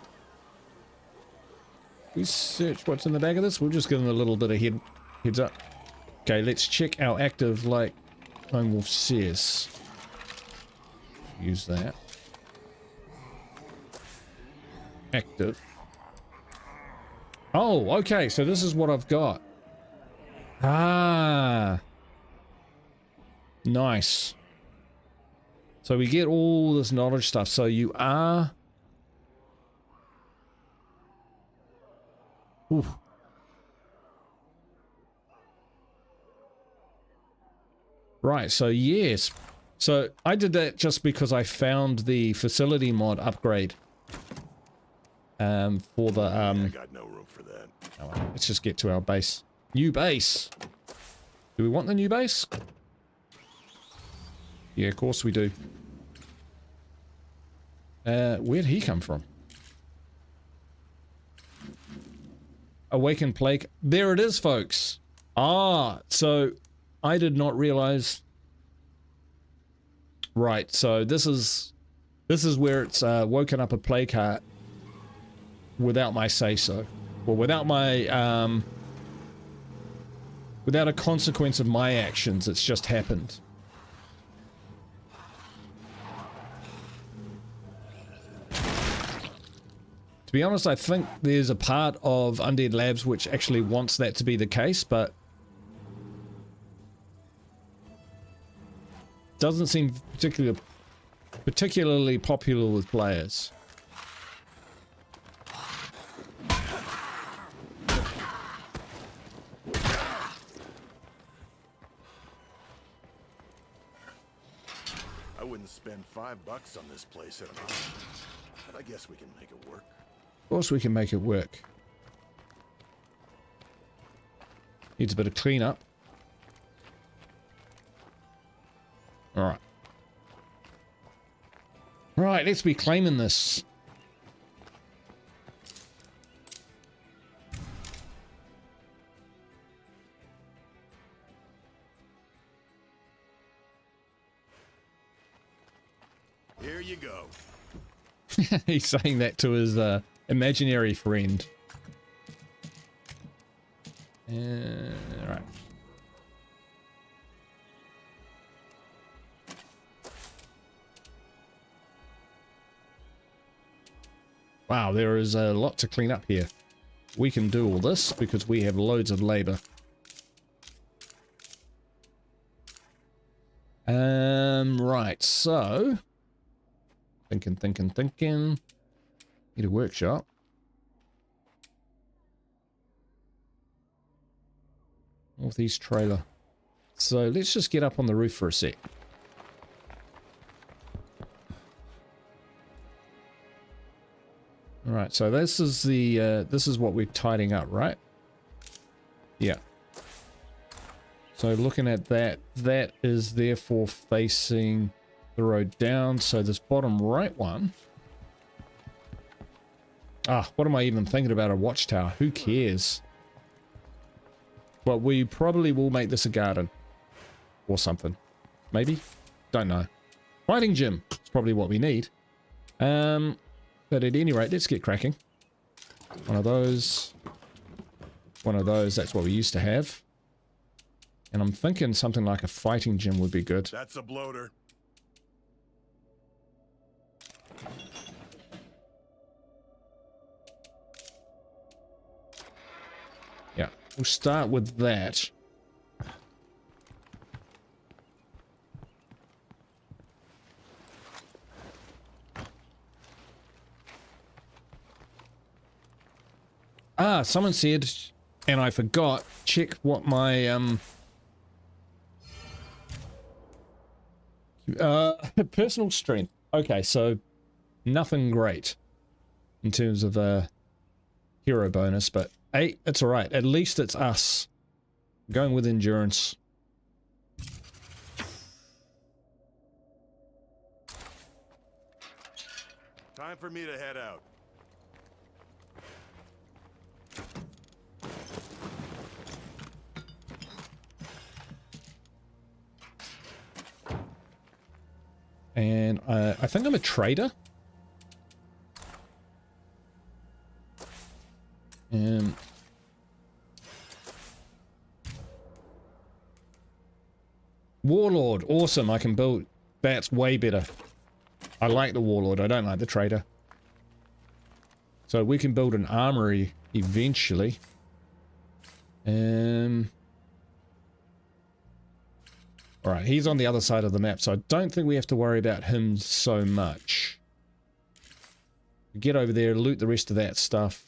We search what's in the back of this. We'll just give them a little bit of heads up. Okay, let's check our active, like LoneWolf says. Use that. Active. Oh, okay, so this is what I've got. Ah. Nice. So we get all this knowledge stuff. So you are... Ooh. Right, so yes. So I did that just because I found the facility mod upgrade. For the I got no room for that. Oh, well, let's just get to our base. New base. Do we want the new base? Yeah, of course we do. Where'd he come from? Awaken Plague. There it is, folks. Ah, so I did not realize. Right, so this is where it's woken up a plague heart without my say-so. Well, without my without a consequence of my actions. It's just happened. To be honest, I think there's a part of Undead Labs which actually wants that to be the case, but doesn't seem particularly popular with players. I wouldn't spend $5 on this place at all, but I guess we can make it work. Of course we can make it work. Needs a bit of cleanup. Alright. Right, let's be claiming this. Here you go. He's saying that to his imaginary friend. Right. Wow, there is a lot to clean up here. We can do all this because we have loads of labor. Right, so... Thinking. Need a workshop. Northeast trailer. So let's just get up on the roof for a sec. Alright, so this is the this is what we're tidying up, right? Yeah. So looking at that, that is therefore facing the road down. So this bottom right one. Ah, what am I even thinking about a watchtower? Who cares? Well, we probably will make this a garden. Or something. Maybe? Don't know. Fighting gym is probably what we need. But at any rate, let's get cracking. One of those. One of those, that's what we used to have. And I'm thinking something like a fighting gym would be good. That's a bloater. Yeah, we'll start with that. Ah, someone said, and I forgot, check what my Personal strength. Okay, so nothing great in terms of a hero bonus, but hey, it's alright. At least it's us going with endurance. Time for me to head out. And I think I'm a trader. Warlord, awesome. I can build. That's way better. I like the Warlord. I don't like the trader. So we can build an armory eventually. Alright, he's on the other side of the map, so I don't think we have to worry about him so much. Get over there, loot the rest of that stuff.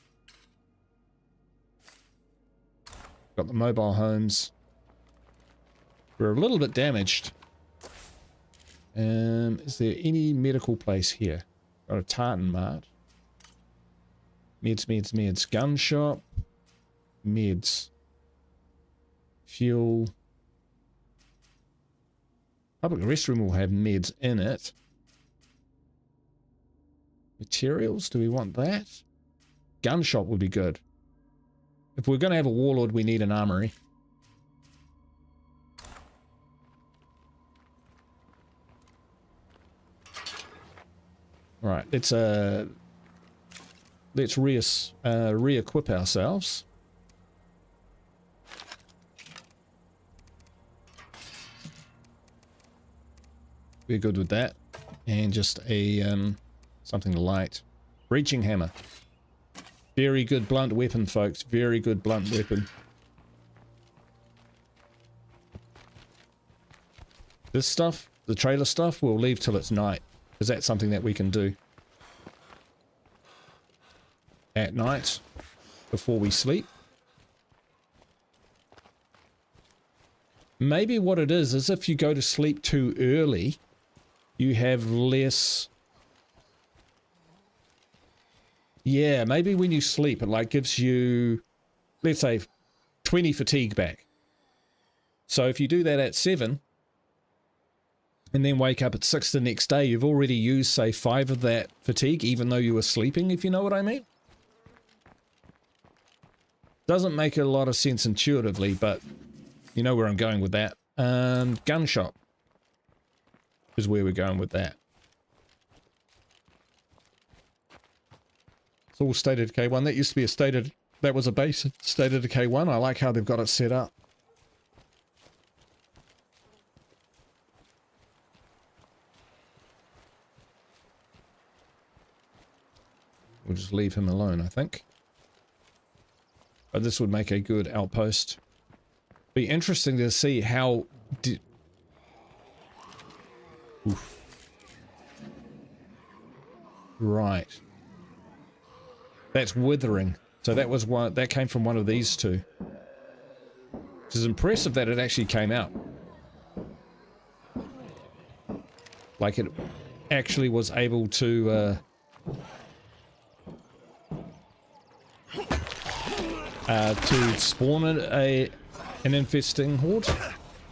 Got the mobile homes. We're a little bit damaged. Is there any medical place here? Got a tartan mart. Meds. Gun shop. Meds. Fuel. Public restroom will have meds in it. Materials, do we want that? Gun shop would be good. If we're going to have a warlord, we need an armory. Right, let's re-equip ourselves. We're good with that. And just a something light. Breaching hammer. Very good blunt weapon, folks. Very good blunt weapon. This stuff, the trailer stuff, we'll leave till it's night. Because that's something that we can do. At night. Before we sleep. Maybe what it is if you go to sleep too early, you have less... Yeah, maybe when you sleep, it like gives you, let's say, 20 fatigue back. So if you do that at 7, and then wake up at 6 the next day, you've already used, say, 5 of that fatigue, even though you were sleeping, if you know what I mean. Doesn't make a lot of sense intuitively, but you know where I'm going with that. Gun shop is where we're going with that. It's all State of Decay 1. That used to be a that was a base State of Decay 1. I like how they've got it set up. We'll just leave him alone, I think. But this would make a good outpost. Be interesting to see how... Oof. Right. That's withering. So that was one that came from one of these two. Which is impressive that it actually came out. Like it actually was able to spawn an infesting horde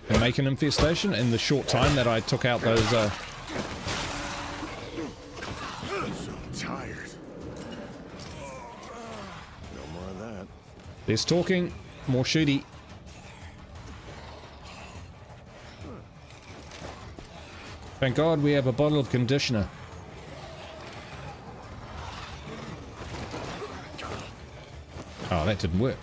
and make an infestation in the short time that I took out those So tired. No more of that. There's talking, more shooty. Thank God we have a bottle of conditioner. Oh, that didn't work.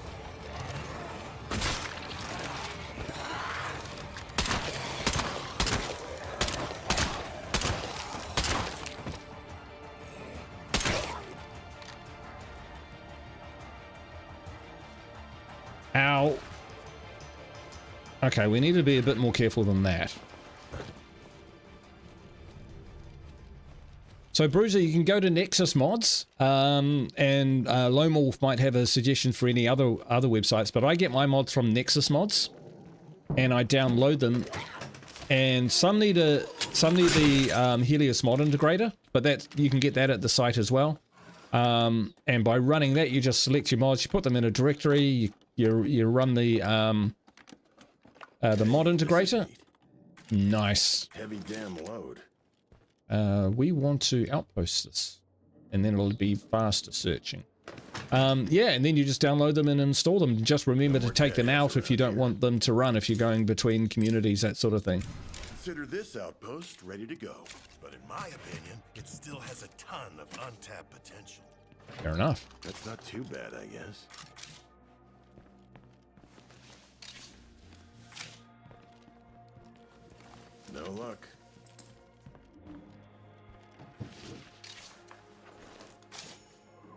Ow. Okay, we need to be a bit more careful than that. So, Bruiser, you can go to Nexus Mods, and LoneWolf might have a suggestion for any other websites, but I get my mods from Nexus Mods, and I download them, and some need a suddenly the Helios mod integrator, but that you can get that at the site as well. And by running that, you just select your mods, you put them in a directory, you run the mod integrator. Nice. Heavy damn load. We want to outpost this, and then it'll be faster searching. Yeah, and then you just download them and install them. Just remember to take them out if you don't want them to run, if you're going between communities, that sort of thing. Consider this outpost ready to go. But in my opinion, it still has a ton of untapped potential. Fair enough. That's not too bad, I guess. No luck.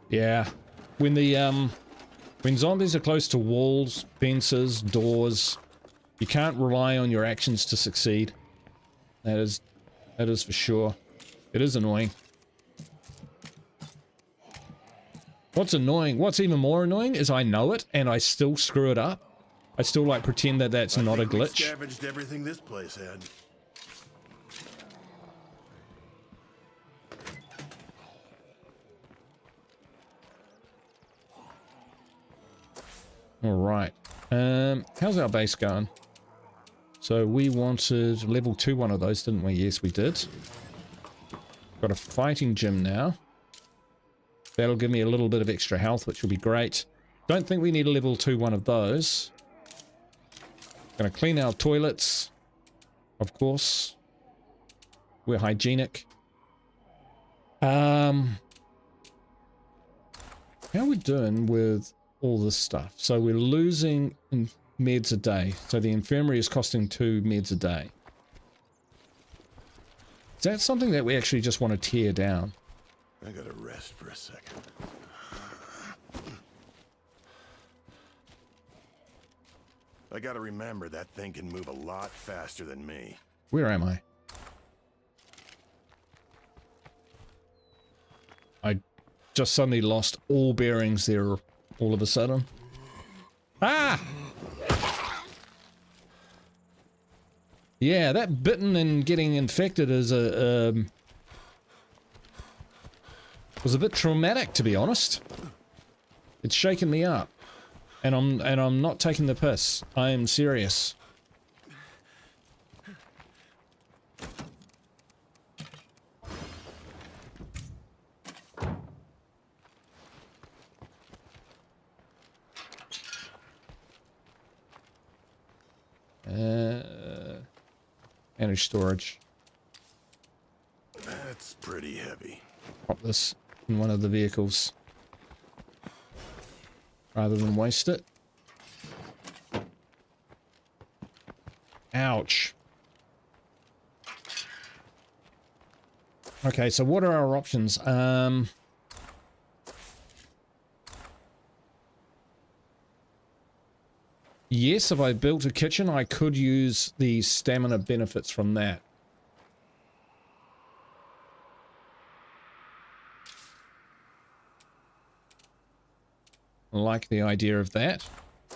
Yeah. When zombies are close to walls, fences, doors, you can't rely on your actions to succeed. That is for sure. It is annoying. What's even more annoying is I know it and I still screw it up. I still like pretend that that's not a glitch. We scavenged everything this place had. All right. How's our base going? So we wanted level 2 one of those, didn't we? Yes, we did. Got a fighting gym now. That'll give me a little bit of extra health, which will be great. Don't think we need a level 2 one of those. Gonna clean our toilets, of course. We're hygienic. How are we doing with all this stuff? So we're losing meds a day. So the infirmary is costing 2 meds a day. Is that something that we actually just want to tear down? I gotta rest for a second. I gotta remember that thing can move a lot faster than me. Where am I? I just suddenly lost all bearings there all of a sudden. Ah! Yeah, that bitten and getting infected is was a bit traumatic, to be honest. It's shaken me up. And I'm not taking the piss. I am serious. Energy storage. That's pretty heavy. Pop this in one of the vehicles rather than waste it. Ouch. Okay, so what are our options? Yes, if I built a kitchen, I could use the stamina benefits from that. I like the idea of that. I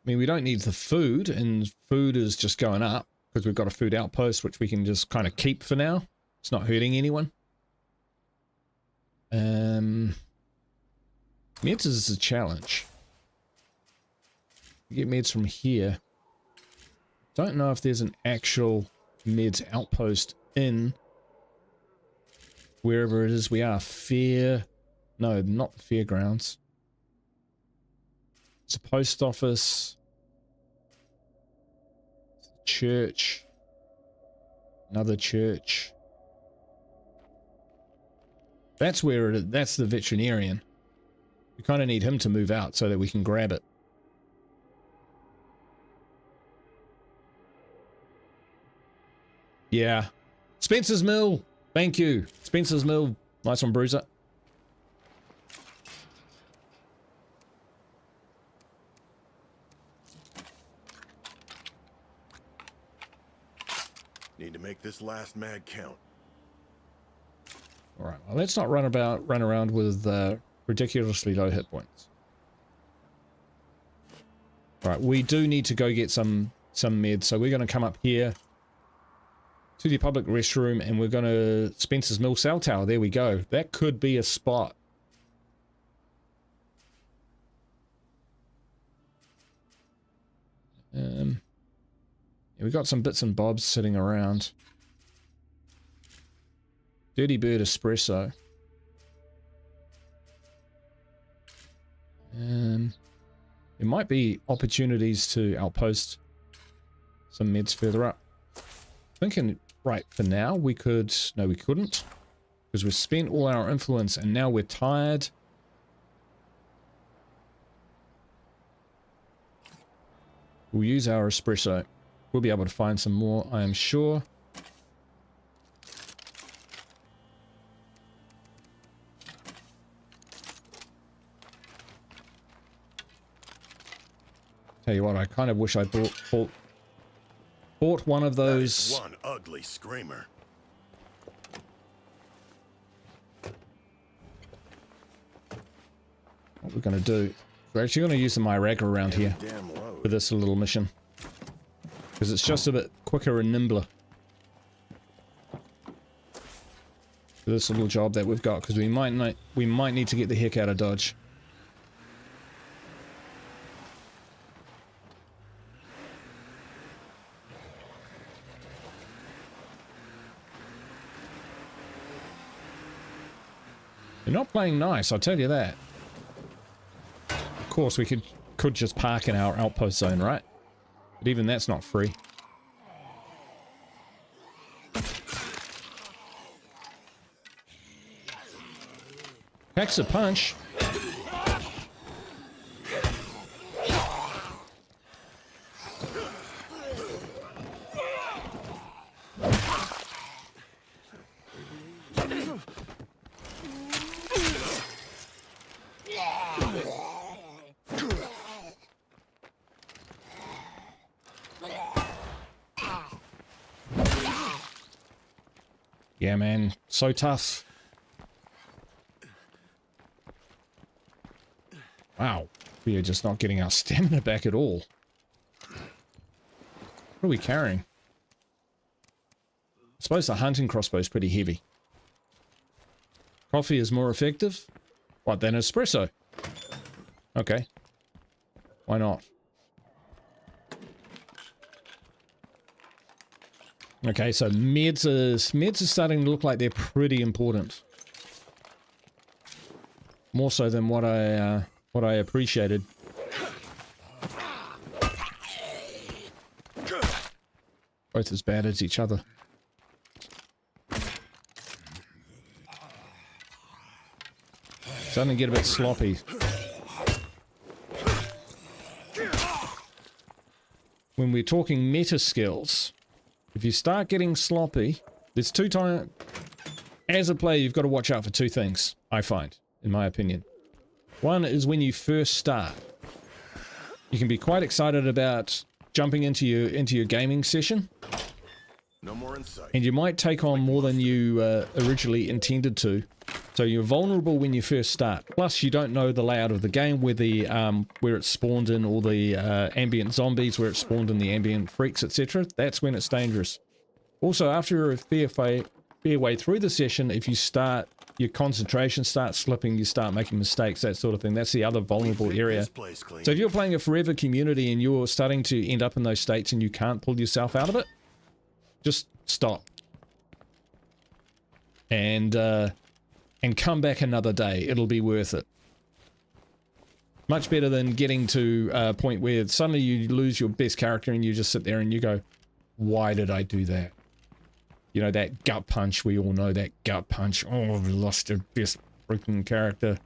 mean, we don't need the food, and food is just going up because we've got a food outpost, which we can just kind of keep for now. It's not hurting anyone. Meds is a challenge. Get meds from here. Don't know if there's an actual meds outpost in wherever it is we are. No, not the fairgrounds. It's a post office. Church. Another church. That's where it is. That's the veterinarian. We kind of need him to move out so that we can grab it. Yeah. Spencer's Mill. Thank you. Spencer's Mill. Nice one, Bruiser. Need to make this last mag count. All right. Well, let's not run around with ridiculously low hit points. All right. We do need to go get some meds, so we're going to come up here. to the public restroom, and we're going to Spencer's Mill cell tower. There we go. That could be a spot. Yeah, we got some bits and bobs sitting around. Dirty Bird Espresso. There might be opportunities to outpost some meds further up. Thinking, right, for now we could... No, we couldn't. Because we've spent all our influence and now we're tired. We'll use our espresso. We'll be able to find some more, I am sure. Tell you what, I kind of wish I bought one of those. One ugly screamer. What we're going to do, we're actually going to use the Myraga around here for this little mission. Because it's just a bit quicker and nimbler. For this little job that we've got, because we might need to get the heck out of Dodge. They're not playing nice, I'll tell you that. Of course, we could just park in our outpost zone, right? But even that's not free. Packs a punch. Yeah, man, so tough. Wow, we are just not getting our stamina back at all. What are we carrying? I suppose the hunting crossbow is pretty heavy. Coffee is more effective? What, than espresso? Okay. Why not? Okay, so meds are starting to look like they're pretty important. More so than what I appreciated. Both as bad as each other. Starting to get a bit sloppy. When we're talking meta skills, if you start getting sloppy, there's two times... As a player, you've got to watch out for two things, I find, in my opinion. One is when you first start. You can be quite excited about jumping into your gaming session. No more in sight. And you might take on more than you originally intended to. So you're vulnerable when you first start. Plus, you don't know the layout of the game, where it's spawned in all the ambient zombies, where it's spawned in the ambient freaks, etc. That's when it's dangerous. Also, after you're a fair way through the session, if you start, your concentration starts slipping, you start making mistakes, that sort of thing. That's the other vulnerable area. So if you're playing a forever community and you're starting to end up in those states and you can't pull yourself out of it, just stop. And come back another day. It'll be worth it. Much better than getting to a point where suddenly you lose your best character and you just sit there and you go, why did I do that? You know, that gut punch, we all know that gut punch. Oh, we lost your best freaking character.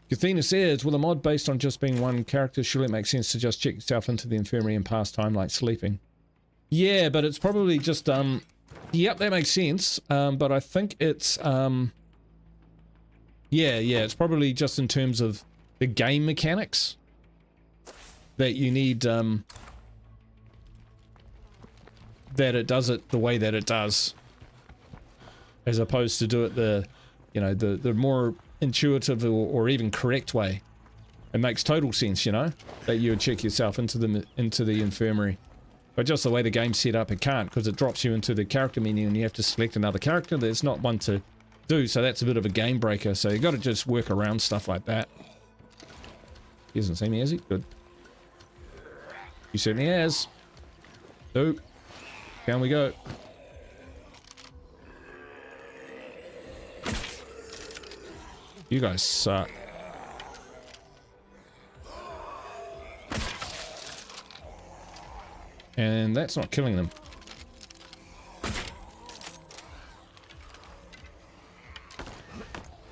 Kathina says, with a mod based on just being one character, surely it makes sense to just check yourself into the infirmary and pass time like sleeping. Yeah, but it's probably just, yep, that makes sense. But I think it's, yeah, it's probably just in terms of the game mechanics that you need, that it does it the way that it does, as opposed to do it the, you know, the more intuitive or even correct way. It makes total sense, you know, that you would check yourself into the infirmary. But just the way the game's set up, it can't, because it drops you into the character menu and you have to select another character. There's not one to do, so that's a bit of a game breaker. So you got to just work around stuff like that. He hasn't seen me, has he? Good. He certainly has. So, down we go. You guys suck. And that's not killing them.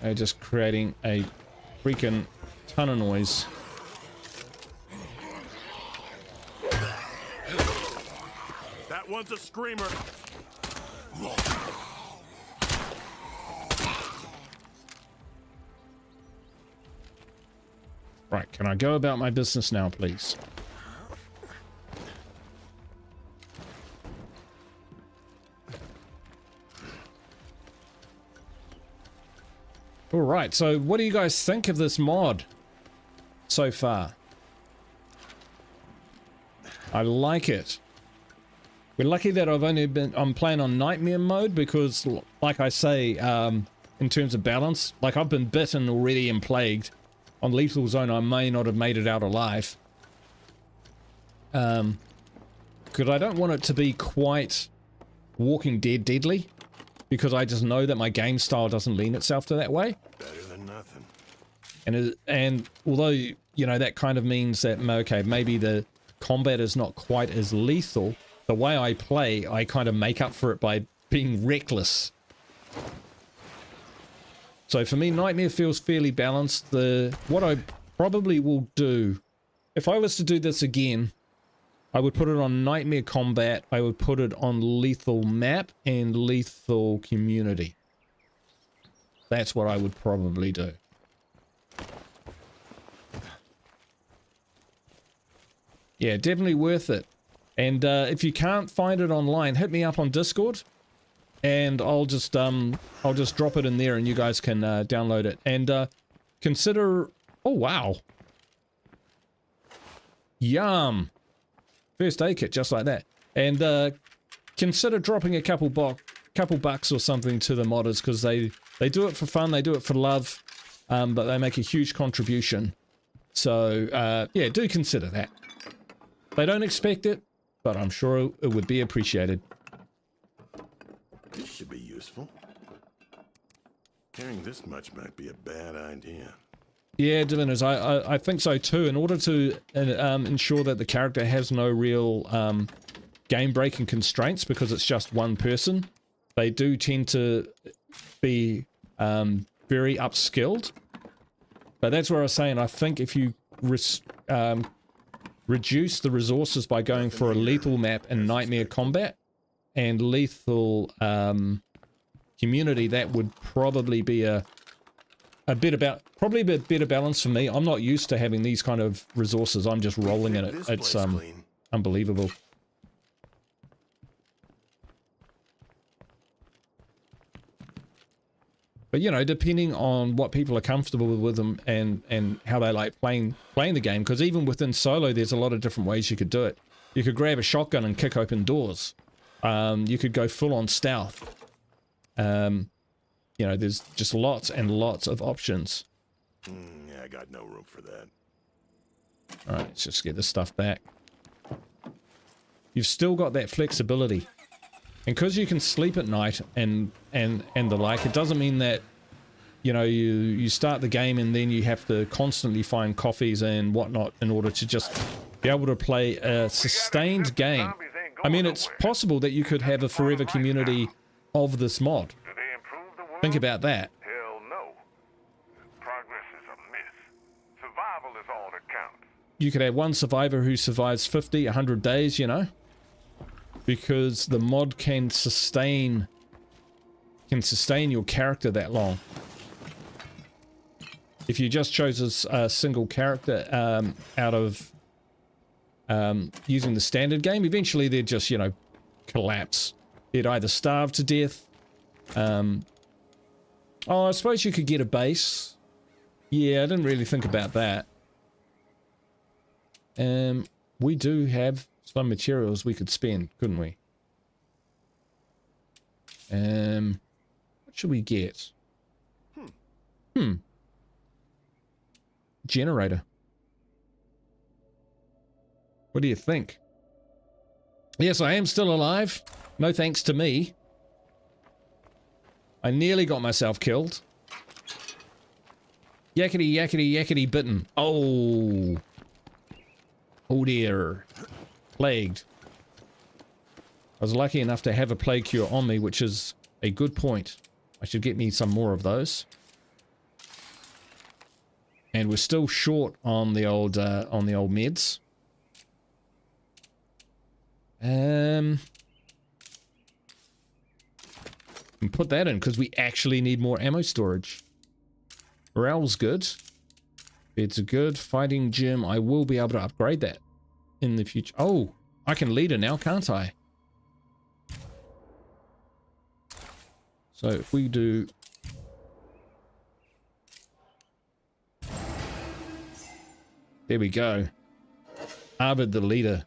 They're just creating a freaking ton of noise. That one's a screamer. Right, can I go about my business now, please? Alright, so what do you guys think of this mod so far? I like it. We're lucky that I'm playing on nightmare mode because, like I say, in terms of balance, like I've been bitten already and plagued. On lethal zone I may not have made it out alive. Because I don't want it to be quite Walking Dead deadly. Because I just know that my game style doesn't lean itself to that way. Better than nothing. And although, you know, that kind of means that, okay, maybe the combat is not quite as lethal, the way I play, I kind of make up for it by being reckless. So for me, Nightmare feels fairly balanced. What I probably will do, if I was to do this again, I would put it on Nightmare Combat, I would put it on Lethal Map and Lethal Community. That's what I would probably do. Yeah, definitely worth it. And if you can't find it online, hit me up on Discord, and I'll just drop it in there, and you guys can download it. And consider. Oh wow! Yum! First aid kit, just like that. And consider dropping a couple bucks or something to the modders, because they do it for fun, they do it for love, but they make a huge contribution. So yeah, do consider that. They don't expect it, but I'm sure it would be appreciated. This should be useful. Carrying this much might be a bad idea. Yeah, Diviners, I think so too. In order to ensure that the character has no real game-breaking constraints, because it's just one person, they do tend to be very upskilled. But that's where I was saying, I think if you reduce the resources by going for a lethal map and nightmare combat and lethal community, that would probably be probably a bit better balance for me. I'm not used to having these kind of resources. I'm just rolling in it. It's unbelievable. But you know, depending on what people are comfortable with them and how they like playing the game, because even within solo there's a lot of different ways you could do it. You could grab a shotgun and kick open doors. You could go full on stealth. You know, there's just lots and lots of options. Yeah, I got no room for that. Alright, let's just get this stuff back. You've still got that flexibility. And because you can sleep at night and the like, it doesn't mean that, you know, you start the game and then you have to constantly find coffees and whatnot in order to just be able to play a sustained game. I mean, it's possible that you could have a forever community of this mod. Think about that. Hell no. Progress is a myth. Survival is all that counts. You could have one survivor who survives 50, 100 days, you know? Because the mod can sustain your character that long. If you just chose a single character out of using the standard game, eventually they'd just, you know, collapse. They'd either starve to death. Oh, I suppose you could get a base. Yeah, I didn't really think about that. We do have some materials we could spend, couldn't we? What should we get? Generator. What do you think? Yes, I am still alive. No thanks to me. I nearly got myself killed. Yakety, yakety, yakety, bitten. Oh. Oh dear. Plagued. I was lucky enough to have a plague cure on me, which is a good point. I should get me some more of those. And we're still short on the old meds. And put that in because we actually need more ammo storage. Morale's good. It's a good fighting gym. I will be able to upgrade that in the future. Oh, I can lead it now, can't I? So if we do... There we go. Arvid the leader.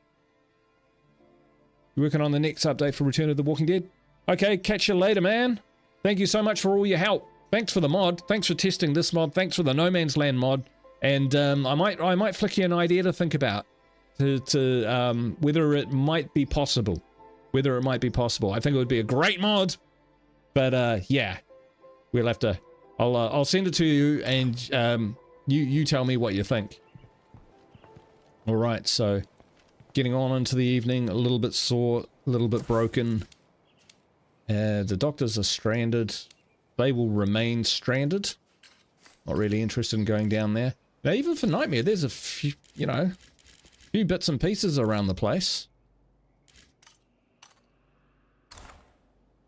You working on the next update for Return of the Walking Dead? Okay, catch you later, man. Thank you so much for all your help. Thanks for the mod. Thanks for testing this mod. Thanks for the No Man's Land mod. And I might flick you an idea to think about to whether it might be possible. Whether it might be possible. I think it would be a great mod. But yeah, we'll have to. I'll send it to you, and you tell me what you think. All right, so getting on into the evening, a little bit sore, a little bit broken. The doctors are stranded. They will remain stranded. Not really interested in going down there. Now, even for Nightmare, there's a few, you know, few bits and pieces around the place.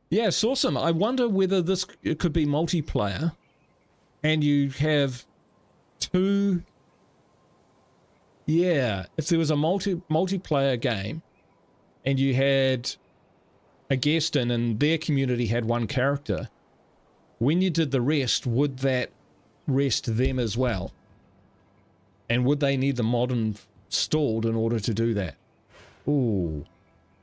Yeah, it's awesome. I wonder whether this it could be multiplayer, and you have two. Yeah, if there was a multiplayer game, and you had a guest in, and their community had one character, when you did the rest, would that rest them as well? And would they need the mod installed in order to do that? Ooh,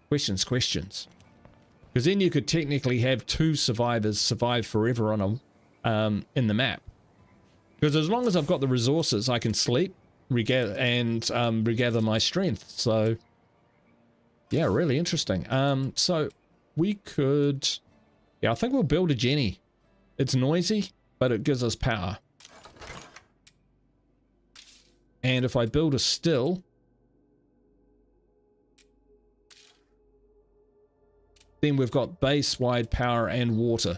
questions. Because then you could technically have two survivors survive forever on a in the map. Because as long as I've got the resources, I can sleep, regather my strength. So yeah, really interesting. So we could, yeah, I think we'll build a Jenny. It's noisy, but it gives us power. And if I build a still, then we've got base, wide, power, and water.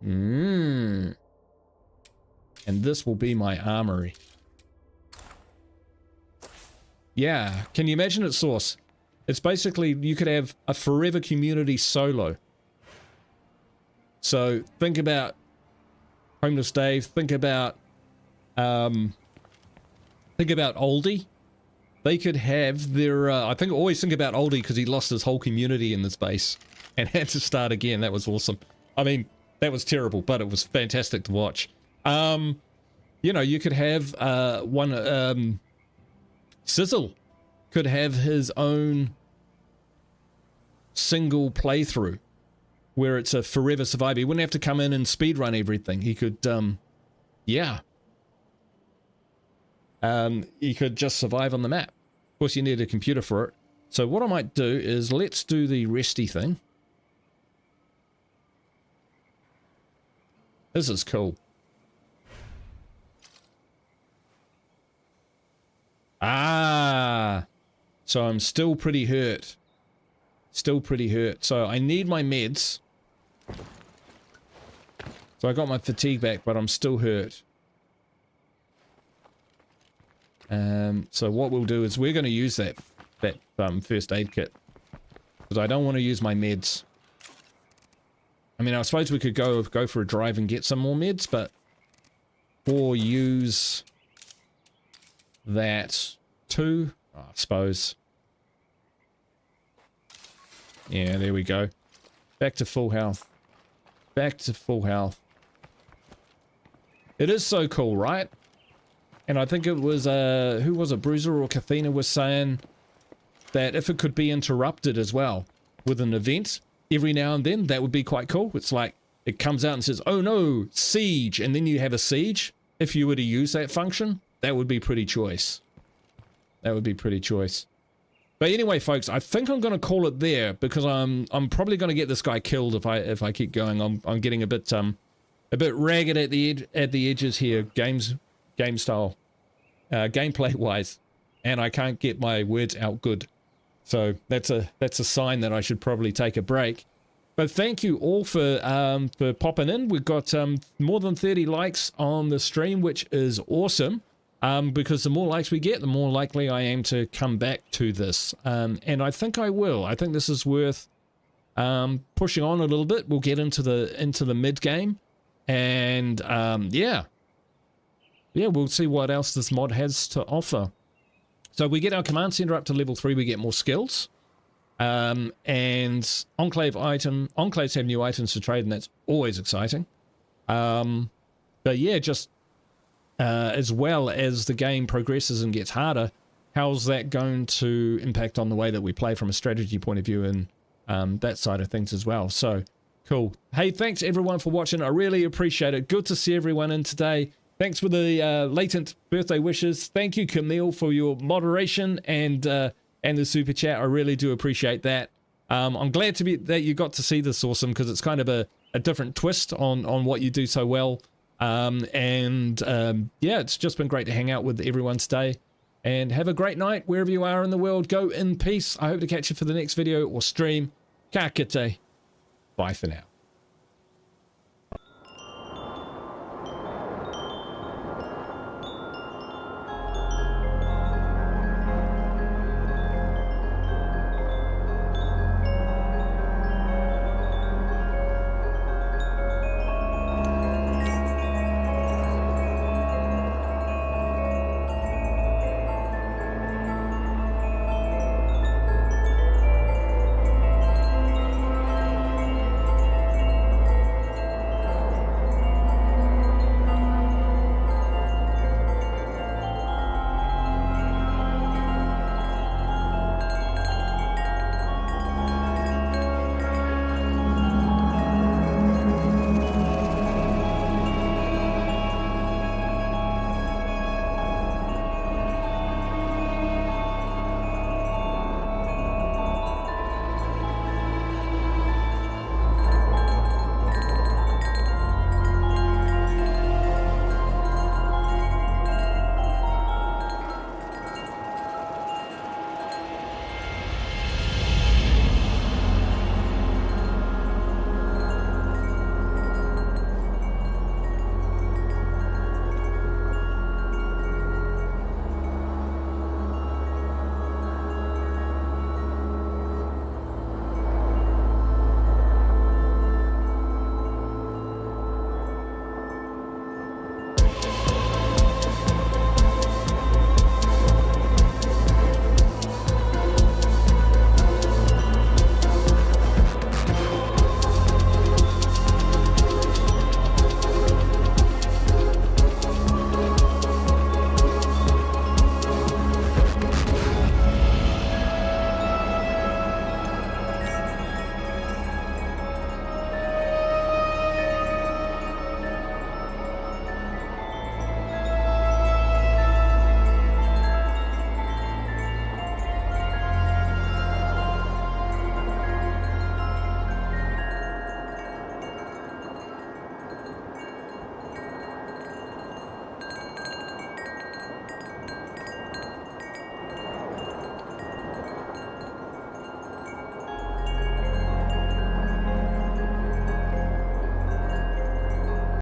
And this will be my armory. Yeah, can you imagine it, Source? It's basically, you could have a forever community solo. So think about Homeless Dave, think about Oldie. They could have their, I always think about Oldie because he lost his whole community in this base and had to start again. That was awesome. I mean, that was terrible, but it was fantastic to watch. You know, you could have Sizzle could have his own single playthrough where it's a forever survivor. He wouldn't have to come in and speedrun everything. He could, yeah. You could just survive on the map. Of course, you need a computer for it. So what I might do is let's do the resty thing. This is cool. Ah, so I'm still pretty hurt. Still pretty hurt. So I need my meds. So I got my fatigue back, but I'm still hurt. So what we'll do is we're going to use that first aid kit because I don't want to use my meds. I mean, I suppose we could go for a drive and get some more meds, but or use that too, I suppose. Yeah, there we go. Back to full health. Back to full health. It is so cool, right? And I think it was, who was it, Bruiser or Kathina was saying, that if it could be interrupted as well with an event every now and then, that would be quite cool. It's like it comes out and says, oh no, siege, and then you have a siege. If you were to use that function, that would be pretty choice. That would be pretty choice. But anyway, folks, I think I'm going to call it there, because I'm probably going to get this guy killed if I keep going. I'm getting a bit ragged at the edges here, game style, gameplay wise, and I can't get my words out good. So that's a sign that I should probably take a break. But thank you all for popping in. We've got more than 30 likes on the stream, which is awesome. Because the more likes we get, the more likely I am to come back to this. And I think I will. I think this is worth pushing on a little bit. We'll get into the mid game, and yeah, we'll see what else this mod has to offer. So we get our command center up to level 3. We get more skills. And enclaves have new items to trade, and that's always exciting. But yeah, just as well as the game progresses and gets harder, how's that going to impact on the way that we play from a strategy point of view, and that side of things as well. So cool. Hey, thanks everyone for watching. I really appreciate it. Good to see everyone in today. Thanks for the latent birthday wishes. Thank you, Camille, for your moderation and the super chat. I really do appreciate that. I'm glad that you got to see this awesome, because it's kind of a different twist on what you do so well. Yeah, it's just been great to hang out with everyone today, and have a great night wherever you are in the world. Go in peace. I hope to catch you for the next video or stream. Ka kite. Bye for now.